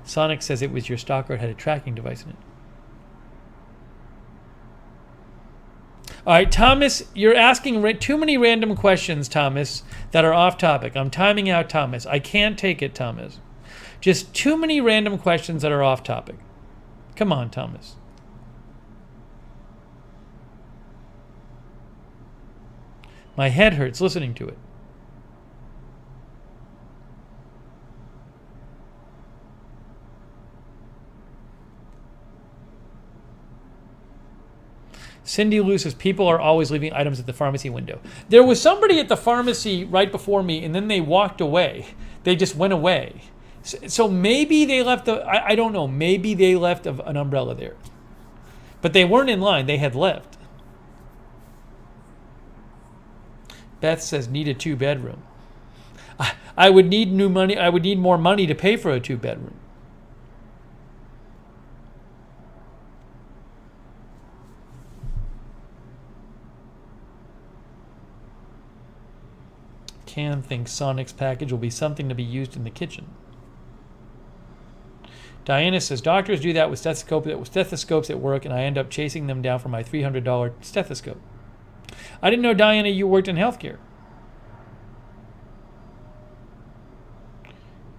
Sonic says it was your stalker. It had a tracking device in it. All right, Thomas, you're asking too many random questions, Thomas, that are off topic. I'm timing out, Thomas. I can't take it, Thomas. Just too many random questions that are off topic. Come on, Thomas. My head hurts listening to it. Cindy Lou says, people are always leaving items at the pharmacy window. There was somebody at the pharmacy right before me, and then they walked away. They just went away. So maybe they left I don't know, maybe they left an umbrella there. But they weren't in line, they had left. Beth says, need a 2-bedroom. I would need new money, I would need more money to pay for a 2-bedroom. Cam thinks Sonic's package will be something to be used in the kitchen. Diana says, doctors do that with stethoscopes at work, and I end up chasing them down for my $300 stethoscope. I didn't know, Diana, you worked in healthcare.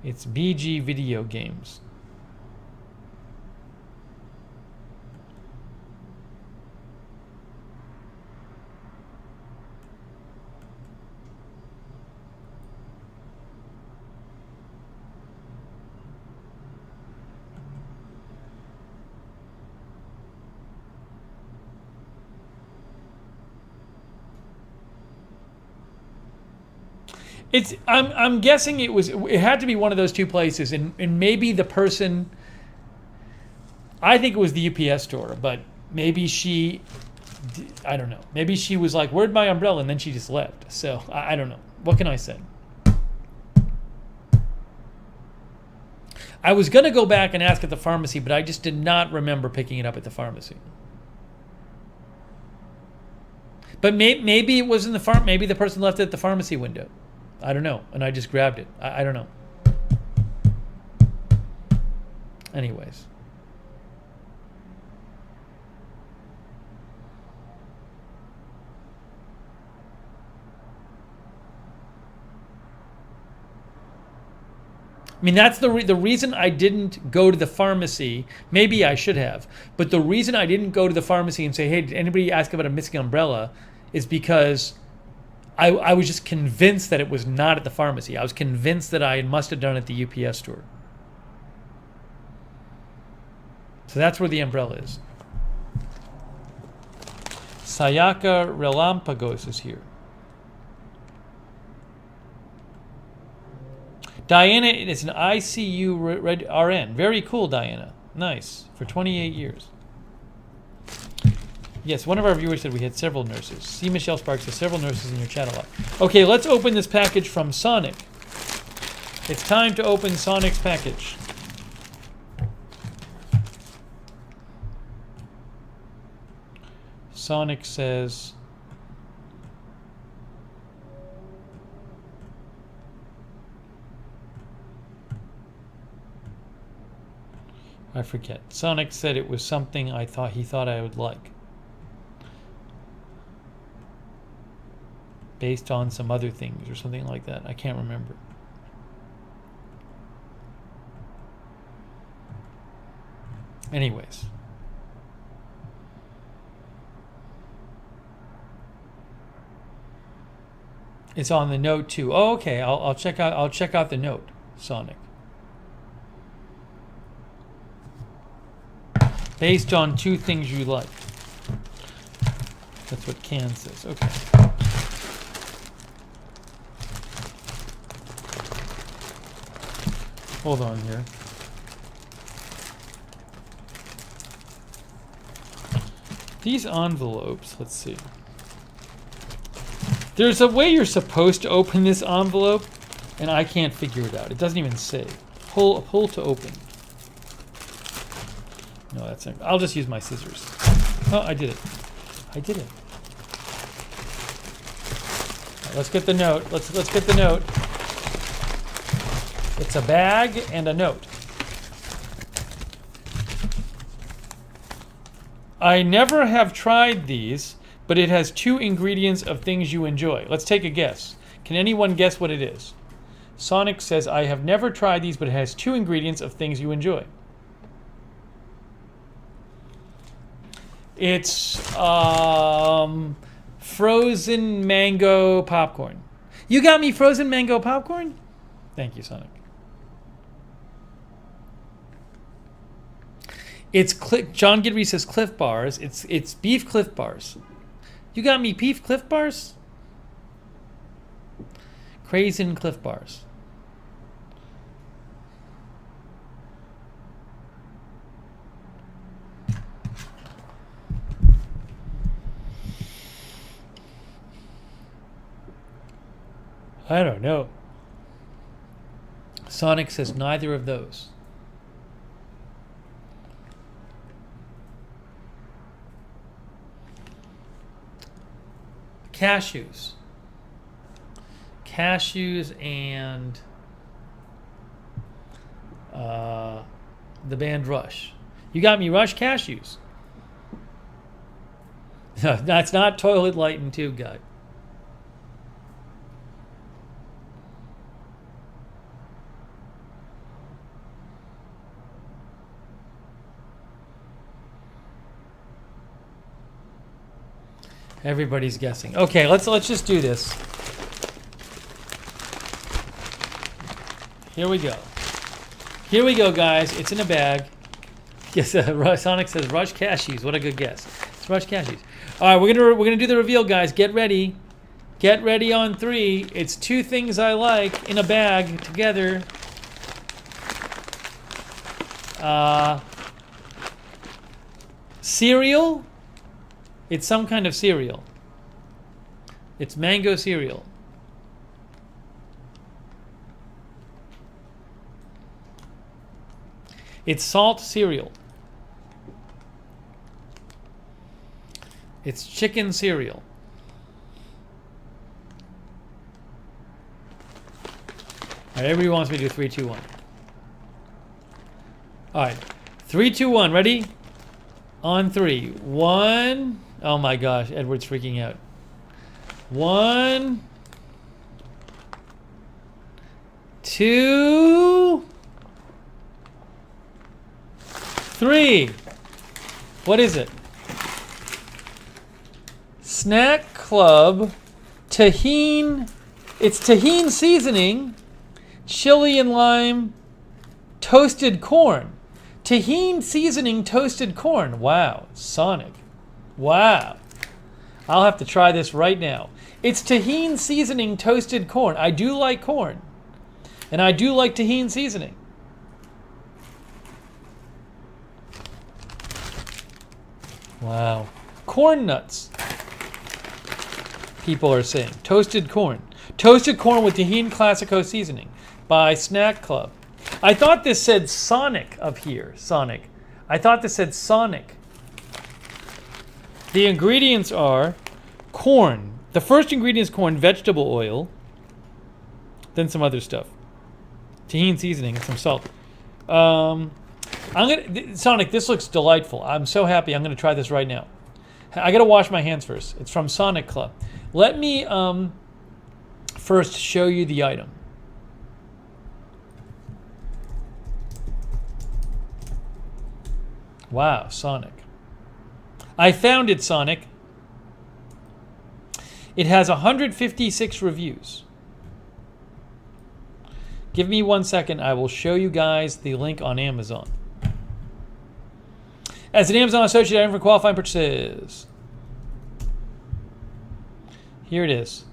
It's BG Video Games. I'm guessing it had to be one of those two places, and maybe the person, I think it was the UPS store, but maybe I don't know. Maybe she was like, where'd my umbrella? And then she just left. So I don't know. What can I say? I was going to go back and ask at the pharmacy, but I just did not remember picking it up at the pharmacy. But maybe it was in the maybe the person left it at the pharmacy window. I don't know. And I just grabbed it. I don't know. Anyways. I mean, that's the reason I didn't go to the pharmacy. Maybe I should have. But the reason I didn't go to the pharmacy and say, hey, did anybody ask about a missing umbrella, is because I was just convinced that it was not at the pharmacy. I was convinced that I must have done it at the UPS store. So that's where the umbrella is. Sayaka Relampagos is here. Diana is an ICU RN. Very cool, Diana. Nice. For 28 years. Yes, one of our viewers said we had several nurses. C. Michelle Sparks says several nurses in your chat a lot. Okay, let's open this package from Sonic. It's time to open Sonic's package. Sonic says, I forget. Sonic said it was something he thought I would like. Based on some other things or something like that. I can't remember. Anyways. It's on the note too. Oh, okay. I'll check out the note, Sonic. Based on two things you like. That's what Can says. Okay. Hold on here. These envelopes, let's see. There's a way you're supposed to open this envelope, and I can't figure it out. It doesn't even say. Pull to open. No, that's not. I'll just use my scissors. Oh, I did it. Right, let's get the note. Let's get the note. It's a bag and a note. I never have tried these, but it has 2 ingredients of things you enjoy. Let's take a guess. Can anyone guess what it is? Sonic says, I have never tried these, but it has 2 ingredients of things you enjoy. It's Frozen mango popcorn. You got me frozen mango popcorn? Thank you, Sonic. It's John Gidry says Cliff Bars. It's beef Cliff Bars. You got me beef Cliff Bars? Craisin Cliff Bars. I don't know. Sonic says neither of those. Cashews. Cashews and the band Rush. You got me Rush cashews. That's not toilet light and tube guy. Everybody's guessing. Okay, let's just do this. Here we go. Here we go, guys. It's in a bag. Yes, Sonic says Rush cashews. What a good guess. It's Rush cashews. All right, we're gonna do the reveal, guys. Get ready. Get ready on 3. It's 2 things I like in a bag together. Cereal. It's some kind of cereal. It's mango cereal. It's salt cereal. It's chicken cereal. All right, everybody wants me to do 3, 2, 1. All right, 3, 2, 1. Ready? On 3. 1. Oh my gosh, Edward's freaking out. 1, 2, 3. What is it? Snack Club Tahine. It's Tahine seasoning, chili and lime, toasted corn. Tahine seasoning toasted corn. Wow, Sonic. Wow. I'll have to try this right now. It's Tahine seasoning toasted corn. I do like corn. And I do like Tahine seasoning. Wow. Corn nuts. People are saying. Toasted corn. Toasted corn with Tahine Classico seasoning by Snack Club. I thought this said Sonic up here. Sonic. I thought this said Sonic. The ingredients are corn. The first ingredient is corn, vegetable oil, then some other stuff. Tahine seasoning and some salt. Sonic, this looks delightful. I'm so happy. I'm gonna try this right now. I gotta wash my hands first. It's from Sonic Club. Let me first show you the item. Wow, Sonic. I found it, Sonic. It has 156 reviews. Give me 1 second. I will show you guys the link on Amazon. As an Amazon associate item for qualifying purchases. Here it is.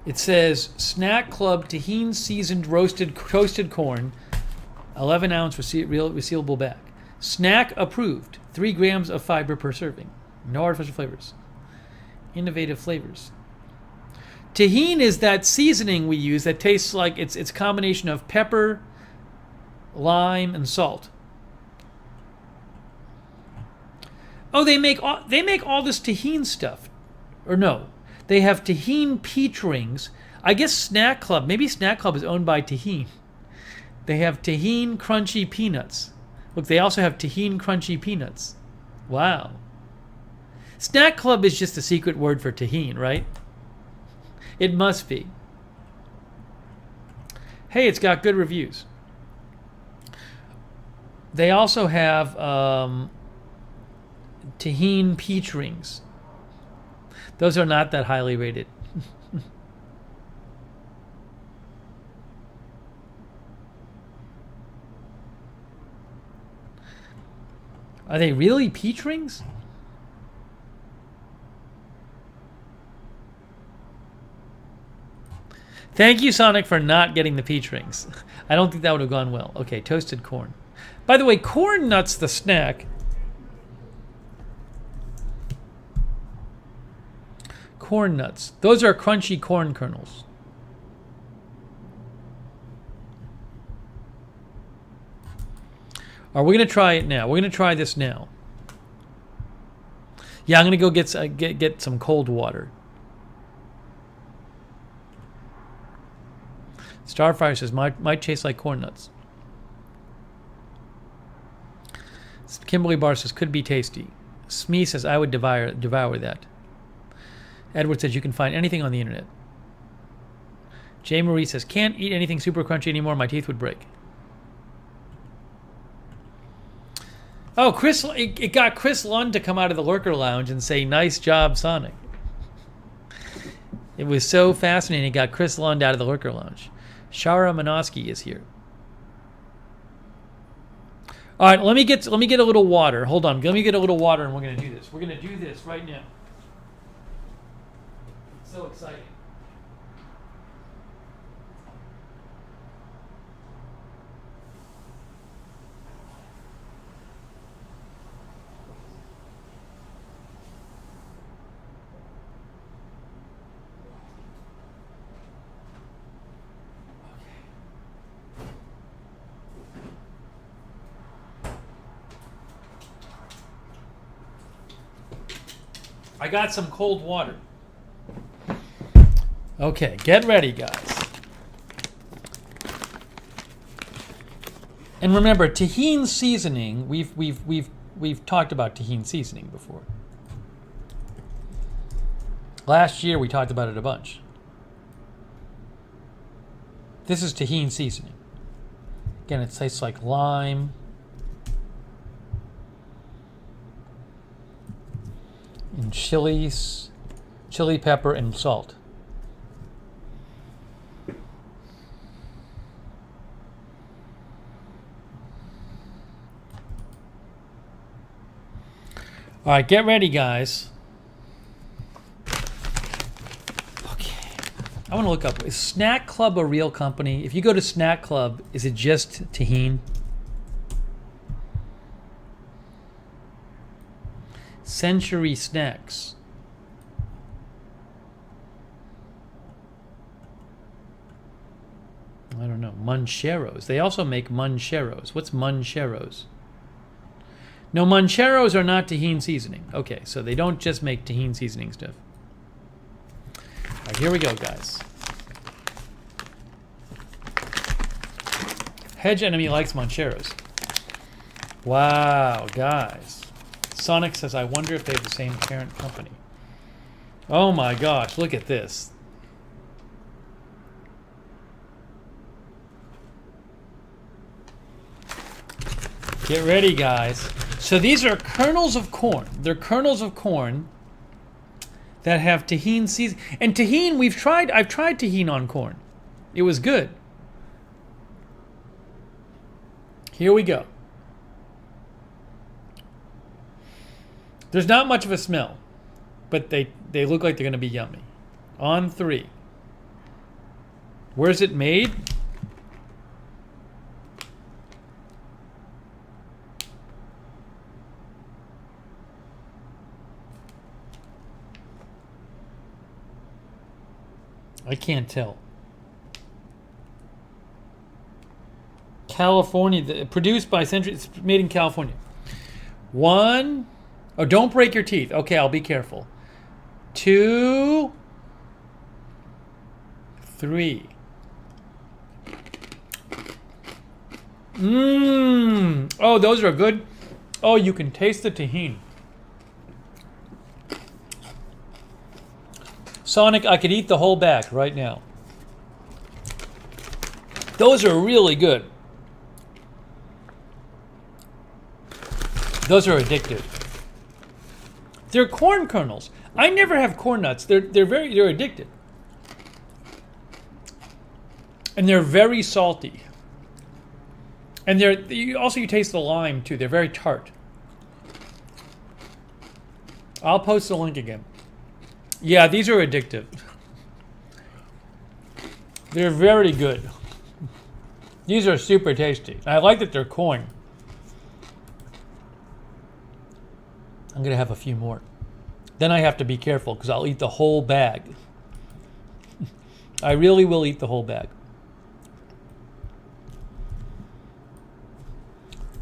It says Snack Club Tahine seasoned roasted toasted corn, 11 ounce resealable bag. Snack approved. 3 grams of fiber per serving. No artificial flavors. Innovative flavors. Tahine is that seasoning we use that tastes like it's a combination of pepper, lime, and salt. Oh, they make all this Tahine stuff, or no? They have Tahine peach rings. I guess Snack Club. Maybe Snack Club is owned by Tahine. They have Tahine crunchy peanuts. Look, they also have Tahine crunchy peanuts. Wow. Snack Club is just a secret word for Tahine, right? It must be. Hey, it's got good reviews. They also have tahine peach rings. Those are not that highly rated. Are they really peach rings? Thank you, Sonic, for not getting the peach rings. I don't think that would have gone well. Okay, toasted corn. By the way, corn nuts, the snack. Corn nuts. Those are crunchy corn kernels. Are we going to try it now? We're going to try this now. Yeah, I'm going to go get some cold water. Starfire says, might taste like corn nuts. Kimberly Barr says, could be tasty. Smee says, I would devour that. Edward says, you can find anything on the internet. J. Marie says, can't eat anything super crunchy anymore. My teeth would break. Oh, it got Chris Lund to come out of the Lurker Lounge and say, nice job, Sonic. It was so fascinating. It got Chris Lund out of the Lurker Lounge. Shara Manoski is here. All right, let me get a little water. Hold on. Let me get a little water and we're going to do this. We're going to do this right now. It's so exciting. I got some cold water. Okay, get ready, guys. And remember, tahine seasoning. We've talked about tahine seasoning before. Last year we talked about it a bunch. This is tahine seasoning. Again, it tastes like lime. And chilies, chili pepper, and salt. All right, get ready, guys. Okay. I want to look up, is Snack Club a real company? If you go to Snack Club, is it just tahine? Century Snacks. I don't know. Muncheros. They also make Muncheros. What's Muncheros? No, Muncheros are not tahine seasoning. Okay, so they don't just make tahine seasoning stuff. All right, here we go, guys. Hedge Enemy likes Muncheros. Wow, guys. Sonic says, I wonder if they have the same parent company. Oh my gosh, look at this. Get ready, guys. So these are kernels of corn. They're kernels of corn that have tahine season. And tahine, I've tried tahine on corn. It was good. Here we go. There's not much of a smell, but they look like they're going to be yummy. On 3. Where's it made? I can't tell. California, produced by Century. It's made in California. 1. Oh, don't break your teeth. Okay, I'll be careful. 2, 3. Oh, those are good. Oh, you can taste the tahine. Sonic, I could eat the whole bag right now. Those are really good. Those are addictive. They're corn kernels. I never have corn nuts. They're addictive. And they're very salty. And you taste the lime too. They're very tart. I'll post the link again. Yeah, these are addictive. They're very good. These are super tasty. I like that they're corn. I'm gonna have a few more. Then I have to be careful because I'll eat the whole bag. I really will eat the whole bag.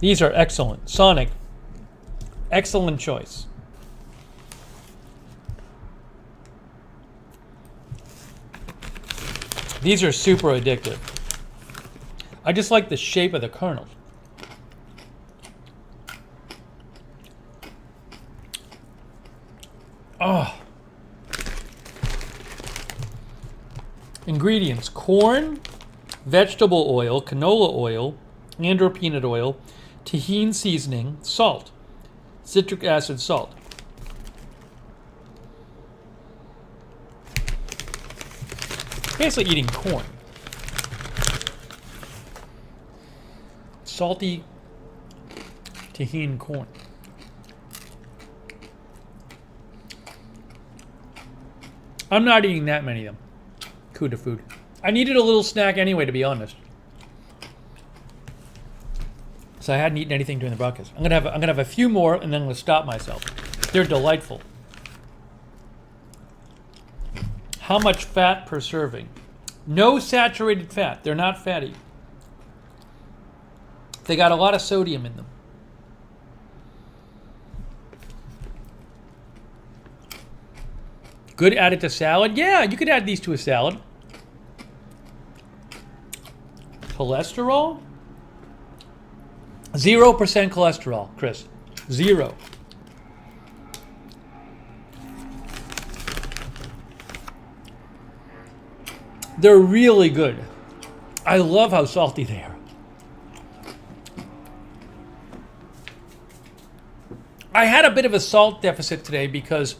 These are excellent. Sonic, excellent choice. These are super addictive. I just like the shape of the kernels. Oh. Ingredients: corn, vegetable oil, canola oil, and/or peanut oil, tahini seasoning, salt, citric acid, salt. Basically eating corn. Salty tahini corn. I'm not eating that many of them. Kuda food. I needed a little snack anyway, to be honest. So I hadn't eaten anything during the broadcast. I'm gonna have a few more, and then I'm gonna stop myself. They're delightful. How much fat per serving? No saturated fat. They're not fatty. They got a lot of sodium in them. Good add it to salad? Yeah, you could add these to a salad. Cholesterol? 0% cholesterol, Chris. 0. They're really good. I love how salty they are. I had a bit of a salt deficit today because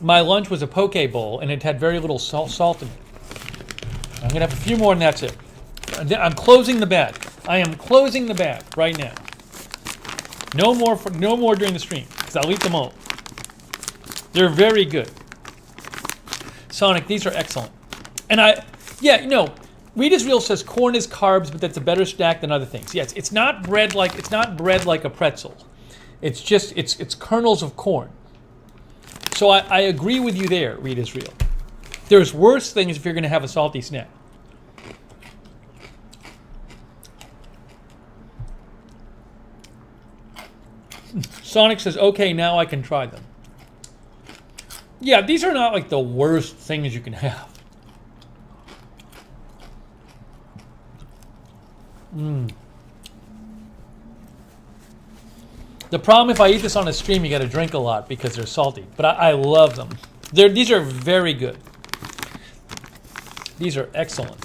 my lunch was a poke bowl and it had very little salt in it. I'm gonna have a few more and that's it. I'm closing the bag. I am closing the bag right now. No more during the stream because I'll eat them all. They're very good. Sonic, these are excellent. And Reed is Real says corn is carbs, but that's a better snack than other things. Yes, it's not bread like a pretzel. It's just it's kernels of corn. So I agree with you there, Reed is Real. There's worse things if you're going to have a salty snack. Sonic says, okay, now I can try them. Yeah, these are not like the worst things you can have. The problem if I eat this on a stream, you got to drink a lot because they're salty. But I love them. These are very good. These are excellent.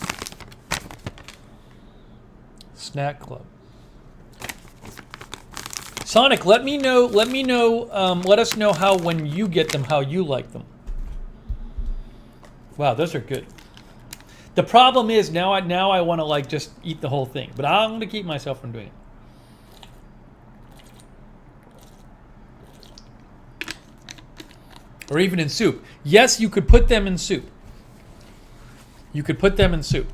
Snack Club. Sonic, let us know how when you get them, how you like them. Wow, those are good. The problem is now I want to just eat the whole thing, but I'm going to keep myself from doing it. Or even in soup. Yes, you could put them in soup. You could put them in soup.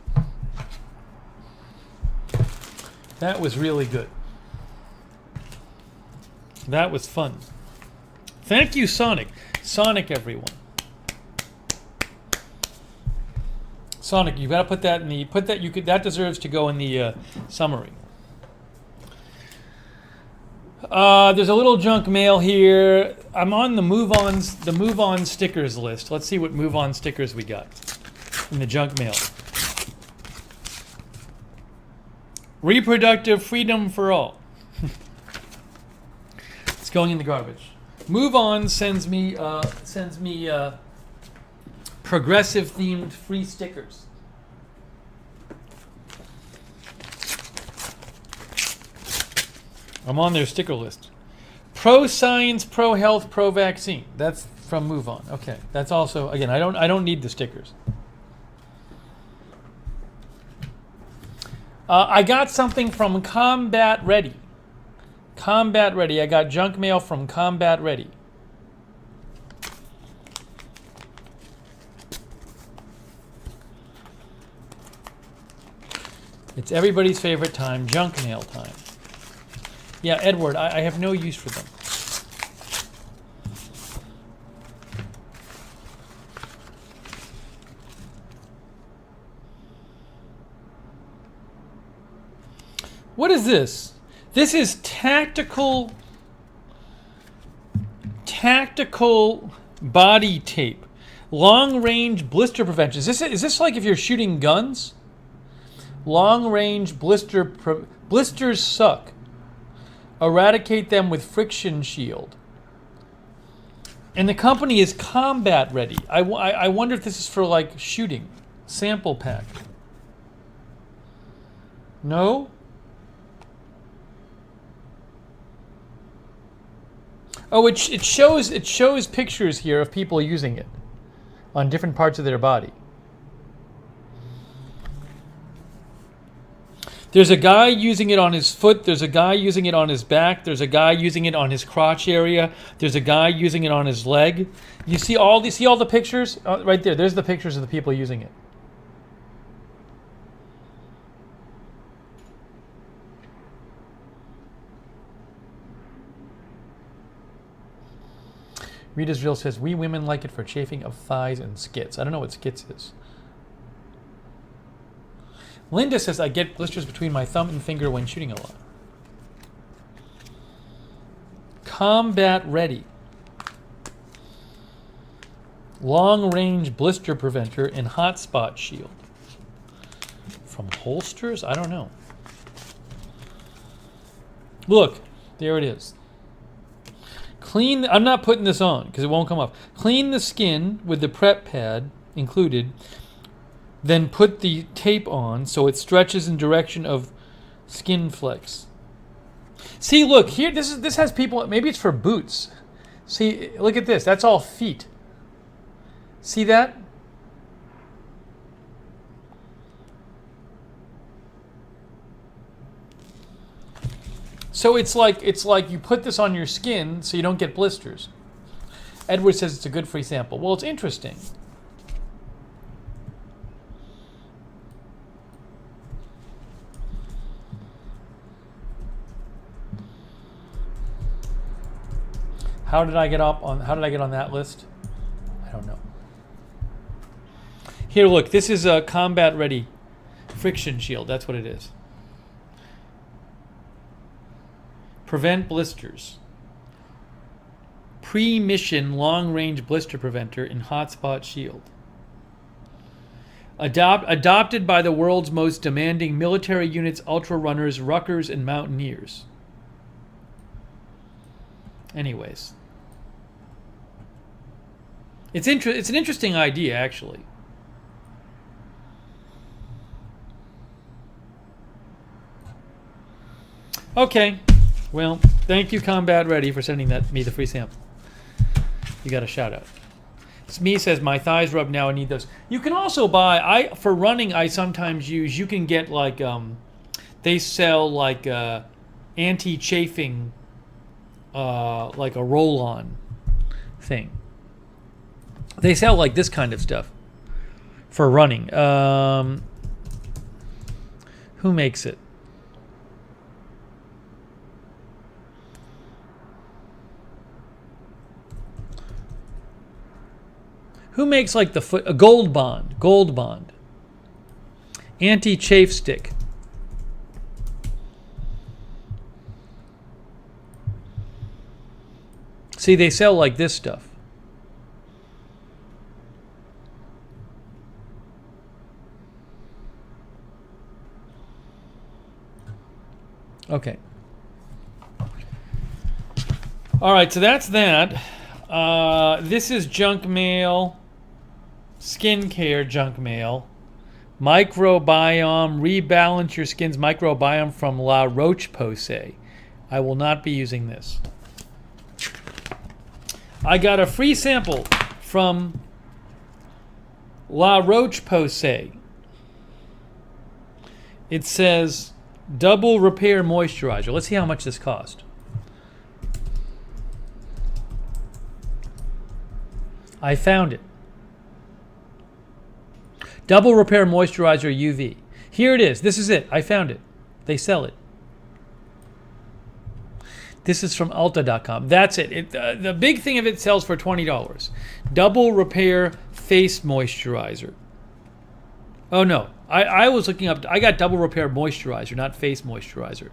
That was really good. That was fun. Thank you, Sonic. Sonic, everyone. Sonic, you've got to put that in the that deserves to go in the summary. There's a little junk mail here. I'm on the Move On stickers list. Let's see what Move On stickers we got in the junk mail. Reproductive freedom for all. It's going in the garbage. Move On sends me progressive themed free stickers. I'm on their sticker list. Pro-science, pro-health, pro-vaccine. That's from Move On. Okay. That's also, again, I don't need the stickers. I got something from Combat Ready. Combat Ready. I got junk mail from Combat Ready. It's everybody's favorite time, junk mail time. Yeah, Edward, I have no use for them. What is this? This is tactical body tape. Long range blister prevention. Is this like if you're shooting guns? Long range blisters suck. Eradicate them with friction shield. And the company is Combat Ready. I wonder if this is for like shooting. Sample pack. No? Oh, it shows pictures here of people using it on different parts of their body. There's a guy using it on his foot. There's a guy using it on his back. There's a guy using it on his crotch area. There's a guy using it on his leg. You see all the pictures right there. There's the pictures of the people using it. Rita's Real says, we women like it for chafing of thighs and skits. I don't know what skits is. Linda says, I get blisters between my thumb and finger when shooting a lot. Combat Ready. Long range blister preventer and hotspot shield. From holsters? I don't know. Look, there it is. Clean, I'm not putting this on because it won't come off. Clean the skin with the prep pad included, then put the tape on so it stretches in direction of skin flex. See, look, here, this has people, maybe it's for boots. See, look at this, that's all feet. See that? So it's like you put this on your skin so you don't get blisters. Edward says it's a good free sample. Well, it's interesting. How did I get on that list? I don't know. Here, look, this is a Combat Ready friction shield. That's what it is. Prevent blisters. Pre-mission long-range blister preventer and hotspot shield. Adopted by the world's most demanding military units, ultra runners, ruckers, and mountaineers. Anyways. It's an interesting idea, actually. Okay. Well, thank you, Combat Ready, for sending me the free sample. You got a shout out. Smee says, my thighs rub now, I need those. You can also buy, for running, I sometimes use, you can get like, they sell like anti-chafing, like a roll-on thing. They sell like this kind of stuff for running. Who makes it? Who makes like a Gold Bond? Gold Bond. Anti-chafe stick. See, they sell like this stuff. Okay. All right, so that's that. This is junk mail. Skincare junk mail. Microbiome. Rebalance your skin's microbiome from La Roche-Posay. I will not be using this. I got a free sample from La Roche-Posay. It says double repair moisturizer. Let's see how much this cost. I found it. Double repair moisturizer UV. Here it is. This is it. I found it. They sell it. This is from Ulta.com. That's it. The big thing of it sells for $20. Double repair face moisturizer. Oh no. I was looking up. I got double repair moisturizer, not face moisturizer.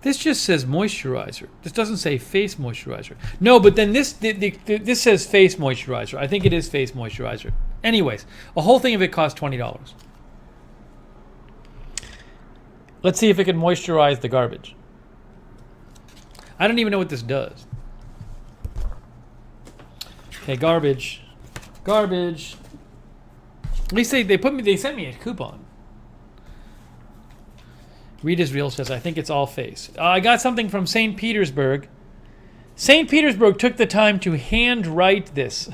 This just says moisturizer. This doesn't say face moisturizer. No, but then this says face moisturizer. I think it is face moisturizer. Anyways, a whole thing of it costs $20. Let's see if it can moisturize the garbage. I don't even know what this does. Okay, garbage. Garbage. At least they sent me a coupon. Read is real says, I think it's all face. I got something from St. Petersburg. St. Petersburg took the time to hand write this.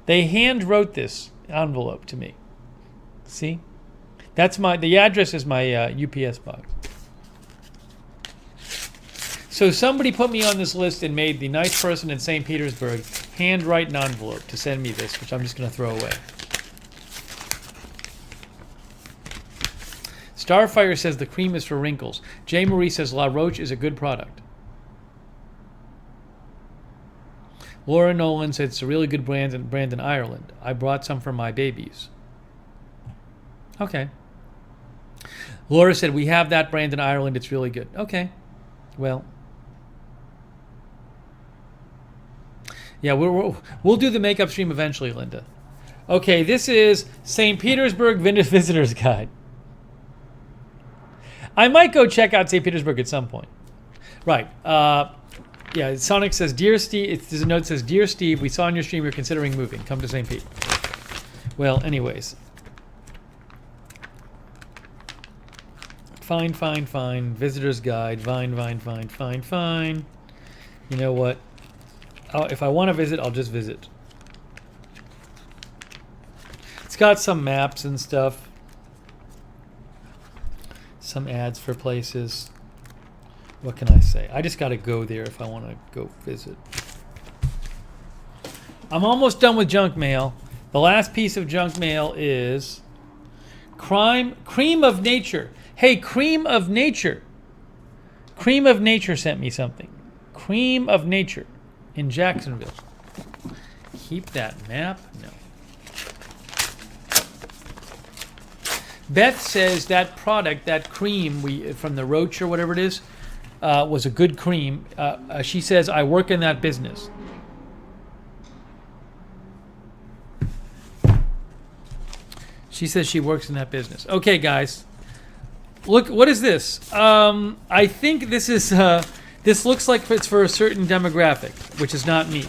They hand wrote this envelope to me. See? The address is my UPS box. So somebody put me on this list and made the nice person in St. Petersburg hand write an envelope to send me this, which I'm just going to throw away. Starfire says the cream is for wrinkles. J. Marie says La Roche is a good product. Laura Nolan said it's a really good brand in Ireland. I brought some for my babies. Okay. Laura said we have that brand in Ireland. It's really good. Okay. Well. Yeah, we'll do the makeup stream eventually, Linda. Okay, this is St. Petersburg Visitor's Guide. I might go check out St. Petersburg at some point. Right. Yeah, Sonic says, Dear Steve, there's a note that says, Dear Steve, we saw on your stream you're considering moving. Come to St. Pete. Well, anyways. Fine. Visitor's Guide. Fine. You know what? If I want to visit, I'll just visit. It's got some maps and stuff. Some ads for places. What can I say? I just got to go there if I want to go visit. I'm almost done with junk mail. The last piece of junk mail is Cream of Nature. Hey, Cream of Nature. Cream of Nature sent me something. Cream of Nature in Jacksonville. Keep that map? No. Beth says that product, that cream from the Roche or whatever it is, was a good cream. She says, I work in that business. She says she works in that business. Okay, guys. Look, what is this? I think this is, this looks like it's for a certain demographic, which is not me.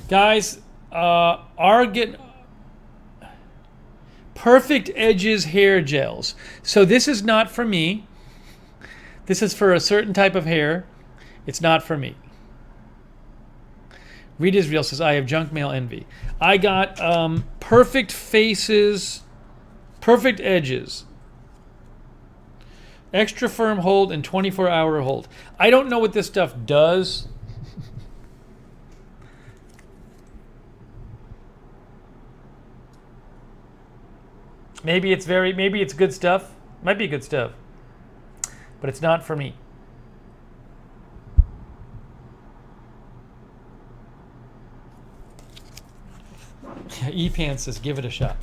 Guys, Perfect Edges hair gels. So this is not for me. This is for a certain type of hair. It's not for me. Reed Israel says, I have junk mail envy. I got Perfect Faces, Perfect Edges. Extra firm hold and 24-hour hold. I don't know what this stuff does. Maybe it's good stuff. Might be good stuff. But it's not for me. E-Pants says, give it a shot.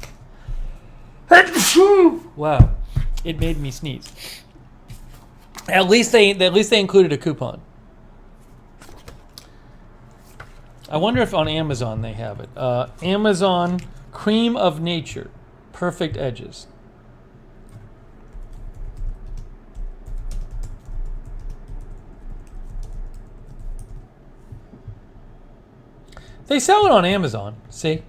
Wow. It made me sneeze. At least they included a coupon. I wonder if on Amazon they have it. Amazon Cream of Nature. Perfect Edges. They sell it on Amazon. See?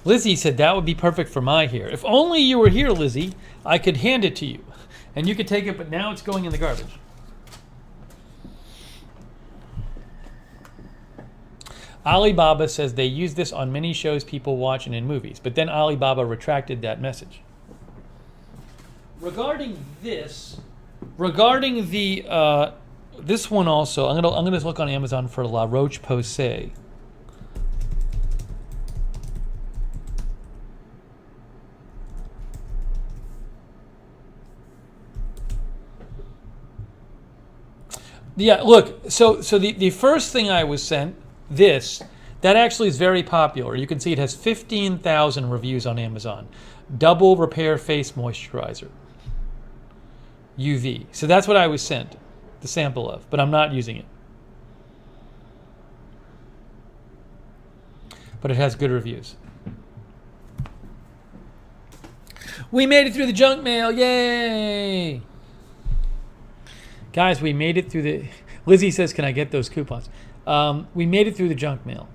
Lizzie said that would be perfect for my hair. If only you were here, Lizzie, I could hand it to you. And you could take it, but now it's going in the garbage. Alibaba says they use this on many shows people watch and in movies, but then Alibaba retracted that message. Regarding this, regarding the this one also, I'm gonna look on Amazon for La Roche-Posay. Yeah, look. So the first thing I was sent, this, that actually is very popular. You can see it has 15,000 reviews on Amazon. Double Repair Face Moisturizer. UV. So that's what I was sent the sample of, but I'm not using it. But it has good reviews. We made it through the junk mail. Yay! Guys, we made it through the... Lizzie says, can I get those coupons? We made it through the junk mail.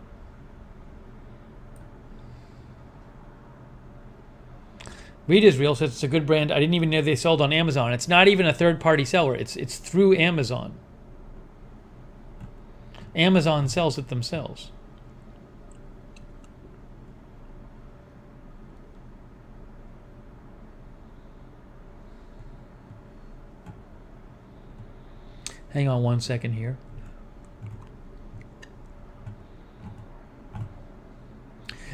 Read Israel says it's a good brand. I didn't even know they sold on Amazon. It's not even a third-party seller. It's through Amazon. Amazon sells it themselves. Hang on one second here.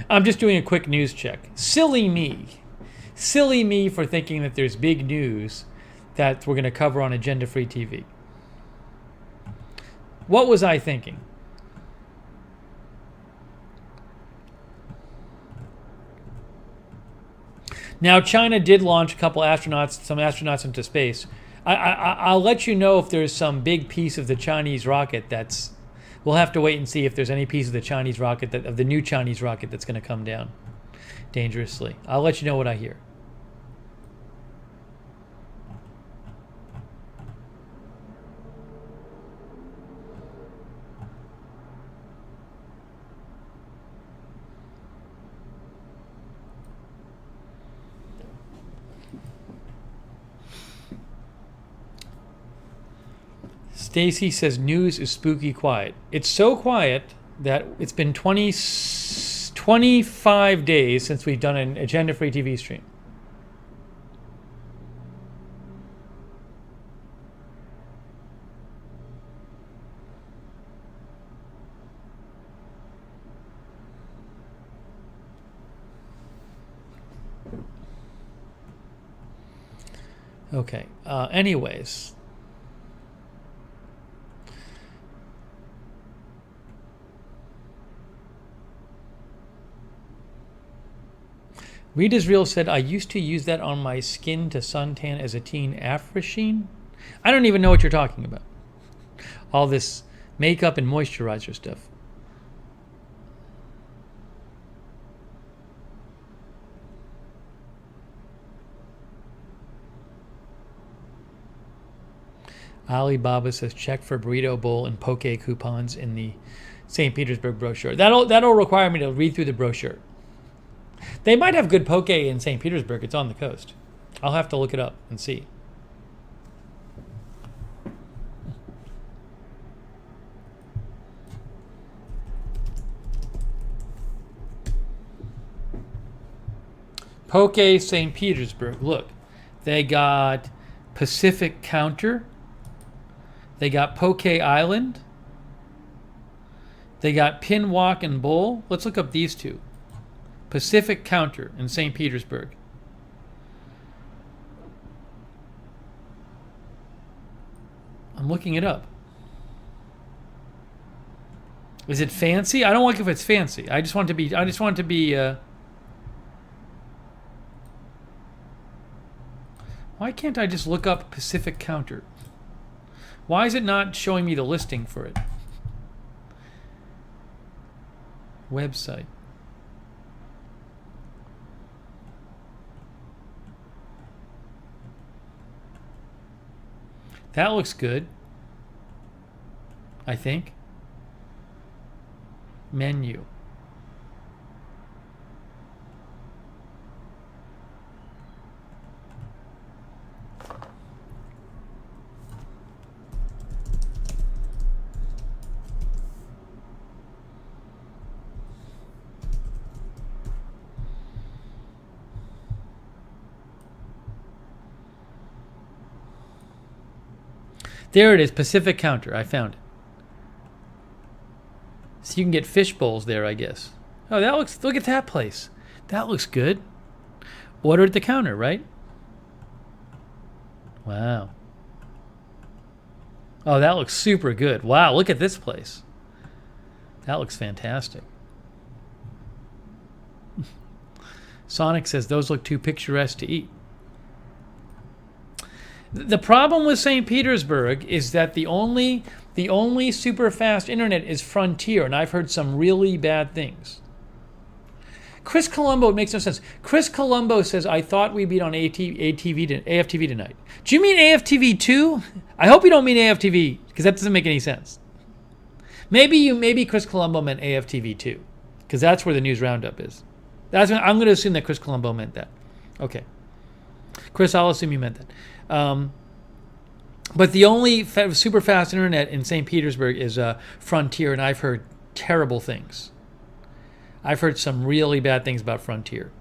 I'm just doing a quick news check. Silly me. Silly me for thinking that there's big news that we're going to cover on Agenda Free TV. What was I thinking? Now, China did launch a couple astronauts, some astronauts into space. I'll let you know if there's some big piece of the Chinese rocket that's... We'll have to wait and see if there's any piece of the Chinese rocket, of the new Chinese rocket that's going to come down dangerously. I'll let you know what I hear. Stacy says news is spooky quiet. It's so quiet that it's been 25 days since we've done an Agenda Free TV stream. Okay. Anyways. Read Israel said, I used to use that on my skin to suntan as a teen. Afrasheen? I don't even know what you're talking about. All this makeup and moisturizer stuff. Alibaba says, check for burrito bowl and poke coupons in the St. Petersburg brochure. That'll require me to read through the brochure. They might have good poke in St. Petersburg. It's on the coast. I'll have to look it up and see. Poke St. Petersburg. Look, they got Pacific Counter. They got Poke Island. They got Pin Walk and Bowl. Let's look up these two. Pacific Counter in St. Petersburg. I'm looking it up. Is it fancy? I don't like if it's fancy. I just want it to be. Why can't I just look up Pacific Counter? Why is it not showing me the listing for it? Website. That looks good. I think. Menu. There it is, Pacific Counter. I found it. So you can get fish bowls there, I guess. Oh, look at that place. That looks good. Order at the counter, right? Wow. Oh, that looks super good. Wow, look at this place. That looks fantastic. Sonic says those look too picturesque to eat. The problem with St. Petersburg is that the only super fast internet is Frontier, and I've heard some really bad things. Chris Colombo, it makes no sense. Chris Colombo says, I thought we'd be on AFTV tonight. Do you mean AFTV 2? I hope you don't mean AFTV, because that doesn't make any sense. Maybe Chris Colombo meant AFTV 2, because that's where the news roundup is. I'm going to assume that Chris Colombo meant that. Okay. Chris, I'll assume you meant that. But the only super fast internet in St. Petersburg is Frontier, and I've heard terrible things. I've heard some really bad things about Frontier.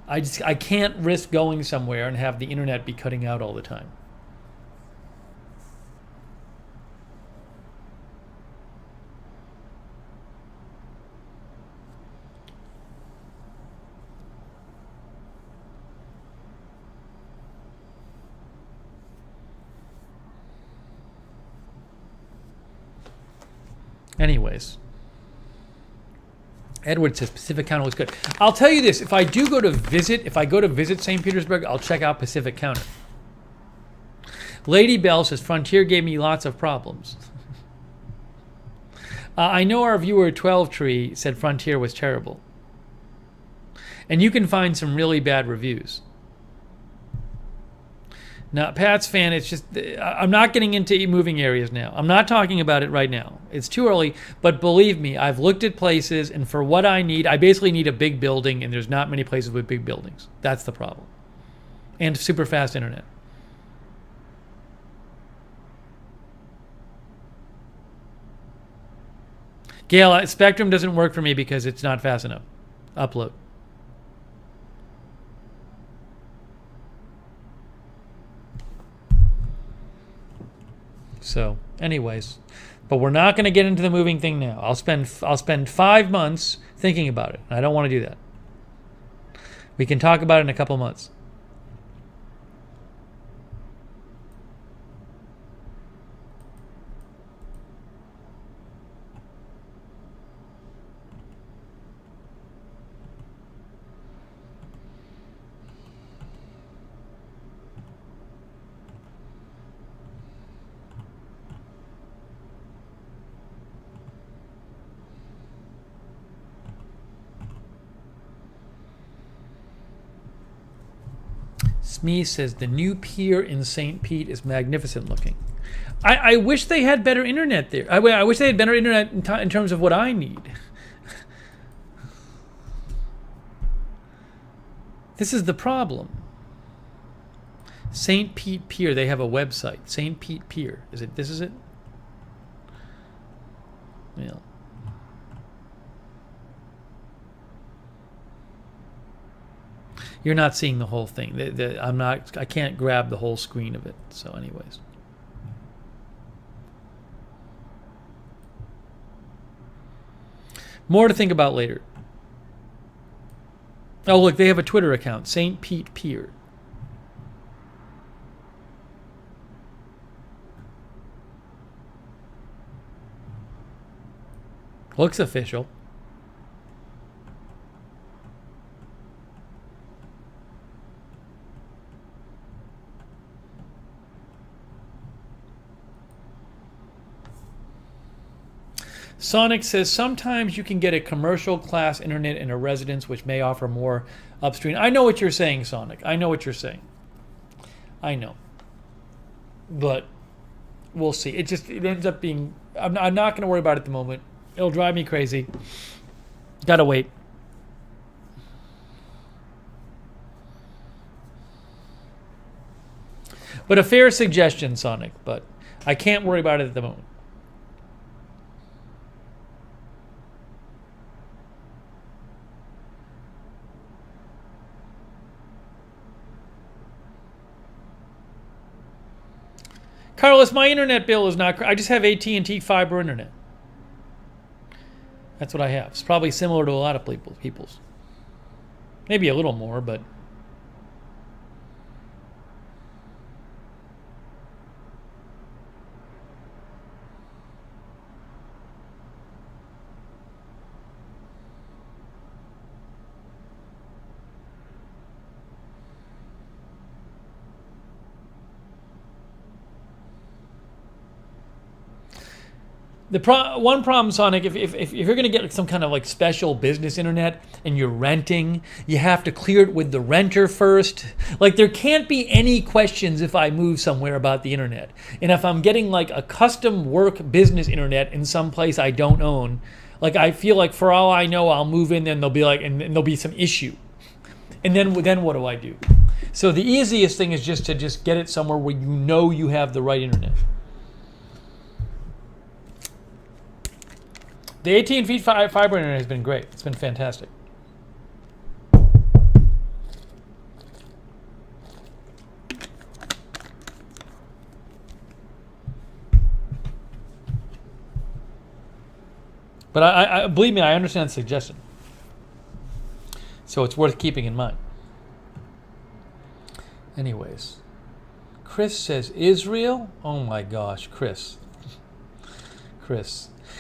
I can't risk going somewhere and have the internet be cutting out all the time. Anyways, Edward says Pacific Counter looks good. I'll tell you this: if I go to visit St. Petersburg, I'll check out Pacific Counter. Lady Bell says Frontier gave me lots of problems. I know our viewer 12 Tree said Frontier was terrible, and you can find some really bad reviews. Now, Pat's fan, it's just, I'm not getting into moving areas now. I'm not talking about it right now. It's too early, but believe me, I've looked at places, and for what I need, I basically need a big building, and there's not many places with big buildings. That's the problem. And super fast internet. Gail, Spectrum doesn't work for me because it's not fast enough. Upload. So, anyways, but we're not going to get into the moving thing now. I'll spend 5 months thinking about it. And I don't want to do that. We can talk about it in a couple months. Smee says the new pier in St. Pete is magnificent looking. I wish they had better internet there. I wish they had better internet in terms of what I need. This is the problem. St. Pete Pier, they have a website. St. Pete Pier. This is it? Yeah. You're not seeing the whole thing. I can't grab the whole screen of it. So anyways. More to think about later. Oh, look, they have a Twitter account. St. Pete Pier. Looks official. Sonic says, sometimes you can get a commercial class internet in a residence which may offer more upstream. I know what you're saying, Sonic. I know what you're saying. I know. But we'll see. It ends up being... I'm not going to worry about it at the moment. It'll drive me crazy. Gotta wait. But a fair suggestion, Sonic. But I can't worry about it at the moment. Carlos, my internet bill is not. I just have AT&T fiber internet. That's what I have. It's probably similar to a lot of people's. Maybe a little more, but. One problem, Sonic, if you're going to get some kind of like special business internet and you're renting, you have to clear it with the renter first. Like there can't be any questions if I move somewhere about the internet. And if I'm getting like a custom work business internet in some place I don't own, like I feel like for all I know, I'll move in and there'll be like, and there'll be some issue. And then what do I do? So the easiest thing is just to get it somewhere where you know you have the right internet. The AT&T fiber internet has been great. It's been fantastic. But I believe me, I understand the suggestion. So it's worth keeping in mind. Anyways, Chris says Israel. Oh my gosh, Chris.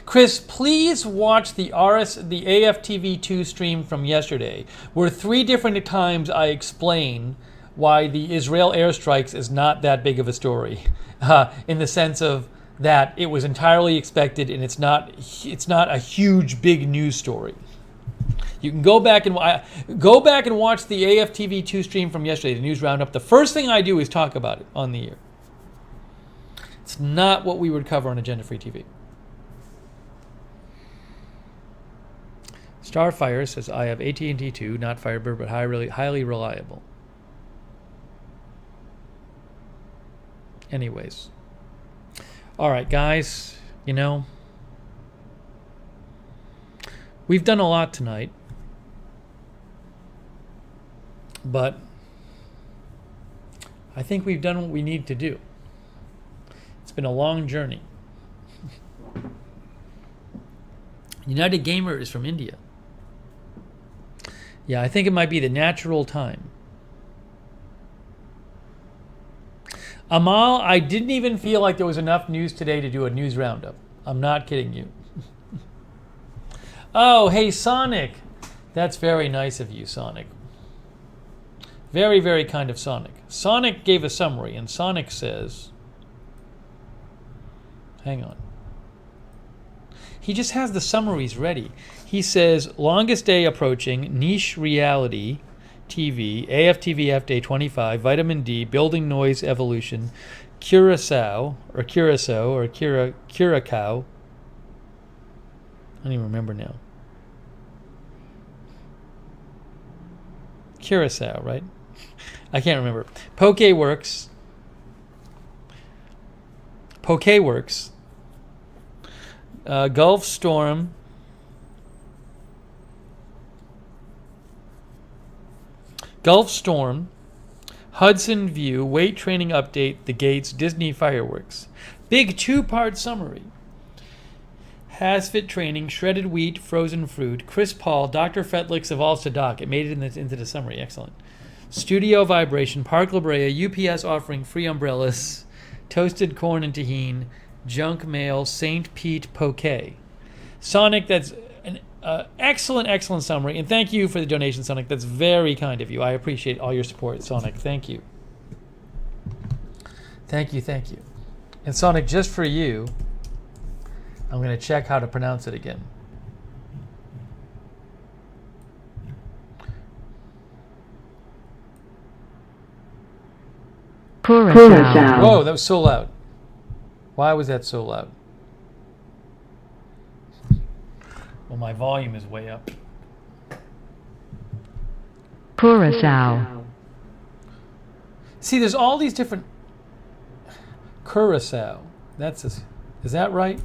Chris, please watch the AFTV2 stream from yesterday, where 3 different times I explain why the Israel airstrikes is not that big of a story, in the sense of that it was entirely expected and it's not a huge big news story. You can go back and watch the AFTV2 stream from yesterday, the news roundup. The first thing I do is talk about it on the air. It's not what we would cover on Agenda Free TV. Starfire says, I have AT&T too, not Firebird, but highly reliable. Anyways. All right, guys, we've done a lot tonight. But I think we've done what we need to do. It's been a long journey. United Gamer is from India. Yeah, I think it might be the natural time. Amal, I didn't even feel like there was enough news today to do a news roundup. I'm not kidding you. Oh, hey, Sonic. That's very nice of you, Sonic. Very, very kind of Sonic. Sonic gave a summary, and Sonic says... Hang on. He just has the summaries ready. He says, longest day approaching, niche reality, TV, AFTVF Day 25, vitamin D, building noise evolution, Curacao. I don't even remember now. Curacao, right? I can't remember. Pokeworks. Gulf Storm. Hudson View, weight training update, the Gates, Disney fireworks. Big 2-part summary. Hasfit training, shredded wheat, frozen fruit, Chris Paul, Dr. Fetlix evolves to Doc. It made it into the summary. Excellent. Studio Vibration, Park La Brea, UPS offering free umbrellas, toasted corn and tahine, junk mail, St. Pete Poke. Sonic, that's an excellent summary. And thank you for the donation, Sonic. That's very kind of you. I appreciate all your support, Sonic. Thank you. Thank you. And Sonic, just for you, I'm going to check how to pronounce it again. Curacao. Whoa, that was so loud. Why was that so loud? Well, my volume is way up. Curacao. See, there's all these different... Curacao. Is that right?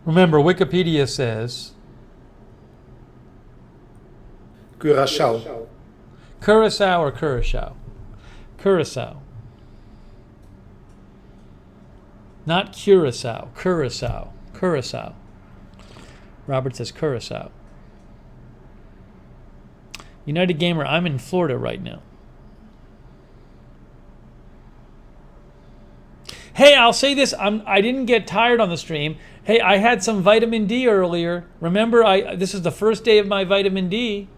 Remember, Wikipedia says Curaçao. Curacao or Curacao? Curacao. Not Curacao. Curacao. Curacao. Robert says Curacao. United Gamer, I'm in Florida right now. Hey, I'll say this. I didn't get tired on the stream. Hey, I had some vitamin D earlier. Remember, this is the first day of my vitamin D.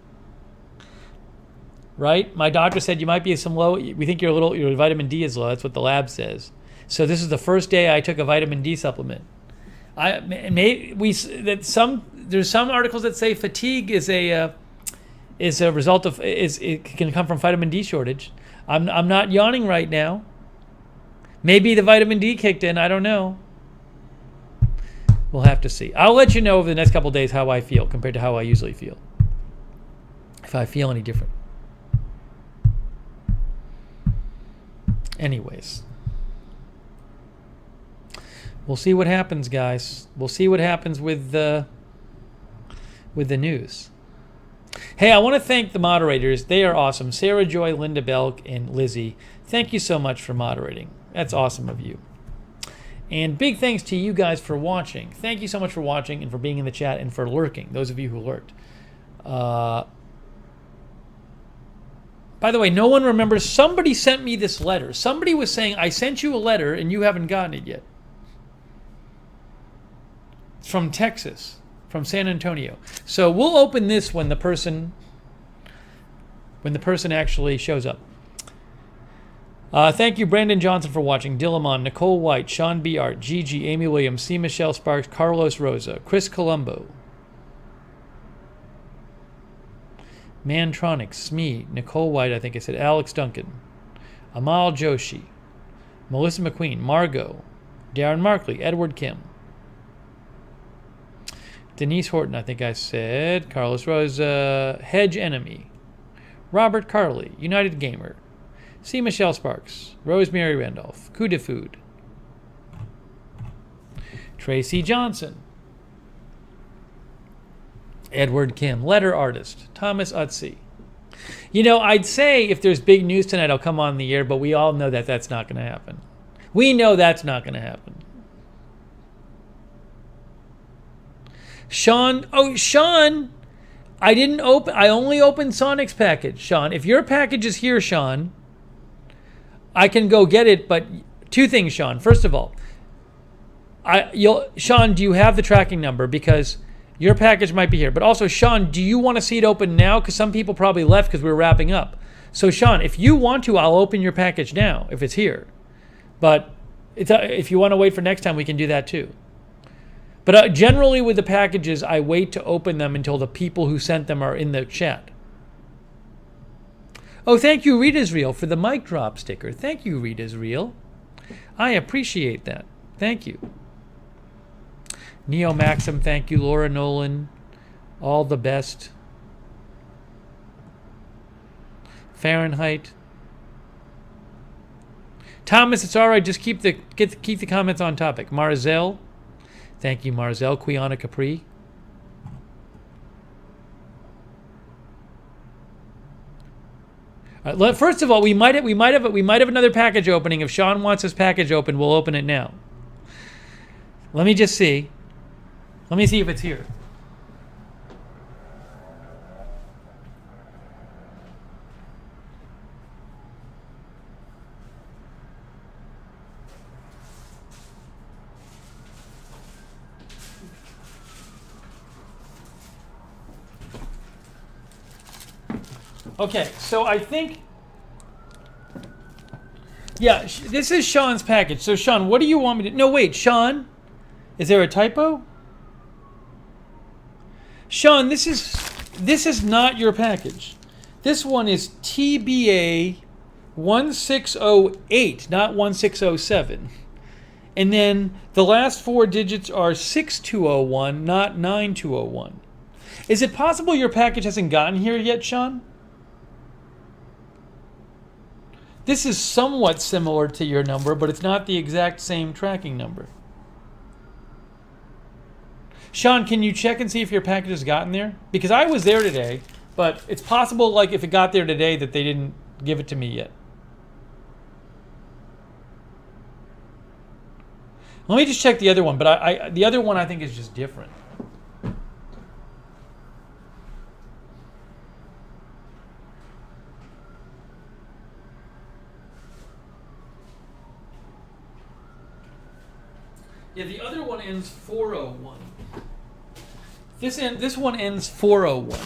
Right? My doctor said you might be some low. We think your vitamin D is low. That's what the lab says. So this is the first day I took a vitamin D supplement. There's some articles that say fatigue is a result of it can come from vitamin D shortage. I'm not yawning right now. Maybe the vitamin D kicked in. I don't know. We'll have to see. I'll let you know over the next couple of days how I feel compared to how I usually feel. If I feel any different. Anyways. We'll see what happens, guys. We'll see what happens with the news. Hey, I want to thank the moderators. They are awesome. Sarah Joy, Linda Belk, and Lizzie. Thank you so much for moderating. That's awesome of you. And big thanks to you guys for watching. Thank you so much for watching and for being in the chat and for lurking, those of you who lurked. By the way, no one remembers, somebody sent me this letter. Somebody was saying, I sent you a letter and you haven't gotten it yet. It's from Texas, from San Antonio. So we'll open this when the person actually shows up. Thank you, Brandon Johnson, for watching. Dillamon, Nicole White, Sean B. Art, Gigi, Amy Williams, C. Michelle Sparks, Carlos Rosa, Chris Colombo, Mantronics, Smee, Nicole White, I think I said, Alex Duncan, Amal Joshi, Melissa McQueen, Margot, Darren Markley, Edward Kim, Denise Horton, I think I said, Carlos Rosa, Hedge Enemy, Robert Carley, United Gamer, C. Michelle Sparks, Rosemary Randolph, Kuda Food, Tracy Johnson, Edward Kim, Letter Artist, Thomas Utsi. You know, I'd say if there's big news tonight, I'll come on the air, but we all know that that's not going to happen. We know that's not going to happen. Sean, I only opened Sonic's package, Sean. If your package is here, Sean, I can go get it, but two things, Sean. First of all, Sean, do you have the tracking number? Because your package might be here. But also, Sean, do you want to see it open now? Because some people probably left because we were wrapping up. So, Sean, if you want to, I'll open your package now if it's here. But if you want to wait for next time, we can do that too. But generally with the packages, I wait to open them until the people who sent them are in the chat. Oh, thank you, Read Israel, for the mic drop sticker. Thank you, Read Israel. I appreciate that. Thank you. Neo Maxim, thank you. Laura Nolan, all the best. Fahrenheit. Thomas, it's all right. Just keep the comments on topic. Marzel, thank you, Marzel. Quiana Capri. First of all, we might have another package opening. If Sean wants his package open, we'll open it now. Let me just see. Let me see if it's here. Okay, so I think, yeah, this is Sean's package. So Sean, what do you want me to, no wait, Sean, is there a typo? Sean, this is not your package. This one is TBA 1608, not 1607. And then the last four digits are 6201, not 9201. Is it possible your package hasn't gotten here yet, Sean? This is somewhat similar to your number, but it's not the exact same tracking number. Sean, can you check and see if your package has gotten there? Because I was there today, but it's possible, like, if it got there today that they didn't give it to me yet. Let me just check the other one, but the other one I think is just different. Yeah, the other one ends 401. This one ends 401.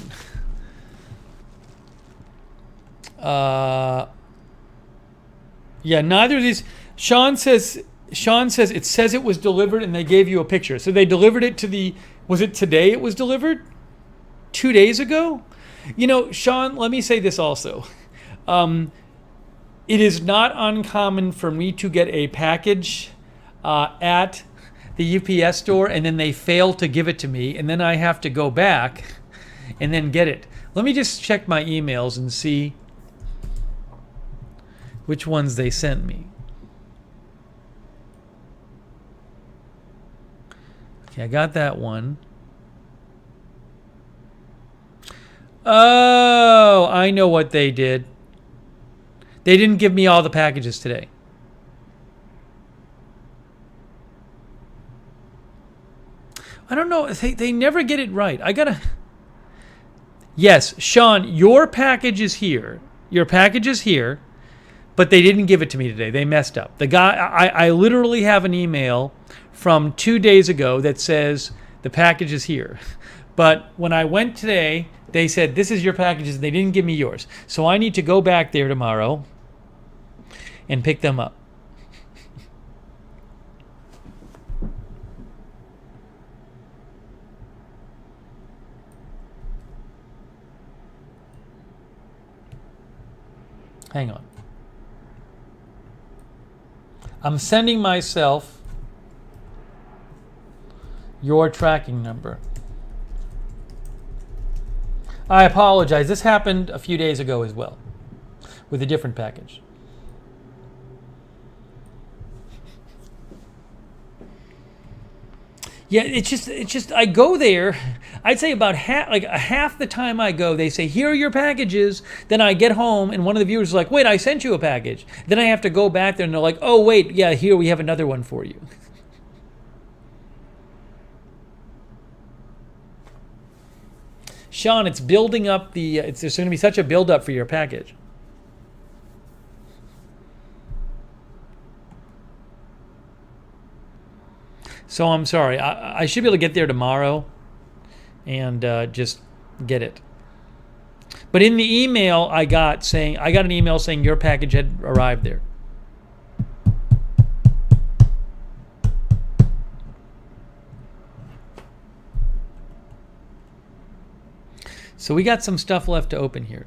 Yeah, neither of these. Sean says it says it was delivered and they gave you a picture. So they delivered it to the. Was it today it was delivered? 2 days ago? You know, Sean, let me say this also. It is not uncommon for me to get a package at the UPS store and then they fail to give it to me and then I have to go back and then get it. Let me just check my emails and see which ones they sent me. Okay, I got that one. Oh, I know what they did. They didn't give me all the packages today. I don't know. They never get it right. Yes, Sean, your package is here. Your package is here, but they didn't give it to me today. They messed up. The guy, I literally have an email from 2 days ago that says the package is here. But when I went today, they said, this is your packages. They didn't give me yours. So I need to go back there tomorrow and pick them up. Hang on. I'm sending myself your tracking number. I apologize. This happened a few days ago as well with a different package. Yeah, it's just I go there. I'd say about half the time I go, they say, here are your packages. Then I get home and one of the viewers is like, wait, I sent you a package. Then I have to go back there and they're like, oh, wait, yeah, here we have another one for you. Sean, it's building up there's going to be such a build-up for your package. So I'm sorry. I should be able to get there tomorrow and just get it. But in the email I got an email saying your package had arrived there. So we got some stuff left to open here.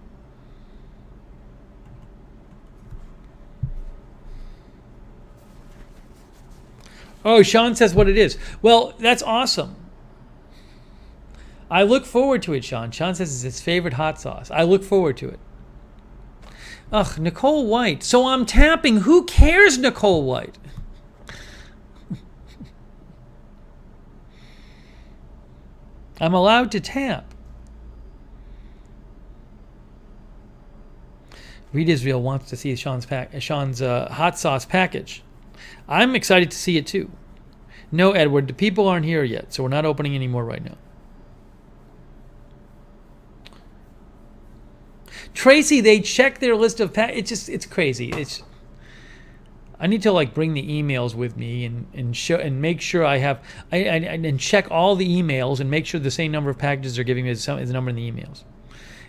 Oh, Sean says what it is. Well, that's awesome. I look forward to it, Sean. Sean says it's his favorite hot sauce. I look forward to it. Ugh, Nicole White. So I'm tapping. Who cares, Nicole White? I'm allowed to tap. Reed Israel wants to see Sean's hot sauce package. I'm excited to see it too. No, Edward, the people aren't here yet, so we're not opening any more right now. Tracy, they check their list of it's crazy. I need to bring the emails with me and show and make sure I have and check all the emails and make sure the same number of packages they're giving me is the number in the emails.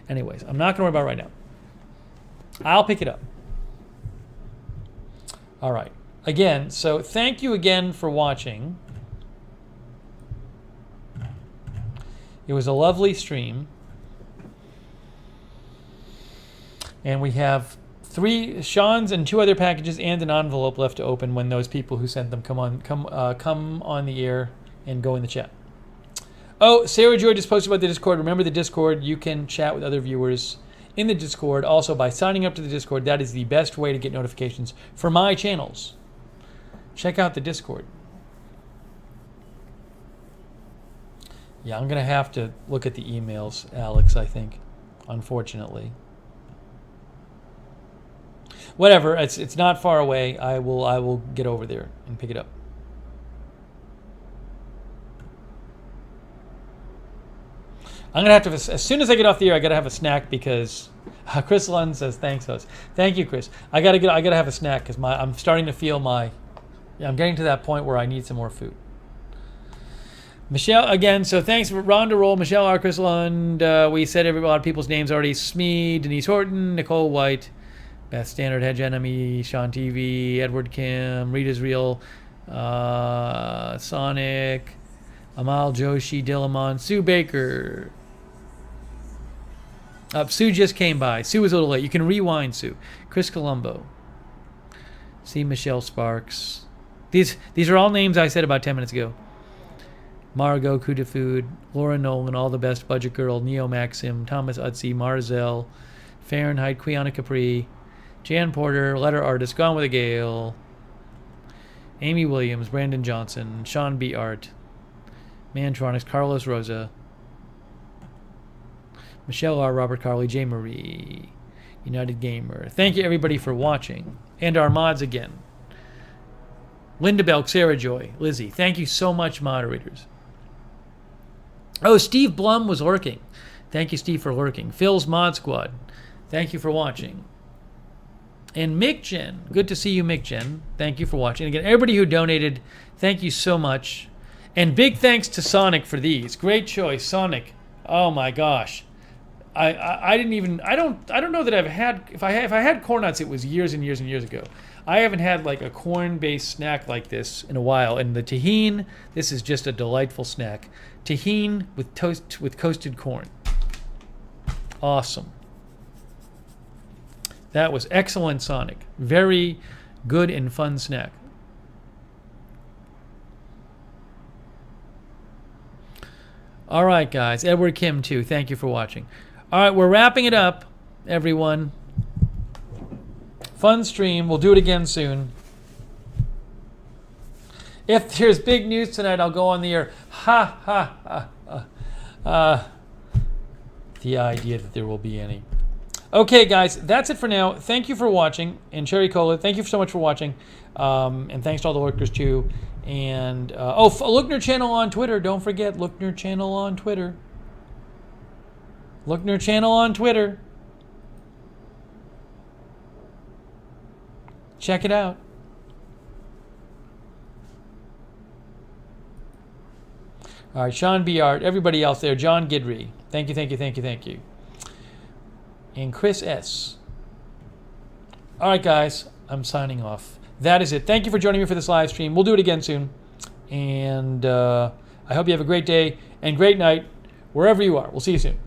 Anyways, I'm not going to worry about it right now. I'll pick it up. All right. Again, so thank you again for watching. It was a lovely stream. And we have 3 Sean's and 2 other packages and an envelope left to open when those people who sent them come on the air and go in the chat. Oh, Sarah Joy just posted about the Discord. Remember the Discord. You can chat with other viewers in the Discord. Also, by signing up to the Discord, that is the best way to get notifications for my channels. Check out the Discord. Yeah, I'm going to have to look at the emails, Alex, I think, unfortunately. Whatever, it's not far away. I will get over there and pick it up. I'm going to have to, as soon as I get off the air, I got to have a snack because Chris Lund says, thanks, host. Thank you, Chris. I got to have a snack because I'm starting to feel I'm getting to that point where I need some more food. Michelle, again, so thanks for Rhonda Roll, Michelle R. Chris Lund. We said a lot of people's names already. Smee, Denise Horton, Nicole White, Beth Standard, Hedge Enemy, Sean TV, Edward Kim, Rita's Real, Sonic, Amal Joshi, Dillamon, Sue Baker. Sue just came by. Sue was a little late. You can rewind, Sue. Chris Colombo. See Michelle Sparks. These are all names I said about 10 minutes ago. Margot, Kuda Food, Laura Nolan, All the Best, Budget Girl, Neo Maxim, Thomas Utsi, Marzel, Fahrenheit, Quiana Capri, Jan Porter, Letter Artist, Gone with a Gale, Amy Williams, Brandon Johnson, Sean B. Art, Mantronics, Carlos Rosa, Michelle R. Robert Carley, J. Marie, United Gamer. Thank you, everybody, for watching. And our mods again. Linda Belk, Sarah Joy, Lizzie. Thank you so much, moderators. Oh, Steve Blum was lurking. Thank you, Steve, for lurking. Phil's Mod Squad. Thank you for watching. And Mick Jen. Good to see you, Mick Jen. Thank you for watching. Again, everybody who donated, thank you so much. And big thanks to Sonic for these. Great choice, Sonic. Oh my gosh. I don't know that I've had, if I had corn nuts, it was years and years and years ago. I haven't had like a corn-based snack like this in a while. And the tahine, this is just a delightful snack. Tahine with toasted corn. Awesome. That was excellent, Sonic. Very good and fun snack. All right, guys. Edward Kim, too. Thank you for watching. All right, we're wrapping it up, everyone. Fun stream. We'll do it again soon. If there's big news tonight, I'll go on the air. Ha, ha, ha. The idea that there will be any. Okay, guys, that's it for now. Thank you for watching. And Cherry Cola, thank you so much for watching. And thanks to all the lurkers, too. And, Lookner channel on Twitter. Don't forget, Lookner channel on Twitter. Lookner channel on Twitter. Check it out. All right, Sean B. Art, everybody else there, John Gidry. Thank you, thank you, thank you, thank you. And Chris S. All right, guys, I'm signing off. That is it. Thank you for joining me for this live stream. We'll do it again soon. And I hope you have a great day and great night wherever you are. We'll see you soon.